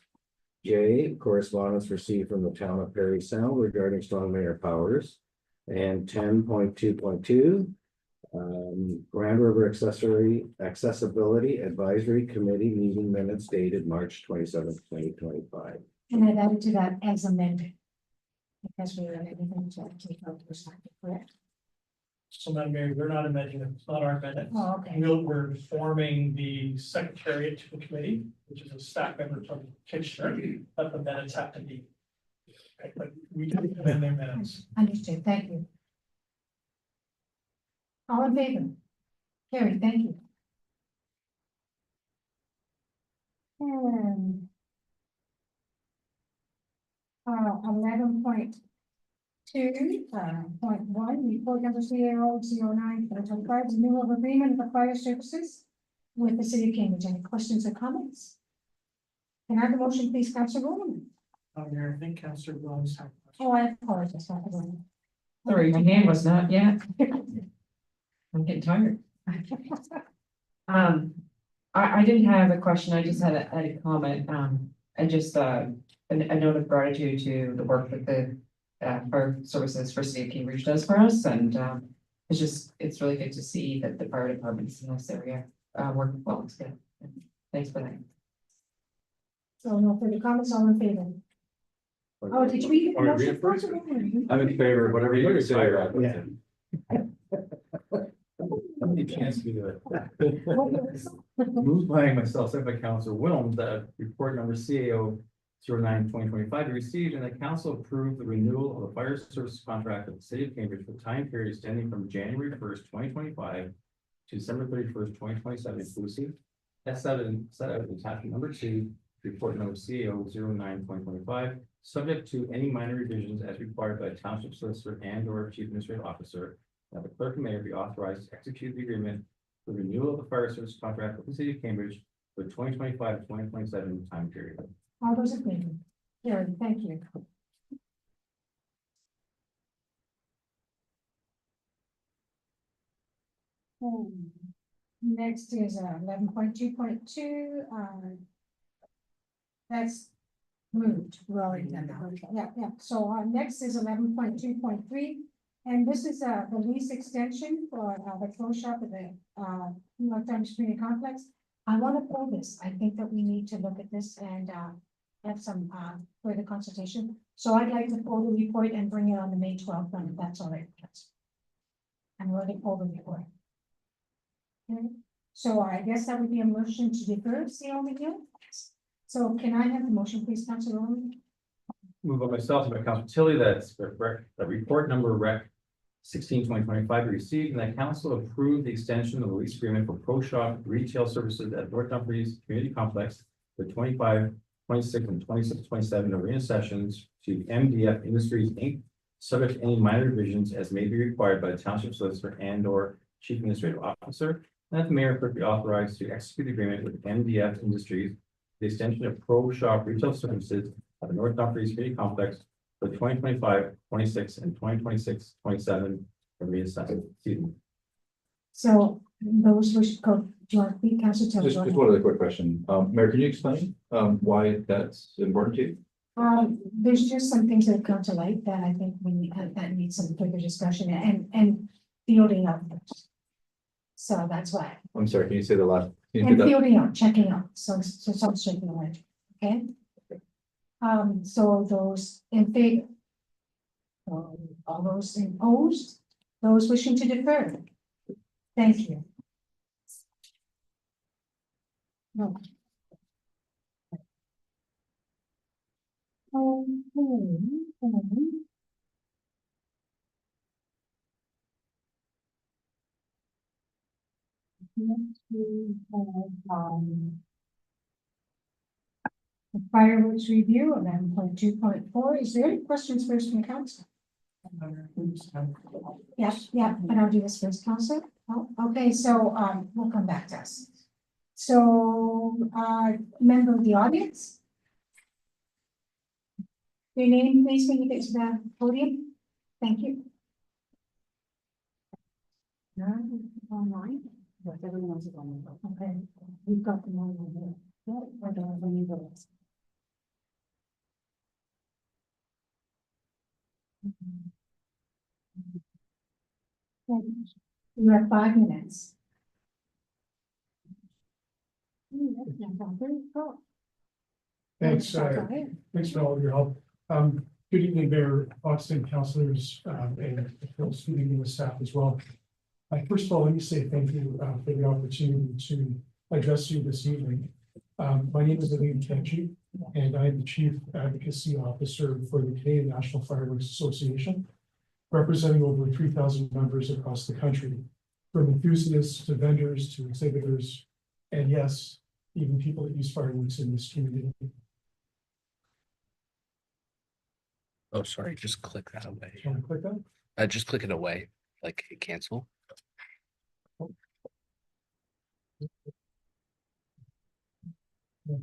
J, correspondence received from the town of Perry Sound regarding strong mayor powers. And 10.2.2, Grand River Accessibility Advisory Committee meeting minutes dated March 27th, 2025. And I've added to that as amended. Because we were everything to take out the recycling, correct? So Madam Mayor, we're not amending it, it's not our minutes. Oh, okay. We're forming the secretariat to the committee, which is a staff member from Kitchener, but the minutes have to be. Okay, but we can amend their minutes. Understood, thank you. All in favor? Carrie, thank you. And 11.2, point 1, report number CAO 09/2025, renewal of agreement of the fire services with the city of Cambridge. Any questions or comments? Can I have a motion, please, Councilor Rowland? Mayor, I think Councillor Williams had a question. Oh, I apologize. I forgot. Sorry, my hand was not yet. I'm getting tired. I didn't have a question, I just had a comment, and just, a note of gratitude to the work that the fire services for City of Cambridge does for us, and, it's really good to see that the fire departments in this area, work well together. Thanks for that. So no further comments, all in favor? Oh, did you read the Want me to read motion? it first? Councilor Rowland? I'm in favor of whatever you say. Yeah. How many chances do you What was- Moved by myself, second by Councilor Wilms, that report number CAO 09/2025 be received and the council approved the renewal of the fire services contract of the city of Cambridge for time period extending from January 1st, 2025 to December 31st, 2027 inclusive. That's set out in attachment number 2, report number CAO 09/2025, subject to any minor revisions as required by the township solicitor and or chief administrative officer. That the clerk and mayor be authorized to execute the agreement for renewal of the fire service contract with the city of Cambridge for 2025-2027 time period. All those in favor? Carrie, thank you. Next is 11.2.2, that's moved, we're already done that. Yeah, so next is 11.2.3, and this is the lease extension for the clothes shop at the North Dumfries Community Complex. I want to pull this, I think that we need to look at this and have some further consultation. So I'd like to pull the report and bring it on the May 12th, one, if that's all right. I'm ready to pull the report. Okay, so I guess that would be a motion to defer, see over here. So can I have the motion, please, Councilor Rowland? Move by myself, by Councilor Tilly, that's that report number rec 16/2025 be received and that council approve the extension of the lease agreement for Pro Shop retail services at North Dumfries Community Complex for 25, 26, and 26-27 arena sessions to MDF Industries Inc., subject to any minor revisions as may be required by the township solicitor and or chief administrative officer. And that the mayor clerk be authorized to execute the agreement with MDF Industries, the extension of Pro Shop retail services at the North Dumfries Community Complex for 2025, 26, and 2026-27 arena season. So those which go, do you want to speak, Councilor Taylor? Just one other quick question. Mayor, can you explain why that's important to you? There's just some things that have come to light that I think we need, that need some further discussion and fielding out. So that's why, I'm sorry, can you say the last? Can you and do that? fielding out, checking out, so some shaking away, okay? So those in favor? All those opposed, those wishing to defer? Thank you. No. Okay. Next we have, the fireworks review, 11.2.4. Is there any questions first from council? Yeah, but I'll do this first, council. Oh, okay, so, we'll come back to us. So, member of the audience? Your name, please, when you get to the podium. Thank you. Online. Yes, everyone's online. Okay, we've got them all on here. Yeah, I don't have any of those. You have 5 minutes. Thanks, thanks for all of your help. Good evening, Mayor, Austin, councilors, and those who in the staff as well. First of all, let me say thank you for the opportunity to address you this evening. My name is Liam Kenji, and I'm the Chief Advocacy Officer for the Canadian National Fireworks Association, representing over 3,000 members across the country, from enthusiasts to vendors to exhibitors, and yes, even people that use fireworks in this community. Oh, sorry, just click that away. Do you want to click that? Just click it away, like cancel.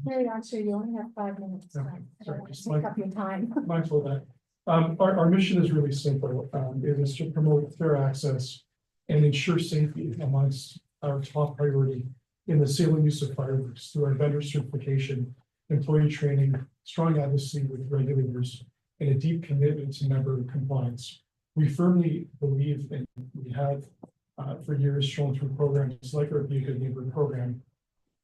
Carry on, sir, you only have 5 minutes. Okay, I don't sorry, want to just take up your time. Mindful of that. Our mission is really simple. It is to promote fair access and ensure safety amongst our top priority in the sale and use of fireworks through our vendor certification, employee training, strong advocacy with regulators, and a deep commitment to member compliance. We firmly believe, and we have for years shown through programs like our Be a Good Neighbor program,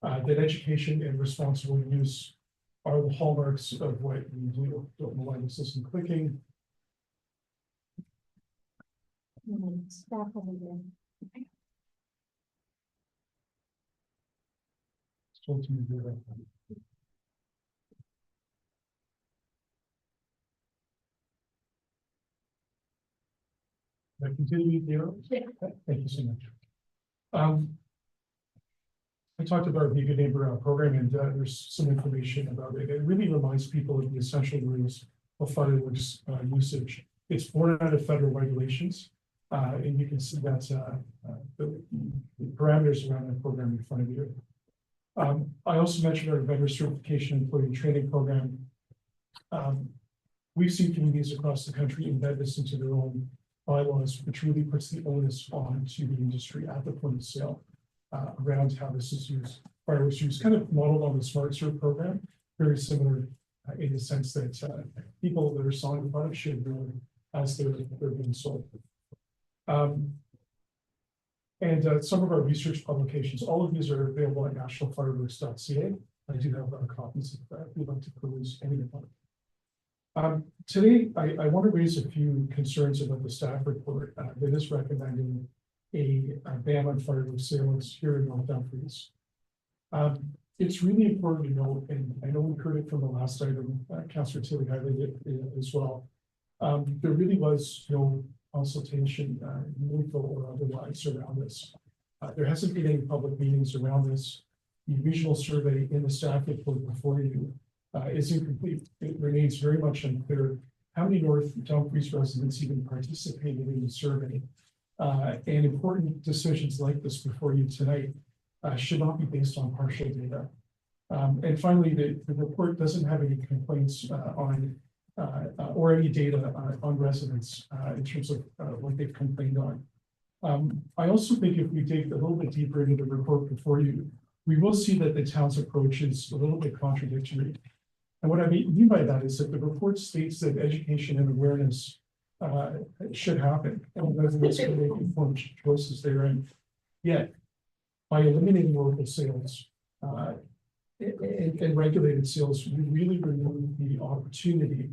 that education and responsible use are the hallmarks of what we do. Don't know why this isn't clicking. Stop over there. So to me, do that. Can I continue here? Yeah. Thank you so much. I talked about the Good Neighbor program, and there's some information about it. It really reminds people of the essential rules of fireworks usage. It's born out of federal regulations, and you can see that the parameters around that program in front of you. I also mentioned our vendor certification employee training program. We've seen communities across the country embed this into their own bylaws, which really puts the onus on to the industry at the point of sale. Around how this is used, fireworks used, kind of modeled on the Smart Serve program, very similar in the sense that people that are selling the product should know as they're being sold. And some of our research publications, all of these are available at nationalfireworks.ca. I do have copies of that if you'd like to peruse any of them. Today, I want to raise a few concerns about the staff report that is recommending a ban on fireworks sales here in North Dumfries. It's really important to note, and I know we heard it from the last item, Councillor Tilly highlighted it as well. There really was no consultation, meaningful or otherwise, around this. There hasn't been any public meetings around this. The regional survey in the staff report before you is incomplete. It remains very much unclear how many North Dumfries residents even participated in the survey. And important decisions like this before you tonight should not be based on partial data. And finally, the report doesn't have any complaints on or any data on residents in terms of what they've complained on. I also think if we dig a little bit deeper into the report before you, we will see that the town's approach is a little bit contradictory. And what I mean by that is that the report states that education and awareness should happen, and residents can make informed choices therein. Yet, by eliminating local sales and regulated sales, we really remove the opportunity,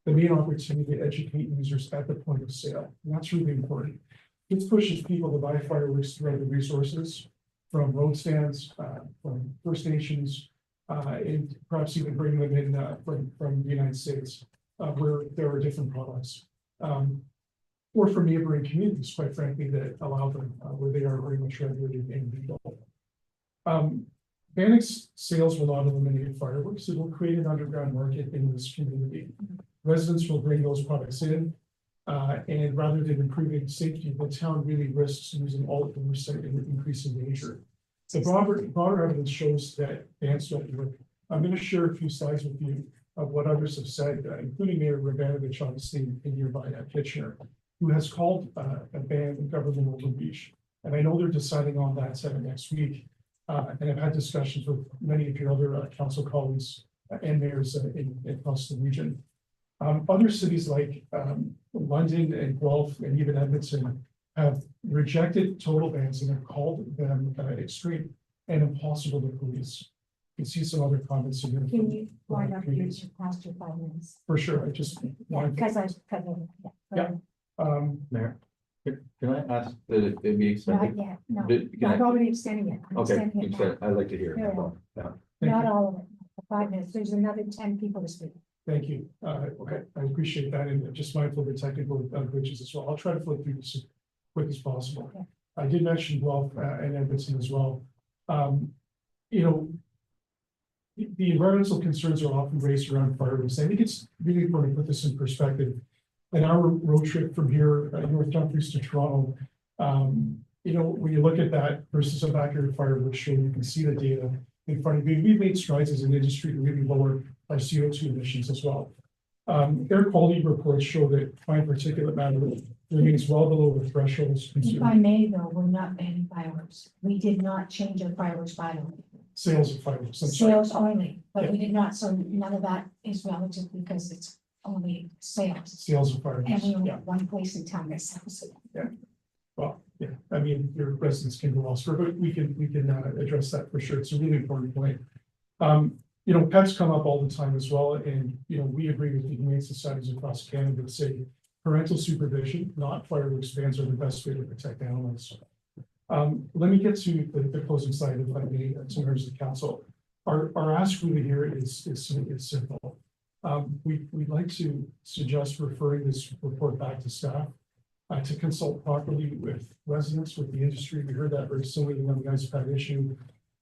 the main opportunity to educate users at the point of sale. And that's really important. This pushes people to buy fireworks through other resources, from road stands, from First Nations, and perhaps even bring them in, from the United States, where there are different products. Or from neighboring communities, quite frankly, that allow them, where they are very much regulated and legal. Banning sales will not eliminate fireworks. It will create an underground market in this community. Residents will bring those products in. And rather than improving safety, the town really risks losing all of the oversight and increasing danger. The broader evidence shows that bans don't work. I'm going to share a few slides with you of what others have said, including Mayor Ravanovich, obviously, in nearby Kitchener, who has called a ban of government overreach. And I know they're deciding on that next week. And I've had discussions with many of your other council colleagues and mayors across the region. Other cities like London and Guelph and even Edmonton have rejected total bans and have called them extreme and impossible to police. You can see some other comments here. Can you wind up your past your 5 minutes? For sure, I just. Yeah, because I was cutting. Yeah. Mayor, can I ask that it be Not extended? yet, no. Can I- I've already extended it. I'm Okay, extending it now. extend- I'd like to hear. Yeah. Yeah. Not all of it, the 5 minutes. There's another 10 people to speak. Thank you. Okay, I appreciate that, and just mindful of the technical glitches as well. I'll try to flip through this as quick as possible. Okay. I did mention Guelph and Edmonton as well. You know, the environmental concerns are often raised around fireworks. I think it's really important to put this in perspective. In our road trip from here, North Dumfries to Toronto, you know, when you look at that versus a backyard fireworks show, you can see the data in front of you. We've made strides as an industry to really lower our CO2 emissions as well. Air quality reports show that fine particulate matter remains well below the thresholds. If I may, though, we're not banning fireworks. We did not change our fireworks bylaw. Sales of fireworks. I'm sorry. Sales only, but we did not, so none of that is relative because it's only sales. Sales of fireworks. And we only Yeah. have one place in town that sells it. Well, yeah, I mean, your residents can go elsewhere, but we can address that for sure. It's a really important point. You know, pets come up all the time as well, and, you know, we agree with the humane societies across Canada that say parental supervision, not fireworks bans, are the best way to protect animals. Let me get to the closing slide if I may, to members of the council. Our ask really here is simple. We'd like to suggest referring this report back to staff to consult properly with residents, with the industry. We heard that very similarly when the guys had issue,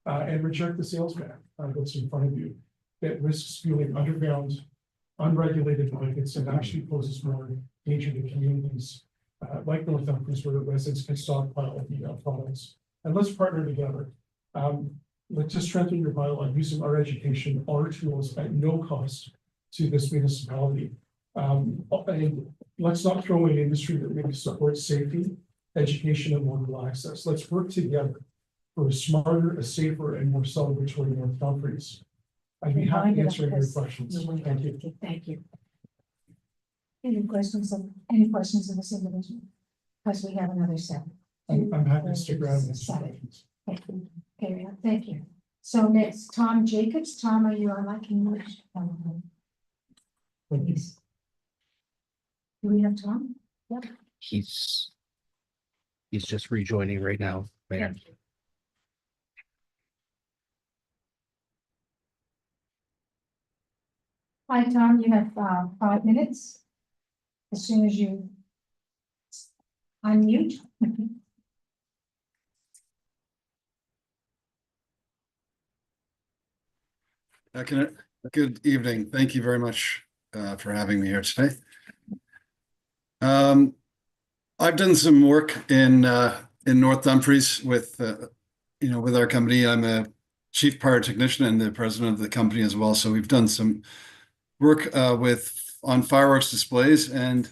and reject the sales ban that's in front of you. That risks fueling underground, unregulated markets and actually poses more danger to communities like North Dumfries, where residents can stockpile products. And let's partner together. Let's just strengthen your bylaw using our education, our tools at no cost to this municipality. And let's not throw in industry that maybe supports safety, education, and wonderful access. Let's work together for a smarter, a safer, and more celebratory North Dumfries. I'd be happy to answer your questions. Thank you. Thank you. Any questions of this individual? Because we have another set. I'm happy to stick around and answer Seven. questions. Thank you. Okay, thank you. So next, Tom Jacobs. Tom, are you on? I can. Please. Do we have Tom? Yep. He's just rejoining right now, Mayor. Thank you. Hi, Tom, you have 5 minutes. As soon as you unmute. Good evening. Thank you very much for having me here today. I've done some work in North Dumfries with with our company. I'm a chief pyrotechnician and the president of the company as well. So we've done some work on fireworks displays, and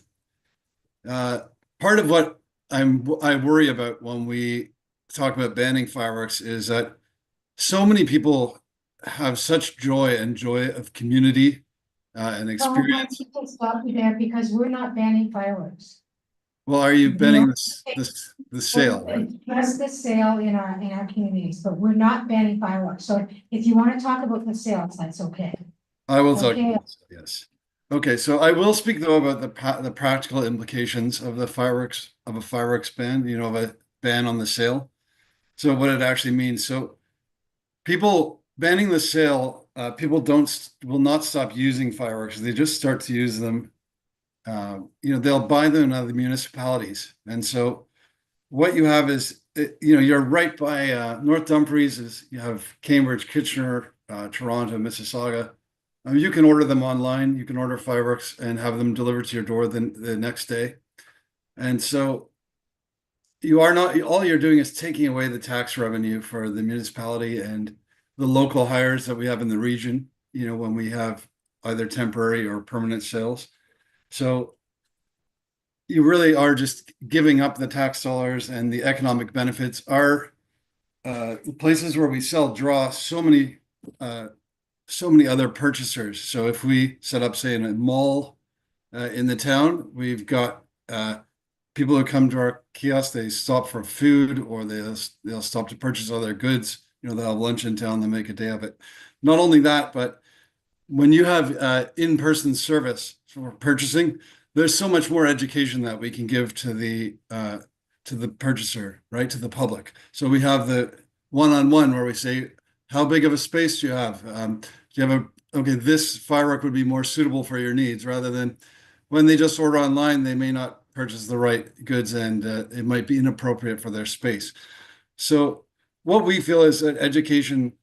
part of what I worry about when we talk about banning fireworks is that so many people have such joy of community and experience. I'll stop you there because we're not banning fireworks. Well, are you banning the sale, right? Just the sale in our communities, but we're not banning fireworks. So if you want to talk about the sales, that's okay. I will talk Okay. about this, yes. Okay, so I will speak though about the practical implications of a fireworks ban, of a ban on the sale. So what it actually means. So people banning the sale, people will not stop using fireworks. They just start to use them. They'll buy them out of the municipalities. And so what you have is, you're right by North Dumfries is you have Cambridge, Kitchener, Toronto, Mississauga. You can order them online. You can order fireworks and have them delivered to your door the next day. And so you are not, all you're doing is taking away the tax revenue for the municipality and the local hires that we have in the region, when we have either temporary or permanent sales. So you really are just giving up the tax dollars, and the economic benefits are places where we sell draw so many other purchasers. So if we set up, say, in a mall in the town, we've got people who come to our kiosk, they stop for food, or they'll stop to purchase other goods. They'll have lunch in town, they'll make a day of it. Not only that, but when you have in-person service for purchasing, there's so much more education that we can give to the purchaser, right, to the public. So we have the one-on-one where we say, how big of a space do you have? Do you have okay, this firework would be more suitable for your needs, rather than when they just order online, they may not purchase the right goods, and it might be inappropriate for their space. So what we feel is that education,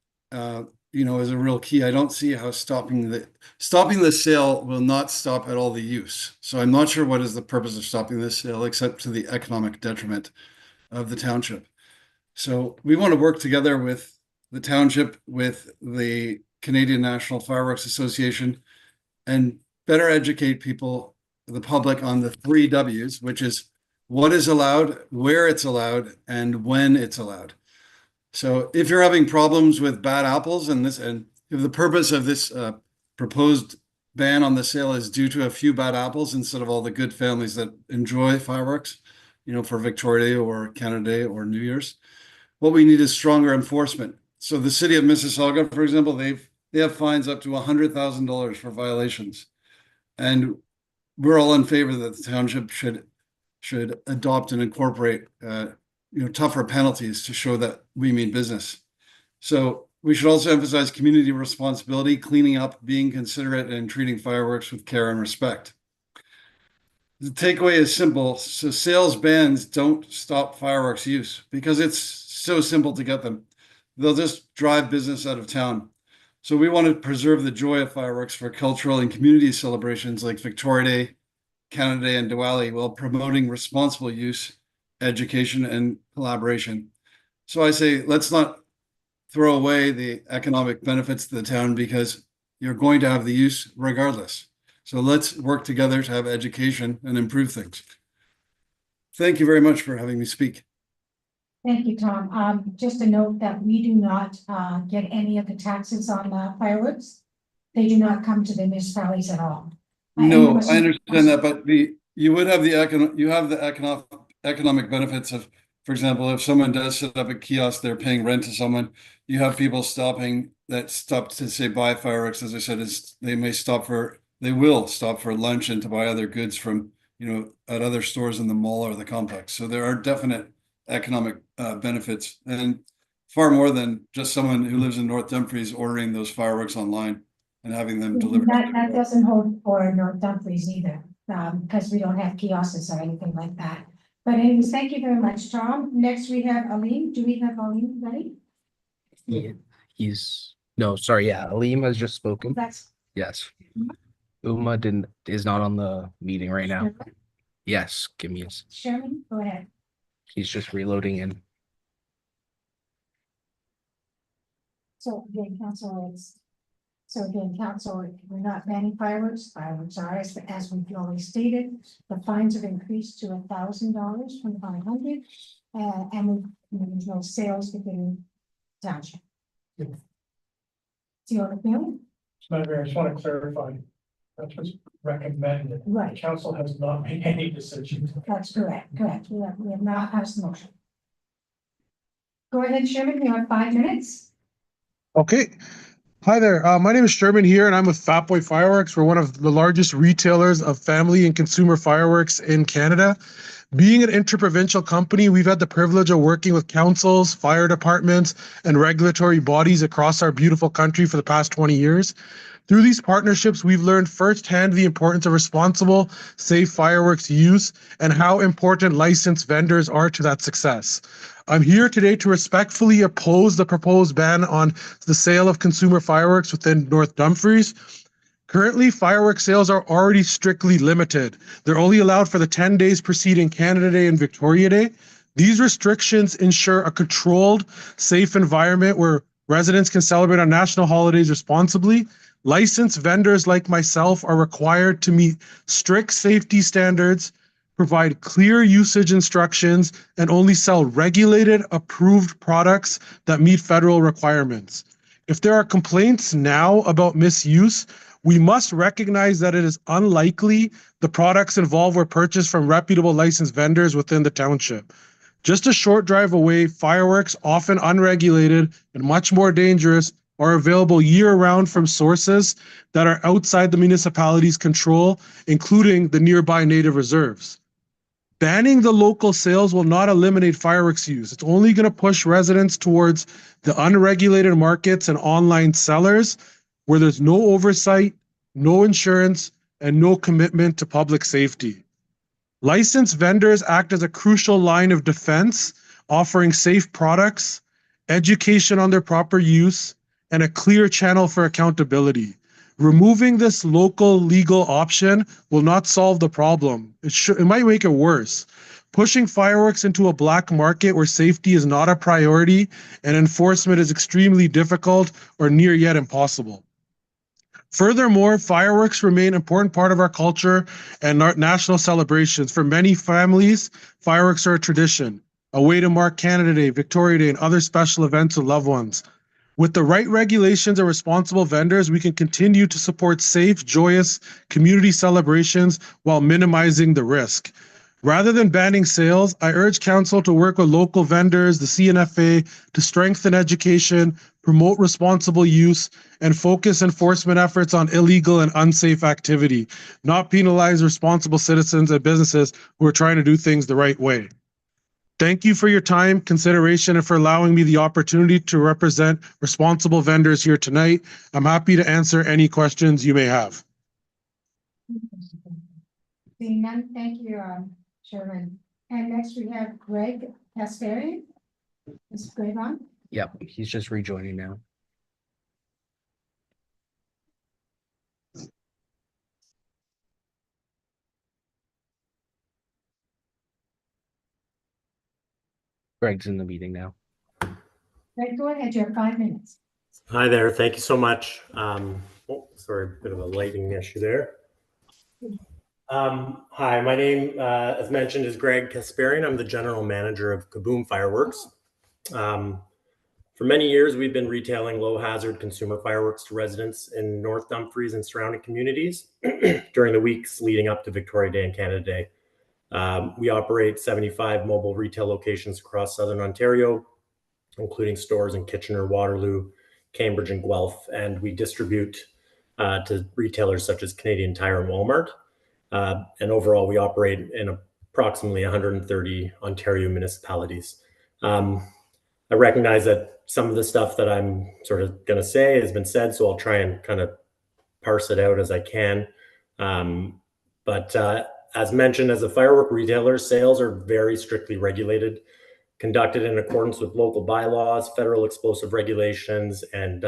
is a real key. I don't see how stopping the sale will not stop at all the use. So I'm not sure what is the purpose of stopping this sale, except to the economic detriment of the township. So we want to work together with the township, with the Canadian National Fireworks Association, and better educate people, the public, on the 3 W's, which is what is allowed, where it's allowed, and when it's allowed. So if you're having problems with bad apples, and if the purpose of this proposed ban on the sale is due to a few bad apples instead of all the good families that enjoy fireworks, for Victoria Day or Canada Day or New Year's, what we need is stronger enforcement. So the city of Mississauga, for example, they have fines up to $100,000 for violations, and we're all in favor that the township should adopt and incorporate tougher penalties to show that we mean business. So we should also emphasize community responsibility, cleaning up, being considerate, and treating fireworks with care and respect. The takeaway is simple. So sales bans don't stop fireworks use, because it's so simple to get them. They'll just drive business out of town. So we want to preserve the joy of fireworks for cultural and community celebrations like Victoria Day, Canada Day, and Diwali, while promoting responsible use, education, and collaboration. So I say, let's not throw away the economic benefits to the town, because you're going to have the use regardless. So let's work together to have education and improve things. Thank you very much for having me speak. Thank you, Tom. Just a note that we do not get any of the taxes on fireworks. They do not come to the municipalities at all. No, I understand that, but you would have the economic benefits of, for example, if someone does set up a kiosk, they're paying rent to someone. You have people stop to say buy fireworks. As I said, they will stop for lunch and to buy other goods from, at other stores in the mall or the complex. So there are definite economic benefits, and far more than just someone who lives in North Dumfries ordering those fireworks online and having them delivered. That doesn't hold for North Dumfries either, because we don't have kiosks or anything like that. But anyways, thank you very much, Tom. Next, we have Alim. Do we have Alim ready? Yeah, Alim has just spoken. That's Yes. Uma is not on the meeting right now. Sherman. Yes, give me Sherman, go ahead. he's just reloading in. So again, council, we're not banning fireworks. Fireworks are, as we've always stated, the fines have increased to $1,000 from $500, and there's no sales within township. Do you want to feel? Madam Mayor, I just want to clarify. That's what's recommended. Right. Council has not made any decisions. That's correct. We have not passed the motion. Go ahead, Sherman, you have 5 minutes. Okay. Hi there. My name is Sherman here, and I'm with Fat Boy Fireworks. We're one of the largest retailers of family and consumer fireworks in Canada. Being an interprovincial company, we've had the privilege of working with councils, fire departments, and regulatory bodies across our beautiful country for the past 20 years. Through these partnerships, we've learned firsthand the importance of responsible, safe fireworks use and how important licensed vendors are to that success. I'm here today to respectfully oppose the proposed ban on the sale of consumer fireworks within North Dumfries. Currently, fireworks sales are already strictly limited. They're only allowed for the 10 days preceding Canada Day and Victoria Day. These restrictions ensure a controlled, safe environment where residents can celebrate on national holidays responsibly. Licensed vendors like myself are required to meet strict safety standards, provide clear usage instructions, and only sell regulated, approved products that meet federal requirements. If there are complaints now about misuse, we must recognize that it is unlikely the products involved were purchased from reputable licensed vendors within the township. Just a short drive away, fireworks, often unregulated and much more dangerous, are available year-round from sources that are outside the municipality's control, including the nearby native reserves. Banning the local sales will not eliminate fireworks use. It's only going to push residents towards the unregulated markets and online sellers where there's no oversight, no insurance, and no commitment to public safety. Licensed vendors act as a crucial line of defense, offering safe products, education on their proper use, and a clear channel for accountability. Removing this local legal option will not solve the problem. It might make it worse. Pushing fireworks into a black market where safety is not a priority and enforcement is extremely difficult or near yet impossible. Furthermore, fireworks remain an important part of our culture and our national celebrations. For many families, fireworks are a tradition, a way to mark Canada Day, Victoria Day, and other special events with loved ones. With the right regulations and responsible vendors, we can continue to support safe, joyous community celebrations while minimizing the risk. Rather than banning sales, I urge council to work with local vendors, the CNFA, to strengthen education, promote responsible use, and focus enforcement efforts on illegal and unsafe activity, not penalize responsible citizens and businesses who are trying to do things the right way. Thank you for your time, consideration, and for allowing me the opportunity to represent responsible vendors here tonight. I'm happy to answer any questions you may have. Seeing none, thank you, Chairman. And next we have Greg Kasparian. Is Greg on? Yep, he's just rejoining now. Greg's in the meeting now. Greg, go ahead, you have 5 minutes. Hi there, thank you so much. Sorry, bit of a lighting issue there. Hi, my name, as mentioned, is Greg Kasparian. I'm the general manager of Kaboom Fireworks. For many years, we've been retailing low hazard consumer fireworks to residents in North Dumfries and surrounding communities during the weeks leading up to Victoria Day and Canada Day. We operate 75 mobile retail locations across Southern Ontario, including stores in Kitchener, Waterloo, Cambridge, and Guelph, and we distribute to retailers such as Canadian Tire and Walmart. And overall, we operate in approximately 130 Ontario municipalities. I recognize that some of the stuff that I'm sort of going to say has been said, so I'll try and kind of parse it out as I can. But as mentioned, as a firework retailer, sales are very strictly regulated, conducted in accordance with local bylaws, federal explosive regulations, and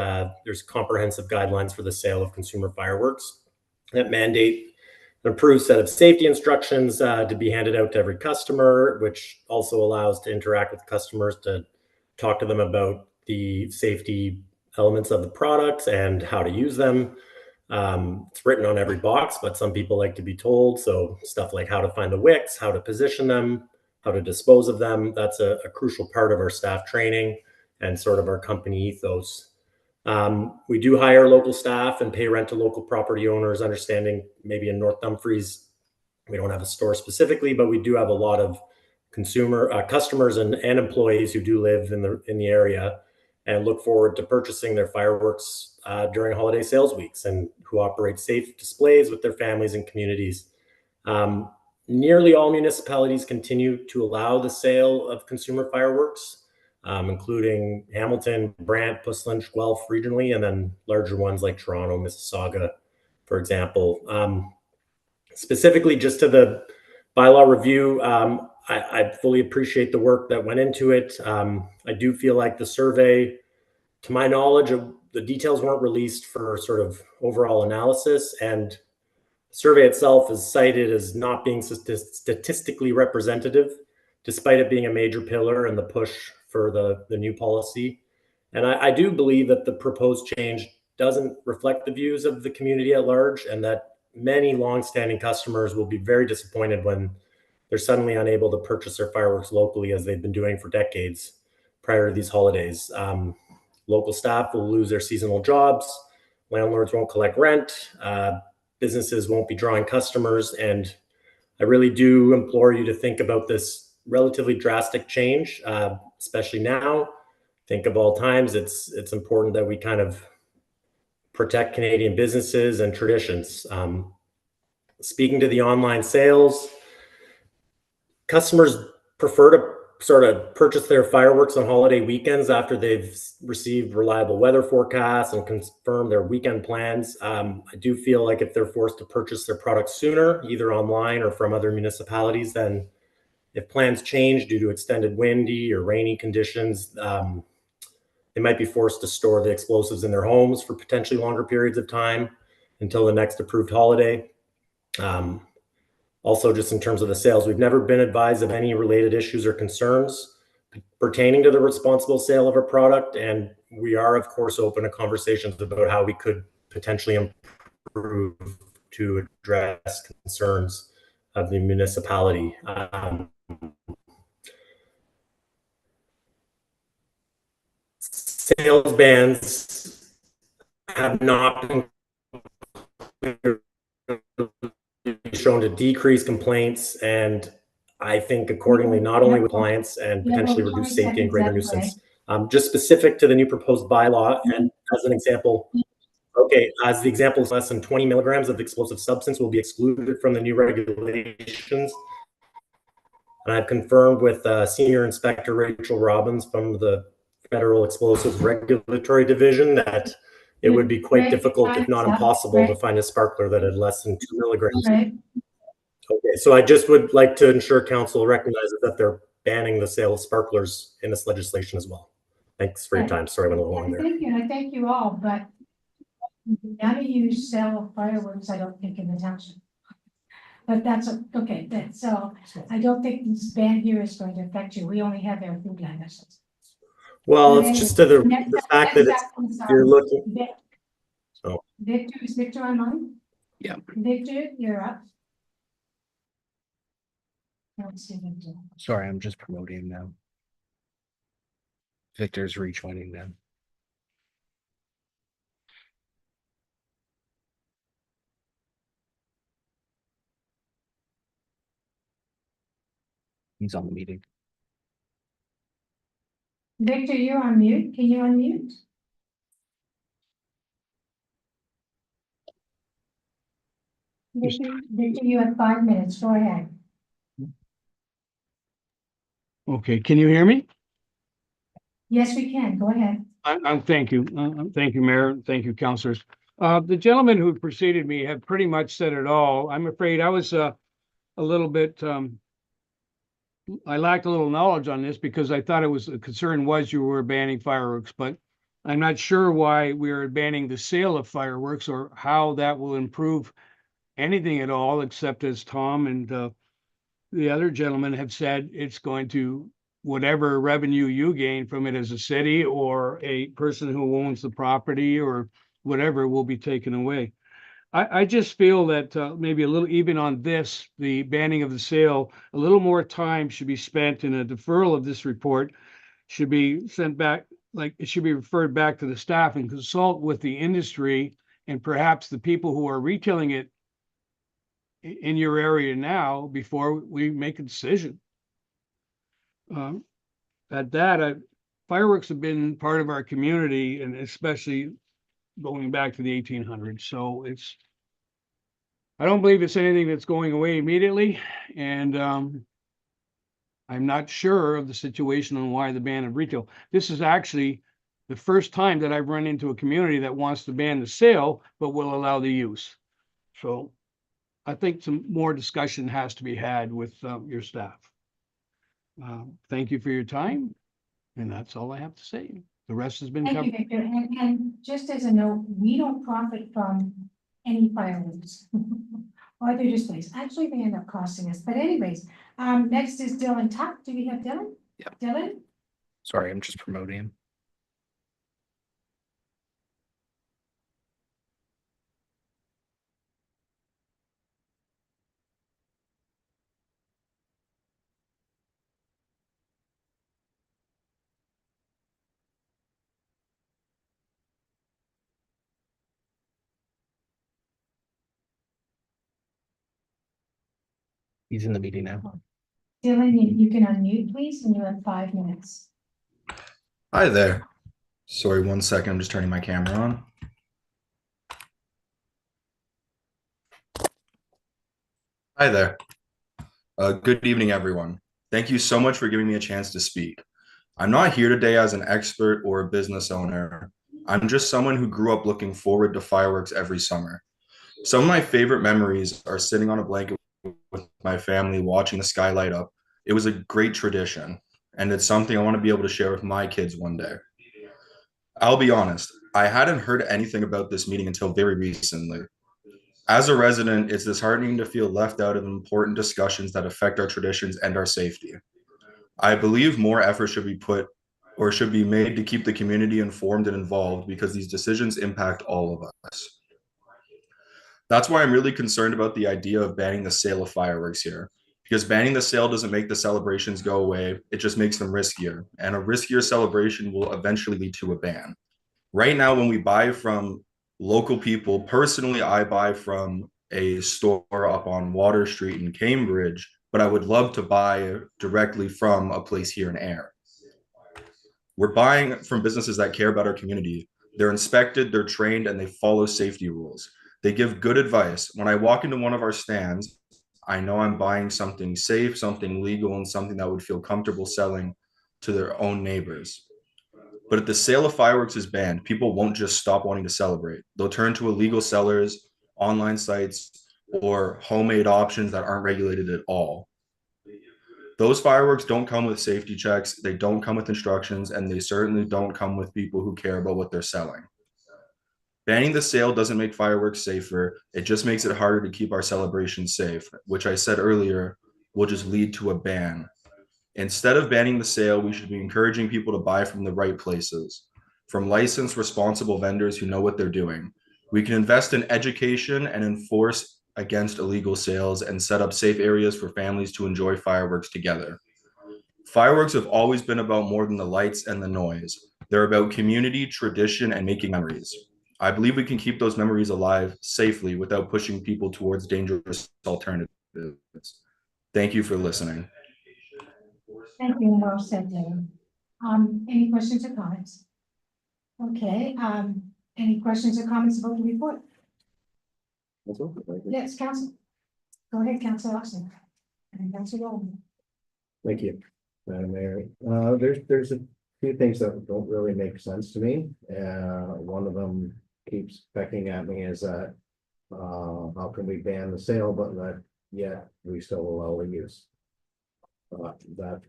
there's comprehensive guidelines for the sale of consumer fireworks that mandate an approved set of safety instructions to be handed out to every customer, which also allows to interact with customers to talk to them about the safety elements of the products and how to use them. It's written on every box, but some people like to be told. So stuff like how to find the wicks, how to position them, how to dispose of them. That's a crucial part of our staff training and sort of our company ethos. We do hire local staff and pay rent to local property owners, understanding maybe in North Dumfries, we don't have a store specifically, but we do have a lot of customers and employees who do live in the area and look forward to purchasing their fireworks during holiday sales weeks and who operate safe displays with their families and communities. Nearly all municipalities continue to allow the sale of consumer fireworks, including Hamilton, Brant, Puslinch, Guelph regionally, and then larger ones like Toronto, Mississauga, for example. Specifically, just to the bylaw review, I fully appreciate the work that went into it. I do feel like the survey, to my knowledge, the details weren't released for sort of overall analysis, and the survey itself is cited as not being statistically representative, despite it being a major pillar in the push for the new policy. And I do believe that the proposed change doesn't reflect the views of the community at large, and that many longstanding customers will be very disappointed when they're suddenly unable to purchase their fireworks locally, as they've been doing for decades prior to these holidays. Local staff will lose their seasonal jobs, landlords won't collect rent, businesses won't be drawing customers, and I really do implore you to think about this relatively drastic change, especially now. Think of all times, it's important that we kind of protect Canadian businesses and traditions. Speaking to the online sales, customers prefer to sort of purchase their fireworks on holiday weekends after they've received reliable weather forecasts and confirmed their weekend plans. I do feel like if they're forced to purchase their products sooner, either online or from other municipalities, then if plans change due to extended windy or rainy conditions, they might be forced to store the explosives in their homes for potentially longer periods of time until the next approved holiday. Also, just in terms of the sales, we've never been advised of any related issues or concerns pertaining to the responsible sale of a product. And we are, of course, open to conversations about how we could potentially improve to address concerns of the municipality. Sales bans have not been shown to decrease complaints, and I think accordingly, not only with clients and potentially reduce safety and greater nuisance. Just specific to the new proposed bylaw, and as an example, as the example, less than 20 milligrams of explosive substance will be excluded from the new regulations. And I've confirmed with Senior Inspector Rachel Robbins from the Federal Explosives Regulatory Division that it would be quite difficult, if not impossible, to find a sparkler that had less than 2 milligrams. Okay, so I just would like to ensure council recognizes that they're banning the sale of sparklers in this legislation as well. Thanks for your time. Sorry, I went a little long there. Thank you, I thank you all, but none of you sell fireworks, I don't think, in the township. But that's okay, so I don't think this ban here is going to affect you. We only have our food license. Well, it's just to the fact that you're looking. Oh. Victor, is Victor online? Yeah. Victor, you're up. Sorry, I'm just promoting him now. Victor's rejoining them. He's on the meeting. Victor, you're on mute. Can you unmute? Victor, you have 5 minutes. Go ahead. Okay, can you hear me? Yes, we can. Go ahead. Thank you. Thank you, Mayor. Thank you, councilors. The gentleman who preceded me have pretty much said it all. I'm afraid I was a little bit, I lacked a little knowledge on this because I thought it was, the concern was you were banning fireworks, but I'm not sure why we are banning the sale of fireworks or how that will improve anything at all, except as Tom and the other gentlemen have said, it's going to, whatever revenue you gain from it as a city or a person who owns the property or whatever will be taken away. I just feel that maybe a little, even on this, the banning of the sale, a little more time should be spent in a deferral of this report, should be sent back, like it should be referred back to the staff and consult with the industry and perhaps the people who are retailing it in your area now before we make a decision. Fireworks have been part of our community, and especially going back to the 1800s. So I don't believe it's anything that's going away immediately, and I'm not sure of the situation on why the ban of retail. This is actually the first time that I've run into a community that wants to ban the sale, but will allow the use. So I think some more discussion has to be had with your staff. Thank you for your time, and that's all I have to say. The rest has been Thank you, covered. Victor. And just as a note, we don't profit from any fireworks or other displays. Actually, they end up costing us. But anyways, next is Dylan Tuck. Do we have Dylan? Yep. Dylan? Sorry, I'm just promoting him. He's in the meeting now. Dylan, you can unmute, please, and you have 5 minutes. Hi there. Sorry, 1 second. I'm just turning my camera on. Hi there. Good evening, everyone. Thank you so much for giving me a chance to speak. I'm not here today as an expert or a business owner. I'm just someone who grew up looking forward to fireworks every summer. Some of my favorite memories are sitting on a blanket with my family watching the sky light up. It was a great tradition, and it's something I want to be able to share with my kids one day. I'll be honest, I hadn't heard anything about this meeting until very recently. As a resident, it's disheartening to feel left out of important discussions that affect our traditions and our safety. I believe more effort should be put or should be made to keep the community informed and involved because these decisions impact all of us. That's why I'm really concerned about the idea of banning the sale of fireworks here. Because banning the sale doesn't make the celebrations go away, it just makes them riskier. And a riskier celebration will eventually lead to a ban. Right now, when we buy from local people, personally, I buy from a store up on Water Street in Cambridge, but I would love to buy directly from a place here in Ayr. We're buying from businesses that care about our community. They're inspected, they're trained, and they follow safety rules. They give good advice. When I walk into one of our stands, I know I'm buying something safe, something legal, and something that would feel comfortable selling to their own neighbors. But if the sale of fireworks is banned, people won't just stop wanting to celebrate. They'll turn to illegal sellers, online sites, or homemade options that aren't regulated at all. Those fireworks don't come with safety checks, they don't come with instructions, and they certainly don't come with people who care about what they're selling. Banning the sale doesn't make fireworks safer, it just makes it harder to keep our celebrations safe, which I said earlier will just lead to a ban. Instead of banning the sale, we should be encouraging people to buy from the right places, from licensed, responsible vendors who know what they're doing. We can invest in education and enforce against illegal sales and set up safe areas for families to enjoy fireworks together. Fireworks have always been about more than the lights and the noise. They're about community, tradition, and making memories. I believe we can keep those memories alive safely without pushing people towards dangerous alternatives. Thank you for listening. Thank you, and well said, Dylan. Any questions or comments? Okay, any questions or comments about the report? Yes, Council. Go ahead, Council Austin. And Council Rowland. Thank you, Madam Mayor. There's a few things that don't really make sense to me. One of them keeps pecking at me is that how can we ban the sale, but yet we still allow the use? That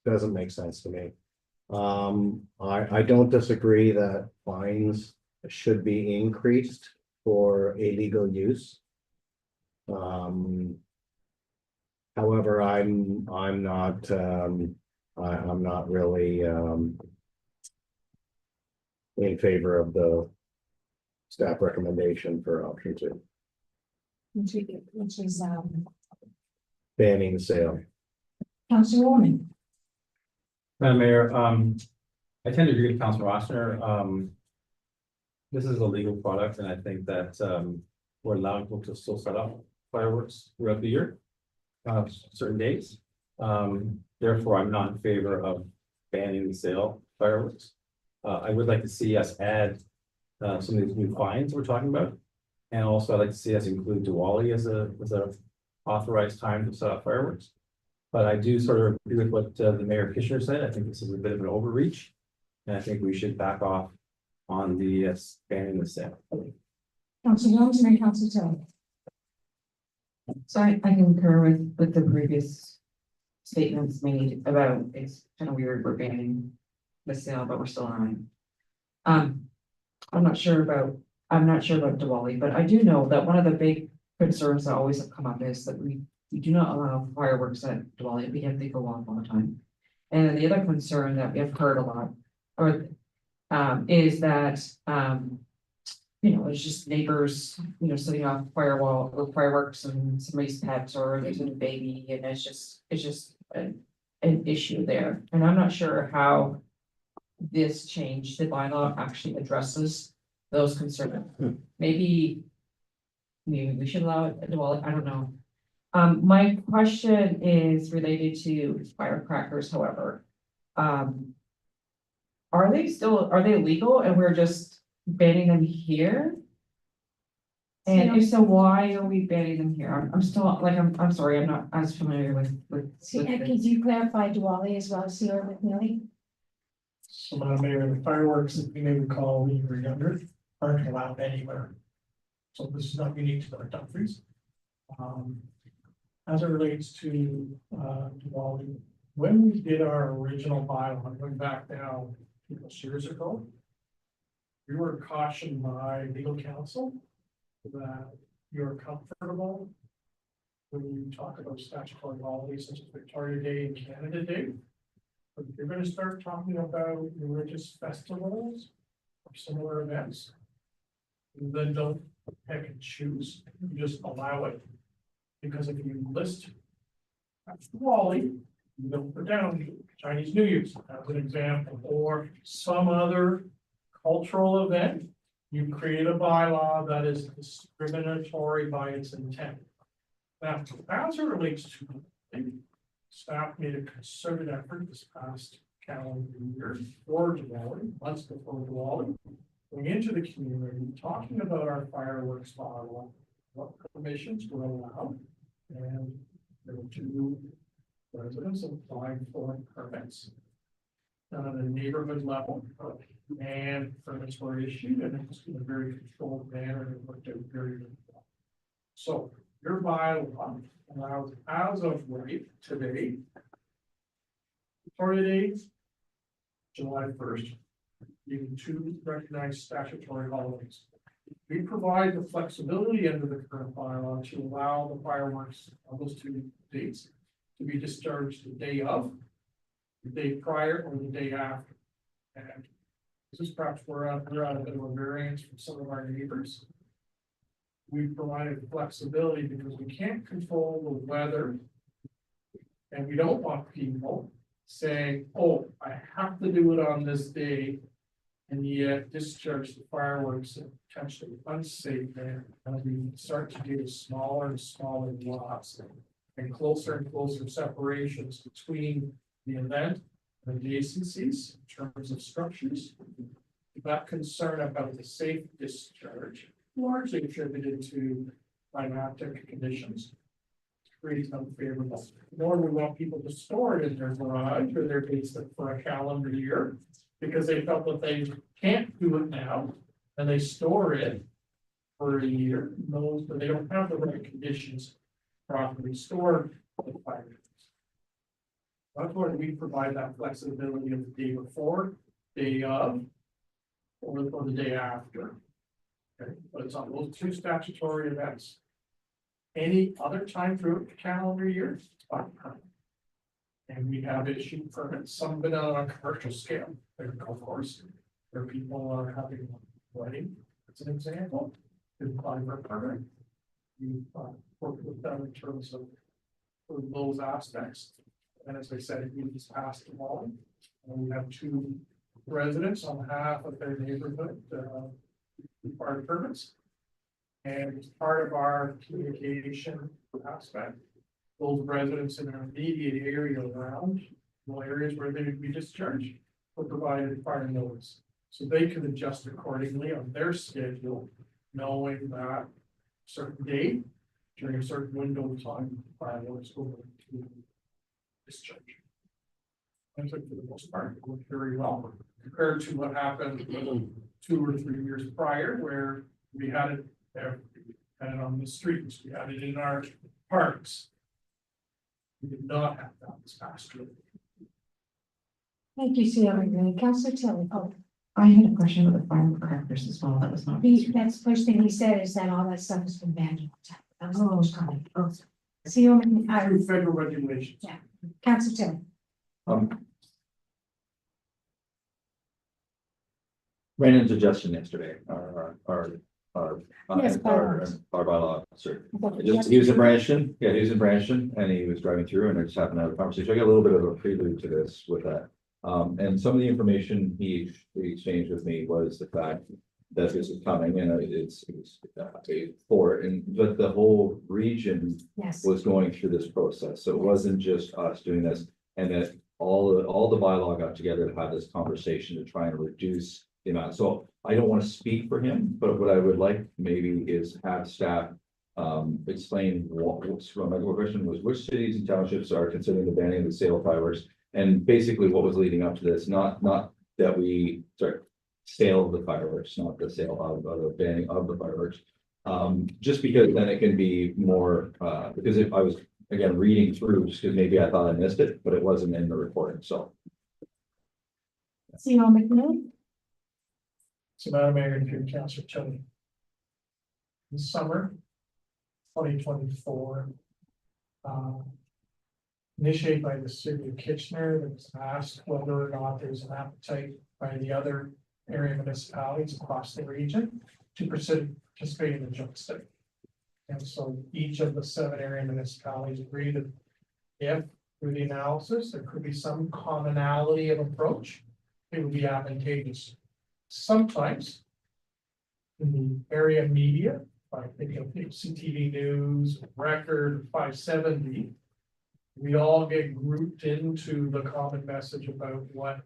doesn't make sense to me. I don't disagree that fines should be increased for illegal use. However, I'm not really in favor of the staff recommendation for option 2, Which is banning the sale. Council Rowland. Madam Mayor, I tend to agree with Councilor Ossner. This is a legal product, and I think that we're allowing people to still set up fireworks throughout the year, certain days. Therefore, I'm not in favor of banning the sale of fireworks. I would like to see us add some of these new fines we're talking about. And also I'd like to see us include Diwali as a authorized time to set off fireworks. But I do sort of agree with what the Mayor Fisher said. I think this is a bit of an overreach. And I think we should back off on the banning the sale. Council Williams and Council Taylor. So I concur with the previous statements made about it's kind of weird we're banning the sale, but we're still on. I'm not sure about Diwali, but I do know that one of the big concerns that always have come up is that we do not allow fireworks at Diwali, yet they go off all the time. And the other concern that we have heard a lot, is that, it's just neighbors, setting off fireworks and somebody's pets or there's a baby, and it's just an issue there. And I'm not sure how this change, the bylaw actually addresses those concerns. Maybe we should allow it at Diwali, I don't know. My question is related to firecrackers, however. Are they legal and we're just banning them here? And if so, why are we banning them here? I'm still, I'm sorry, I'm not as familiar with. See, and could you clarify Diwali as well, Sierra McNally? So, Madam Mayor, the fireworks, if you may recall, when you were younger, aren't allowed anywhere. So this is not unique to North Dumfries. As it relates to Diwali, when we did our original bylaw, going back now years ago, we were cautioned by legal counsel that you're comfortable when you talk about statutory holidays such as Victoria Day and Canada Day. But if you're going to start talking about religious festivals or similar events, then don't pick and choose. You just allow it. Because if you list Diwali, you don't put down Chinese New Year's as an example, or some other cultural event, you create a bylaw that is discriminatory by its intent. Now, as it relates to staff made a concerted effort this past calendar year for Diwali, months before Diwali, going into the community, talking about our fireworks bylaw, what permissions were allowed, and there were 2 residents applying for permits at a neighborhood level, and permits were issued, and it was in a very controlled manner, and it worked out very well. So your bylaw allows, as of right today, Victoria Day, July 1st, even 2 recognized statutory holidays. We provide the flexibility under the current bylaw to allow the fireworks on those 2 dates to be discharged the day of, the day prior, or the day after. And this is perhaps we're at a bit of a variance from some of our neighbors. We provided flexibility because we can't control the weather. And we don't want people saying, oh, I have to do it on this day, and yet discharge the fireworks in potentially unsafe manner. And we start to do smaller and smaller lots and closer separations between the event and adjacencies in terms of structures. That concern about the safe discharge largely attributed to climatic conditions. Creates unfavorable. Nor do we want people to store it in their garage or their basement for a calendar year because they felt that they can't do it now and they store it for a year. Knows that they don't have the right conditions properly stored. That's why we provide that flexibility of the day before, day of, or the day after. Okay, but it's on those 2 statutory events. Any other time throughout the calendar year, it's fine. And we have issued permits, some of it on a commercial scale, like a golf course, where people are having a wedding, as an example, they apply for a permit. We work with them in terms of those aspects. And as I said, we just passed them all. And we have 2 residents on behalf of their neighborhood required permits. And as part of our communication aspect, those residents in our immediate area around, areas where they would be discharged, were provided prior notice. So they could adjust accordingly on their schedule, knowing that certain day, during a certain window of time, fireworks go to discharge. I think for the most part, it worked very well compared to what happened 2 or 3 years prior, where we had it there, and on the streets, we had it in our parks. We did not have that this past year. Thank you, CLA. Councillor Tilly. Oh, I had a question about the firecrackers as well. That was not. that's the first thing he said is that all that stuff has been banned. That was the most comment. CLA. Through federal regulations. Yeah. Councillor Tilly. Ran into Justin yesterday, Yes, our bylaw officer. He was in Brampton, he was in Brampton, and he was driving through, and I just happened to have a conversation. I got a little bit of a prelude to this with that. And some of the information he exchanged with me was the fact that this is coming, and it's for it, and but the whole region Yes. was going through this process, so it wasn't just us doing this, and that all the bylaw got together to have this conversation to try and reduce the amount. So I don't want to speak for him, but what I would like maybe is have staff explain what's my question was, which cities and townships are considering the banning of the sale of fireworks, and basically what was leading up to this, not that we sale of the fireworks, not the sale of the banning of the fireworks. Just because then it can be more, because if I was again reading through, just because maybe I thought I missed it, but it wasn't in the recording, so. CLA McNeil. So Madam Mayor and through Councillor Tilly. This summer, 2024. Initiated by the city of Kitchener, that was asked whether or not there's an appetite by the other area municipalities across the region to participate in the joint study. And so each of the 7 area municipalities agreed that if through the analysis, there could be some commonality of approach, it would be advantageous. Sometimes in the area media, I think of CTV News, Record, 570, we all get grouped into the common message about what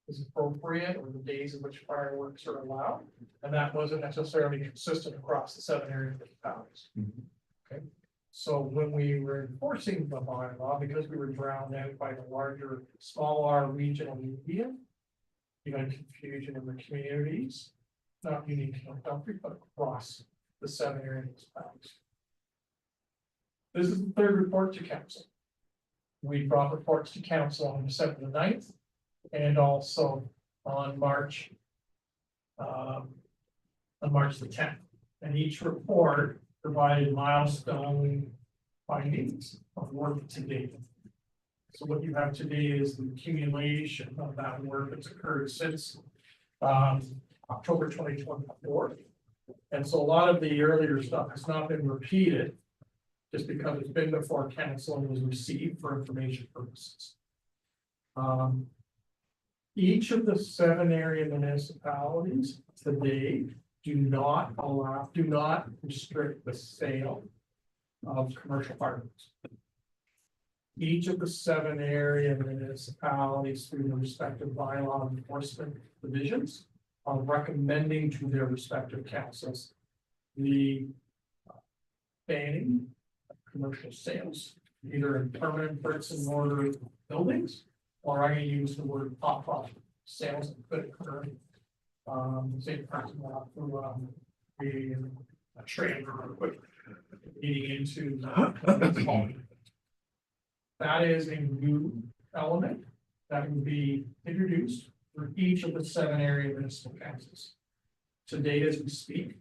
is appropriate or the days in which fireworks are allowed. And that wasn't necessarily consistent across the 7 area municipalities. Okay, so when we were enforcing the bylaw, because we were drowned out by the larger, smaller regional media, you had confusion in the communities, not unique to North Dumfries, but across the 7 area municipalities. This is the 3rd report to council. We brought reports to council on December the 9th and also on March the 10th. And each report provided milestone findings of work to date. So what you have today is the accumulation of that work that's occurred since October 2024. And so a lot of the earlier stuff has not been repeated just because it's been before council and was received for information purposes. Each of the 7 area municipalities today do not restrict the sale of commercial fireworks. Each of the 7 area municipalities through the respective bylaw enforcement divisions are recommending to their respective councils the banning of commercial sales, either in permanent bricks and mortar buildings, or I use the word pop-up sales that could occur. Say perhaps not through a trade or quick leading into the home. That is a new element that will be introduced for each of the 7 area municipal councils. To date, as we speak,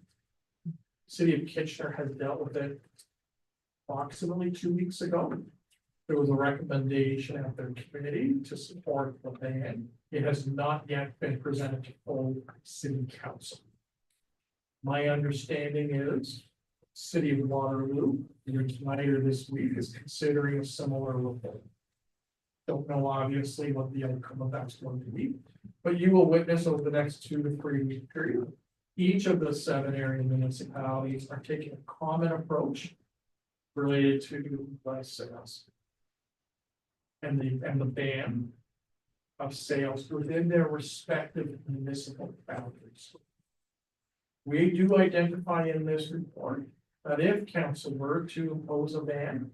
the city of Kitchener has dealt with it approximately 2 weeks ago. There was a recommendation at their committee to support the ban. It has not yet been presented to full city council. My understanding is City of Waterloo, either tonight or this week, is considering a similar report. Don't know obviously what the outcome of that's going to be, but you will witness over the next 2 to 3 week period. Each of the 7 area municipalities are taking a common approach related to life sales. And the ban of sales within their respective municipal boundaries. We do identify in this report that if council were to impose a ban,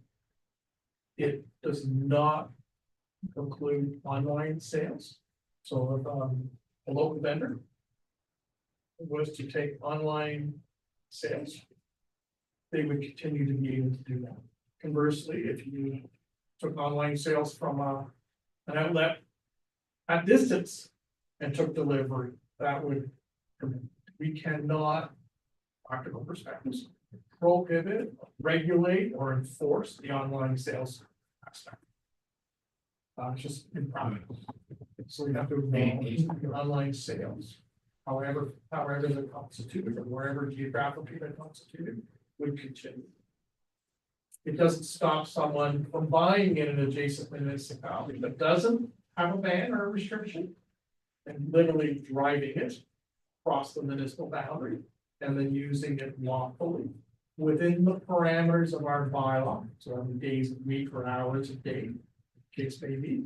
it does not include online sales. So if a local vendor was to take online sales, they would continue to be able to do that. Conversely, if you took online sales from an outlet at distance and took delivery, that would, we cannot, practical perspectives, prohibit, regulate, or enforce the online sales aspect. Just in practice. So we have to acknowledge the online sales, however they're constituted, or wherever geographically they're constituted, would continue. It doesn't stop someone from buying in an adjacent municipality that doesn't have a ban or a restriction, and literally driving it across the municipal boundary and then using it lawfully within the parameters of our bylaw, so on days of the week or hours of day, case may be,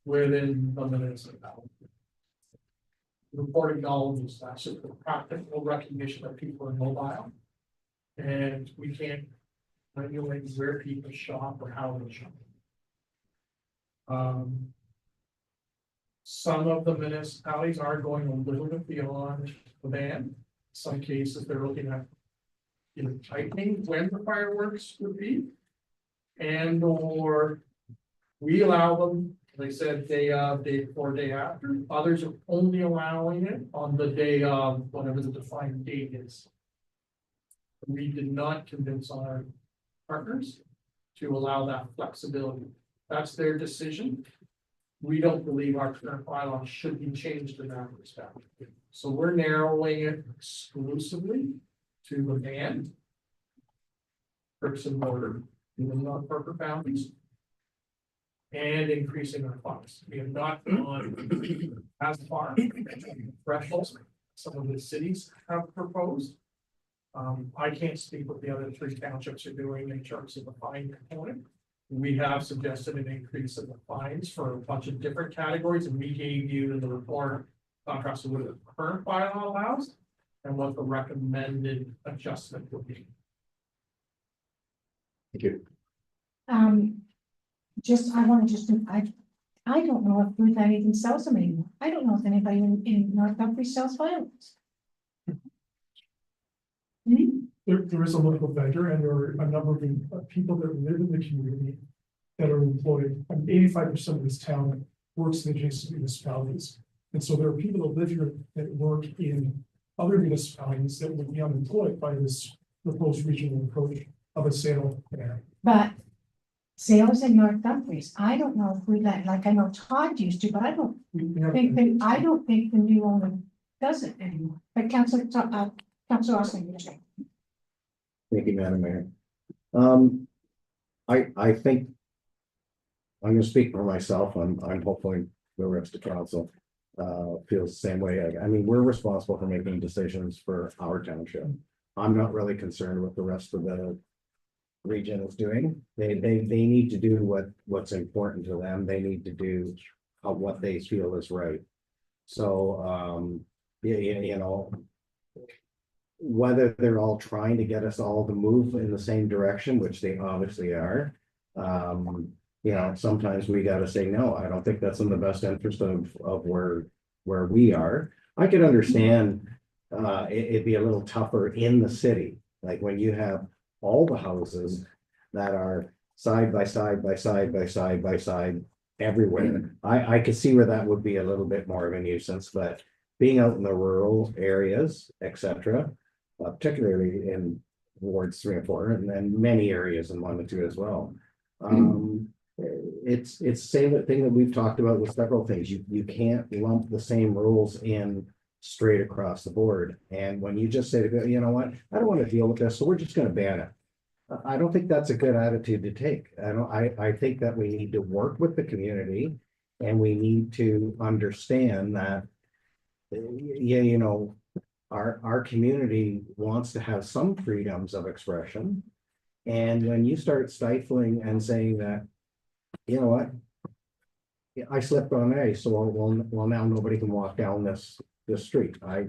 within the municipality. Reporting knowledge is actually the practical recognition that people are mobile. And we can't regulate where people shop or how they shop. Some of the municipalities are going a little bit beyond the ban. Some cases they're looking at, you know, tightening when the fireworks would be. And or we allow them, they said day of, day before, day after. Others are only allowing it on the day of whatever the defined date is. We did not convince our partners to allow that flexibility. That's their decision. We don't believe our current bylaw should be changed in that respect. So we're narrowing it exclusively to the ban. Bricks and mortar, in the non-corporate boundaries. And increasing our funds. We have not gone as far thresholds some of the cities have proposed. I can't speak what the other three townships are doing in terms of the fine component. We have suggested an increase in the fines for a bunch of different categories, and we gave you in the report contrast with what the current bylaw allows and what the recommended adjustment would be. Thank you. I don't know if Ruth even sells them anymore. I don't know if anybody in North Dumfries sells fireworks. There is a local vendor and there are a number of people that live in the community that are employed. 85% of this town works in adjacent municipalities. And so there are people that live here that work in other municipalities that would be unemployed by this proposed regional approach of a sale ban. But sales in North Dumfries, I don't know if we like I know Todd used to, but I don't think the new owner does it anymore. But Councillor Austin, you're saying. Thank you, Madam Mayor. I think I'm going to speak for myself. I'm hopefully the rest of council feels the same way. I mean, we're responsible for making decisions for our township. I'm not really concerned with the rest of the region is doing. They need to do what's important to them. They need to do what they feel is right. So you know, whether they're all trying to get us all to move in the same direction, which they obviously are, you know, sometimes we got to say, no, I don't think that's in the best interest of where we are. I could understand it'd be a little tougher in the city, like when you have all the houses that are side by side by side by side by side everywhere. I could see where that would be a little bit more of a nuisance, but being out in the rural areas, etc., particularly in wards 3 and 4, and then many areas in 1 and 2 as well. It's the same thing that we've talked about with several things. You can't lump the same rules in straight across the board. And when you just say, you know what, I don't want to deal with this, so we're just going to ban it. I don't think that's a good attitude to take. I think that we need to work with the community, and we need to understand that, you know, our community wants to have some freedoms of expression. And when you start stifling and saying that, you know what, I slipped on ice, so well now nobody can walk down this street. I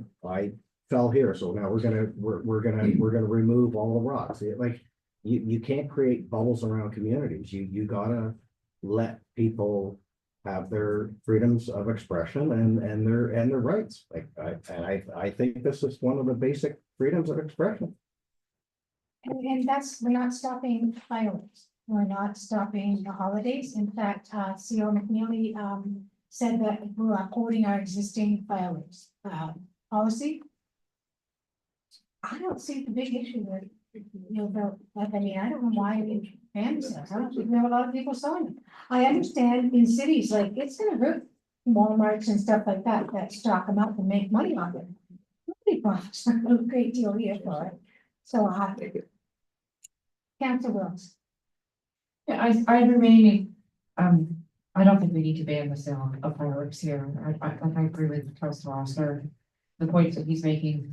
fell here, so now we're gonna remove all the rocks. Like, you can't create bubbles around communities. You gotta let people have their freedoms of expression and their rights. Like, I think this is one of the basic freedoms of expression. And that's, we're not stopping fireworks. We're not stopping the holidays. In fact, CO McNeely, said that we're upholding our existing fireworks, policy. I don't see the big issue with, like, I mean, I don't know why we ban sales. I don't think we have a lot of people selling them. I understand in cities, like, it's gonna hurt Walmarts and stuff like that, that stock them up and make money off it. Nobody profits a great deal here for it. So I think it. Council Wills. Yeah, I remain, I don't think we need to ban the sale of fireworks here. I agree with Councilor Osler, the points that he's making.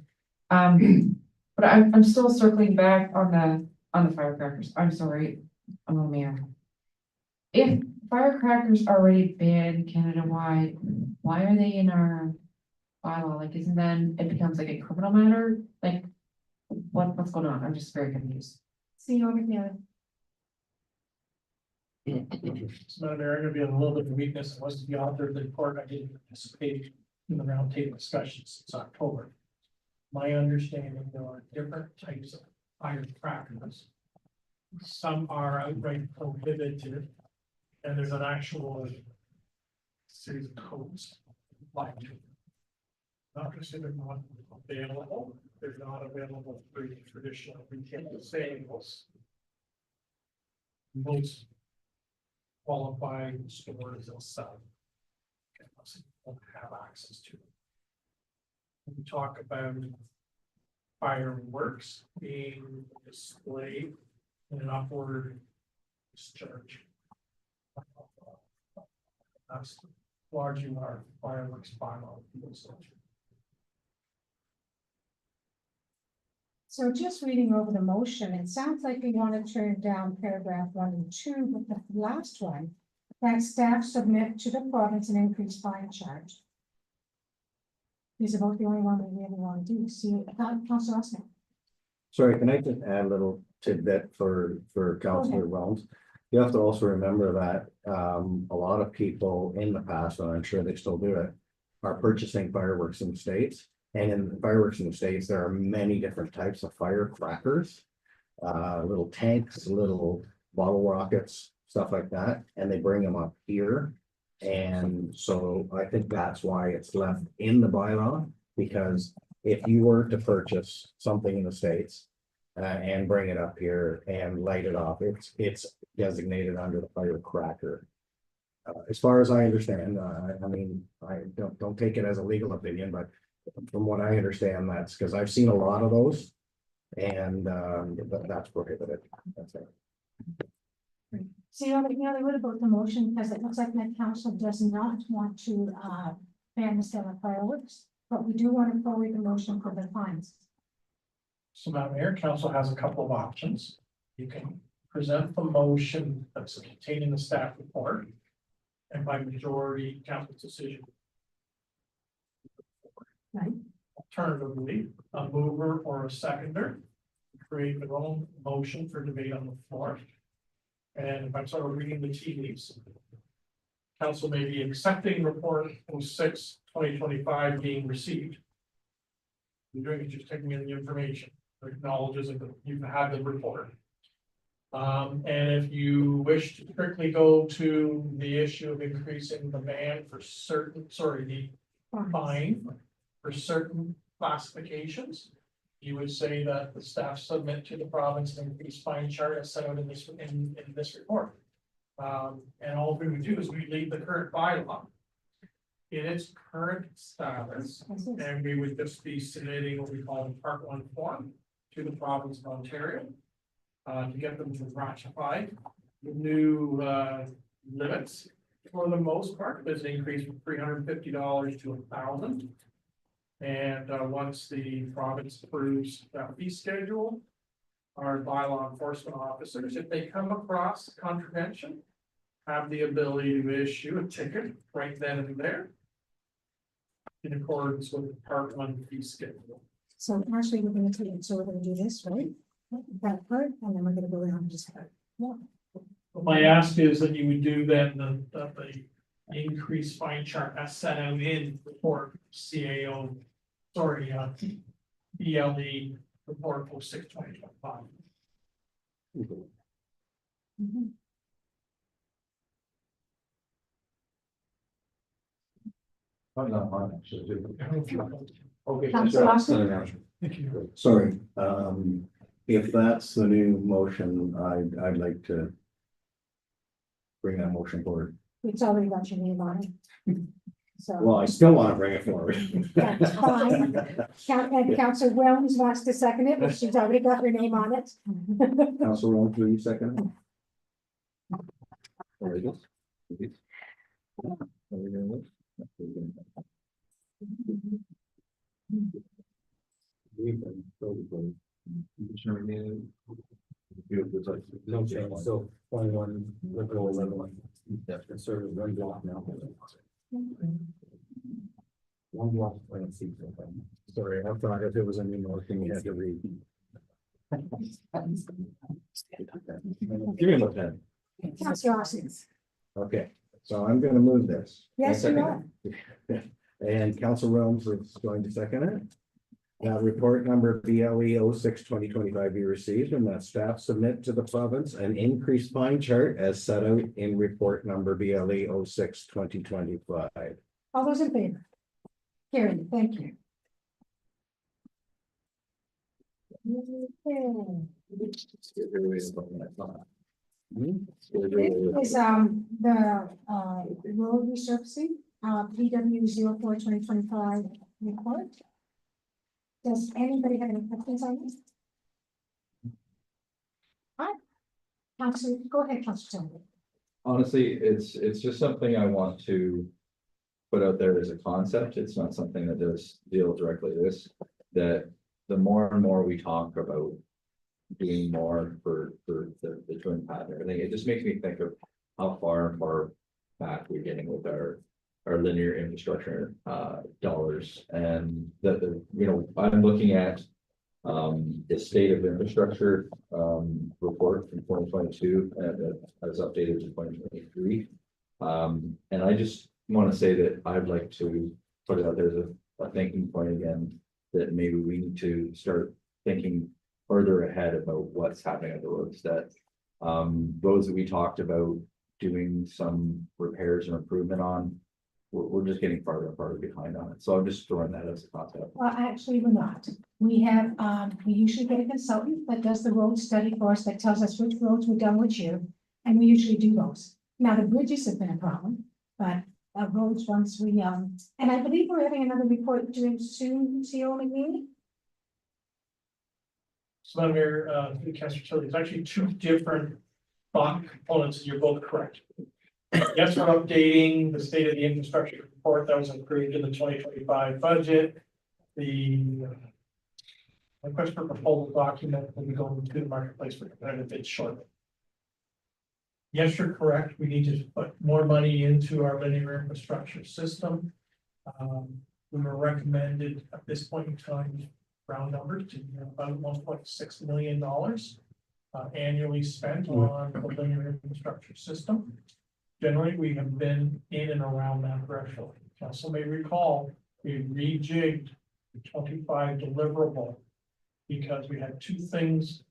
But I'm still circling back on the firecrackers. I'm sorry, Mayor. If firecrackers are already banned Canada-wide, why are they in our bylaw? Like, isn't then it becomes like a criminal matter? Like, what's going on? I'm just very confused. See you over here. So Madam Mayor, I'm gonna be a little bit of weakness. I was the author of the report. I didn't participate in the roundtable discussions since October. My understanding, there are different types of firecrackers. Some are outright prohibited, and there's an actual series of codes. Like, not considered not available, they're not available through the traditional retail sales. Most qualified stores will sell. Don't have access to it. When we talk about fireworks being displayed in an upward discharge. That's largely our fireworks bylaw. So just reading over the motion, it sounds like we want to turn down paragraph 1 and 2, but the last one, that staff submit to the province an increased fine charge. Is about the only one we really want to do. See, Councilor Osmer. Sorry, can I just add a little tidbit for Councilor Wellens? You have to also remember that a lot of people in the past, and I'm sure they still do it, are purchasing fireworks in the States. And in the fireworks in the States, there are many different types of firecrackers, little tanks, little bottle rockets, stuff like that, and they bring them up here. And so I think that's why it's left in the bylaw, because if you were to purchase something in the States and bring it up here and light it off, it's designated under the firecracker. As far as I understand, I mean, I don't take it as a legal opinion, but from what I understand, that's because I've seen a lot of those, and that's prohibited. That's it. So you already know what about the motion, because it looks like the council does not want to ban the sale of fireworks, but we do want to forward the motion for the fines. So Madam Mayor, council has a couple of options. You can present the motion that's contained in the staff report, and by majority, council's decision. Right. Alternatively, a mover or a seconder create their own motion for debate on the floor. And if I'm sort of reading the tea leaves, council may be accepting report 06/2025 being received. You're doing is just taking in the information, acknowledges that you've had the report. And if you wish to strictly go to the issue of increasing the ban for certain, the fine for certain classifications, you would say that the staff submit to the province an increased fine chart as set out in this report. And all we would do is we leave the current bylaw in its current status, and we would just be submitting what we call a Part 1 form to the province of Ontario to get them to ratify the new limits. For the most part, there's an increase from $350 to $1,000. And once the province approves that fee schedule, our bylaw enforcement officers, if they come across contravention, have the ability to issue a ticket right then and there in accordance with the Part 1 fee schedule. So actually, we're gonna take it, so we're gonna do this, right? That part, and then we're gonna go down this part. Yeah. My ask is that you would do then the increased fine chart as set out in report CAO, sorry, BLE report 06/2025. Mhm. I'm not on, actually. Okay. Councillor Austin? Thank you. Sorry, if that's the new motion, I'd like to bring that motion forward. It's already got your name on it. So. Well, I still want to bring it forward. That's fine. And Councillor Williams wants to second it, but she's already got her name on it. Council Rowan, will you second it? There it is. There we go. No change, so 21, liberal 11. Yeah, conservative, one block now. One block, plan seats. Sorry, I thought if it was a new motion, you had to read. Give me a look at it. Councillor Austin. Okay, so I'm gonna move this. Yes, you are. And Council Williams is going to second it. That report number BLE 06/2025 be received and that staff submit to the province an increased fine chart as set out in report number BLE 06/2025. All those in favor? Carried, thank you. Okay. This is the road resurfacing, PW 04/2025 report. Does anybody have any questions on this? Hi, Councilor, go ahead, Councilor. Honestly, it's just something I want to put out there as a concept. It's not something that does deal directly with this, that the more and more we talk about doing more for the twin path and everything, it just makes me think of how far back we're getting with our linear infrastructure dollars, and that I'm looking at the state of infrastructure report from 2022 as updated to 2023. And I just want to say that I'd like to put it out there as a thinking point again, that maybe we need to start thinking further ahead about what's happening on the roads, that roads that we talked about doing some repairs or improvement on, we're just getting farther and farther behind on it. So I'm just throwing that as a concept. Well, actually, we're not. We have, we usually get a consultant that does the road study for us, that tells us which roads were done which year, and we usually do those. Now, the bridges have been a problem, but roads, once we, and I believe we're having another report due soon, CO McNeely? So Madam Mayor, the Councillor Tilly, it's actually two different thought components, and you're both correct. Yes, we're updating the state of the infrastructure report that was approved in the 2025 budget. The request for proposal document will be going to the marketplace for competitive bids shortly. Yes, you're correct. We need to put more money into our linear infrastructure system. We were recommended at this point in time, round numbers, to about $1.6 million annually spent on the linear infrastructure system. Generally, we have been in and around that threshold. Council may recall, we rejigged the 25 deliverable because we had two things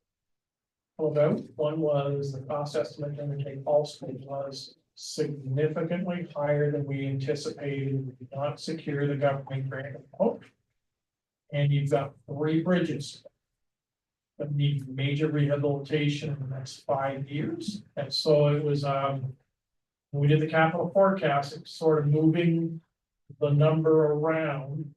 pulled out. One was the cost estimate to undertake Alston was significantly higher than we anticipated. We did not secure the government grant of hope. And you've got 3 bridges that need major rehabilitation in the next 5 years. And so it was, when we did the capital forecast, it's sort of moving the number around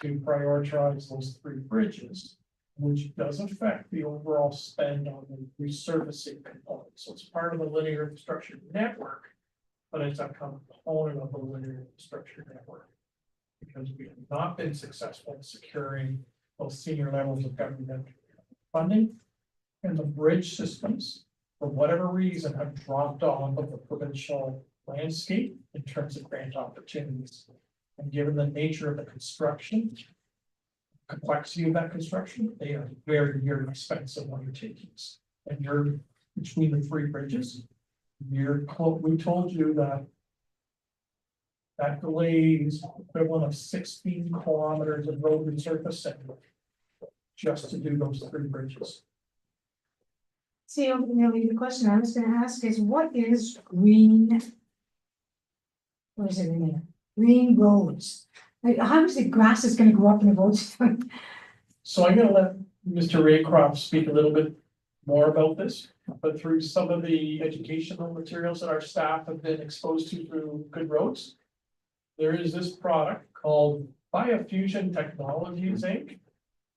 to prioritize those 3 bridges, which does affect the overall spend on the resurfacing component. So it's part of the linear infrastructure network, but it's a component of the linear infrastructure network. Because we have not been successful in securing those senior levels of government funding, and the bridge systems, for whatever reason, have dropped off of the provincial landscape in terms of grant opportunities. And given the nature of the construction, complexity of that construction. They are very, very expensive undertakings. And you're between the three bridges. We told you that that delay is equivalent of 16 kilometers of road resurfacing just to do those three bridges. See, the question I was gonna ask is, what is green? What is it in there? Green roads. Like, how is the grass is gonna grow up in the roads? So I'm gonna let Mr. Raycroft speak a little bit more about this, but through some of the educational materials that our staff have been exposed to through Good Roads, there is this product called Biofusion Technologies Inc.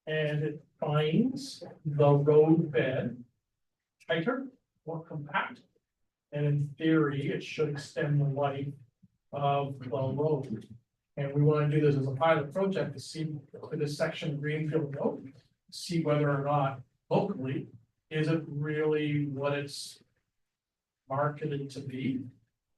And it binds the road bed tighter, more compact. And in theory, it should extend the life of the road. And we want to do this as a pilot project to see for this section of Greenfield Road, see whether or not locally, is it really what it's marketed to be?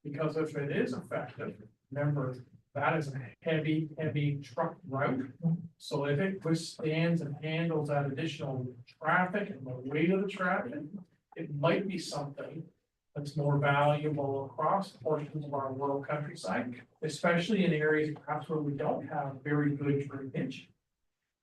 Because if it is effective, remember, that is a heavy, heavy truck route. So if it withstands and handles that additional traffic and the weight of the traffic, it might be something that's more valuable across portions of our rural countryside, especially in areas perhaps where we don't have very good drainage.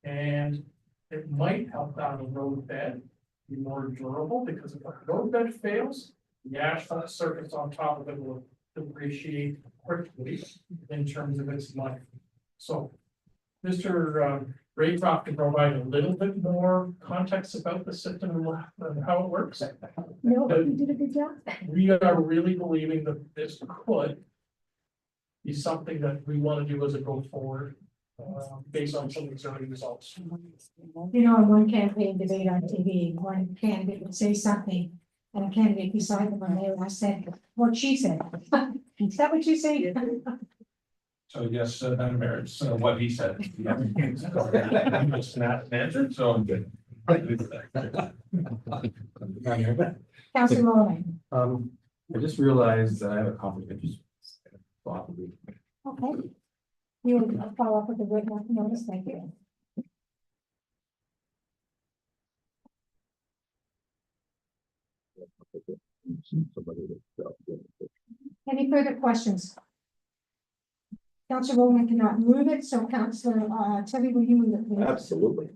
And it might help down the road bed be more durable, because if the road bed fails, the asphalt surface on top of it will depreciate quickly in terms of its life. So Mr. Raycroft can provide a little bit more context about the system and how it works. No, but you did a good job. We are really believing that this could be something that we want to do as a go forward, based on some of these early results. You know, in one campaign debate on TV, one candidate would say something, and a candidate beside them, and I said, what she said. Is that what you say? So yes, Madam Mayor, it's what he said. Just not answered, so I'm good. Councilor Moran. I just realized that I have a conflict of interest. Okay. You will follow up with the written notice, thank you. Any further questions? Councilor Bowman cannot move it, so Councilor Tilly, will you move it, please? Absolutely.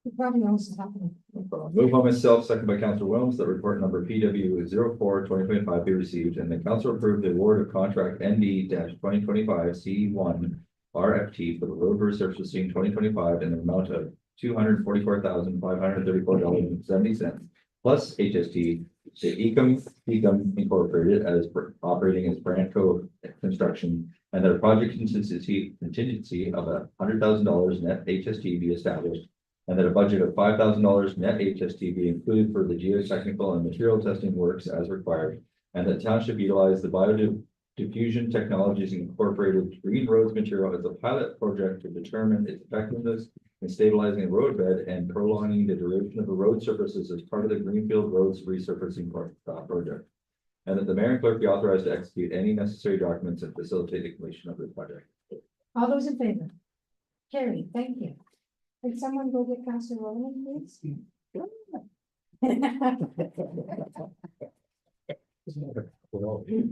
He probably knows what's happening. Moved by myself, second by Councilor Williams, that report number PW 04-2025 be received, and the council approved the award of contract ND 2025 C1 RFT for the road resurfacing 2025 in the amount of $244,534.70 plus HST to Ecom Incorporated as operating as Brandco Construction, and that a project contingency of $100,000 net HST be established, and that a budget of $5,000 net HST be included for the geotechnical and material testing works as required, and that township utilize the Biodiffusion Technologies Incorporated Green Roads material as a pilot project to determine its effectiveness in stabilizing the roadbed and prolonging the duration of the road surfaces as part of the Greenfield Roads resurfacing project. And that the mayor and clerk be authorized to execute any necessary documents and facilitate the completion of the project. All those in favor? Carrie, thank you. Can someone go get Councilor Rowland, please?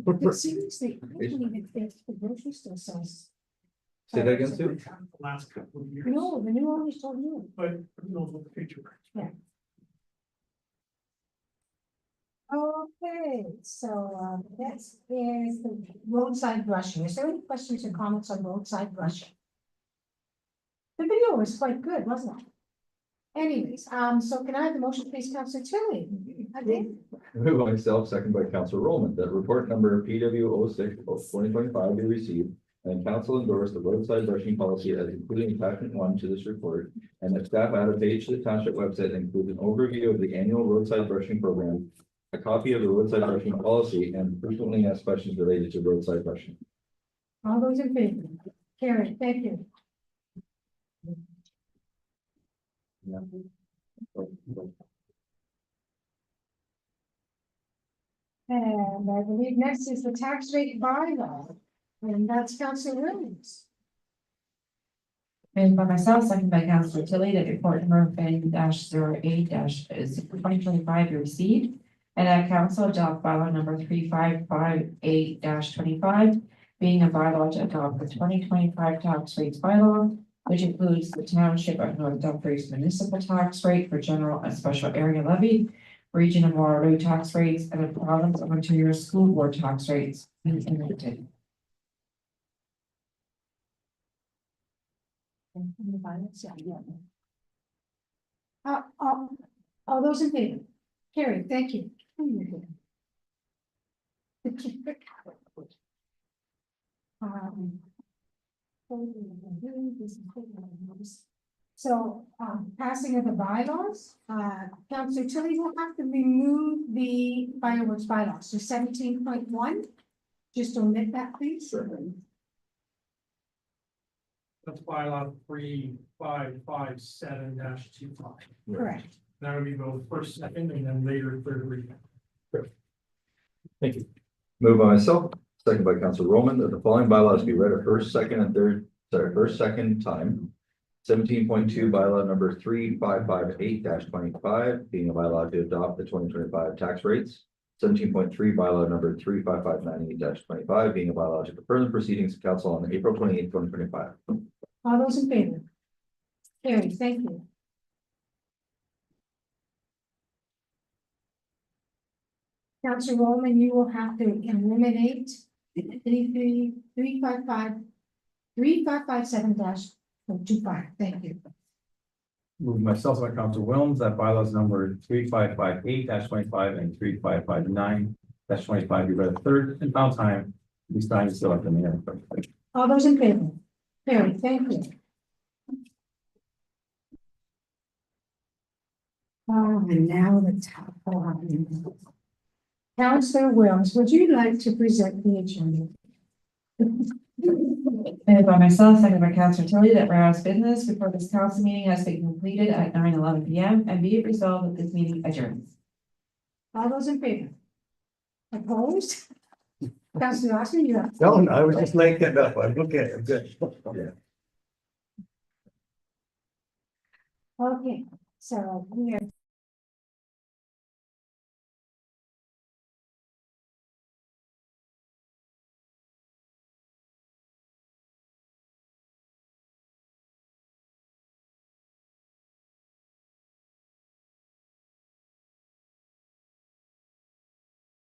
But seriously, I don't even think the grocery store sells. Say that again, Sue? The last couple of years. No, the new owners told you. But who knows what the future brings. Yeah. Okay, so next is the roadside brushing. Is there any questions or comments on roadside brushing? The video was quite good, wasn't it? Anyways, so can I have the motion, please, Councilor Tilly? Again, Moved by myself, second by Councilor Roman, that report number PW 06-2025 be received, and council endorse the roadside brushing policy as including attachment 1 to this report, and that staff add a page to the township website that includes an overview of the annual roadside brushing program, a copy of the roadside brushing policy, and frequently asked questions related to roadside brushing. all those in favor? Carrie, thank you. And I believe next is the tax rate bylaw. And that's Councilor Williams. Moved by myself, second by Councilor Tilly, that report number N-08 2025 be received. And that council adopt bylaw number 3558-25, being a bylaw to adopt the 2025 tax rates bylaw, which includes the Township of North Dumfries municipal tax rate for general and special area levy, region of Waterloo tax rates, and the province of Ontario school board tax rates being enacted. All those in favor? Carried, thank you. So, passing of the bylaws, Councilor Tilly will have to remove the fireworks bylaws, so 17.1. Just omit that, please. That's bylaw 3557-25. Correct. That would be both first, second, and then later third reading. Thank you. Moved by myself, second by Councilor Roman, that the following bylaws be read a first, second, and first, second time. 17.2 bylaw number 3558-25, being a bylaw to adopt the 2025 tax rates. 17.3 bylaw number 35598-25, being a bylaw to confirm the proceedings of council on April 28, 2025. All those in favor? Carried, thank you. Councilor Roman, you will have to eliminate 3557-25. Thank you. Moved myself by Councilor Williams, that bylaws number 3558-25 and 3559-25 be read a third and final time. These times still at the mayor. All those in favor? Carried, thank you. And now the top one. Councilor Williams, would you like to present the agenda? Moved by myself, second by Councilor Tilly, that whereas business before this council meeting has been completed at 9:11 p.m. and be it resolved that this meeting adjourns. All those in favor? Opposed? Councilor Austin, you have. No, I was just laying it up. I'm okay, I'm good. Okay, so we are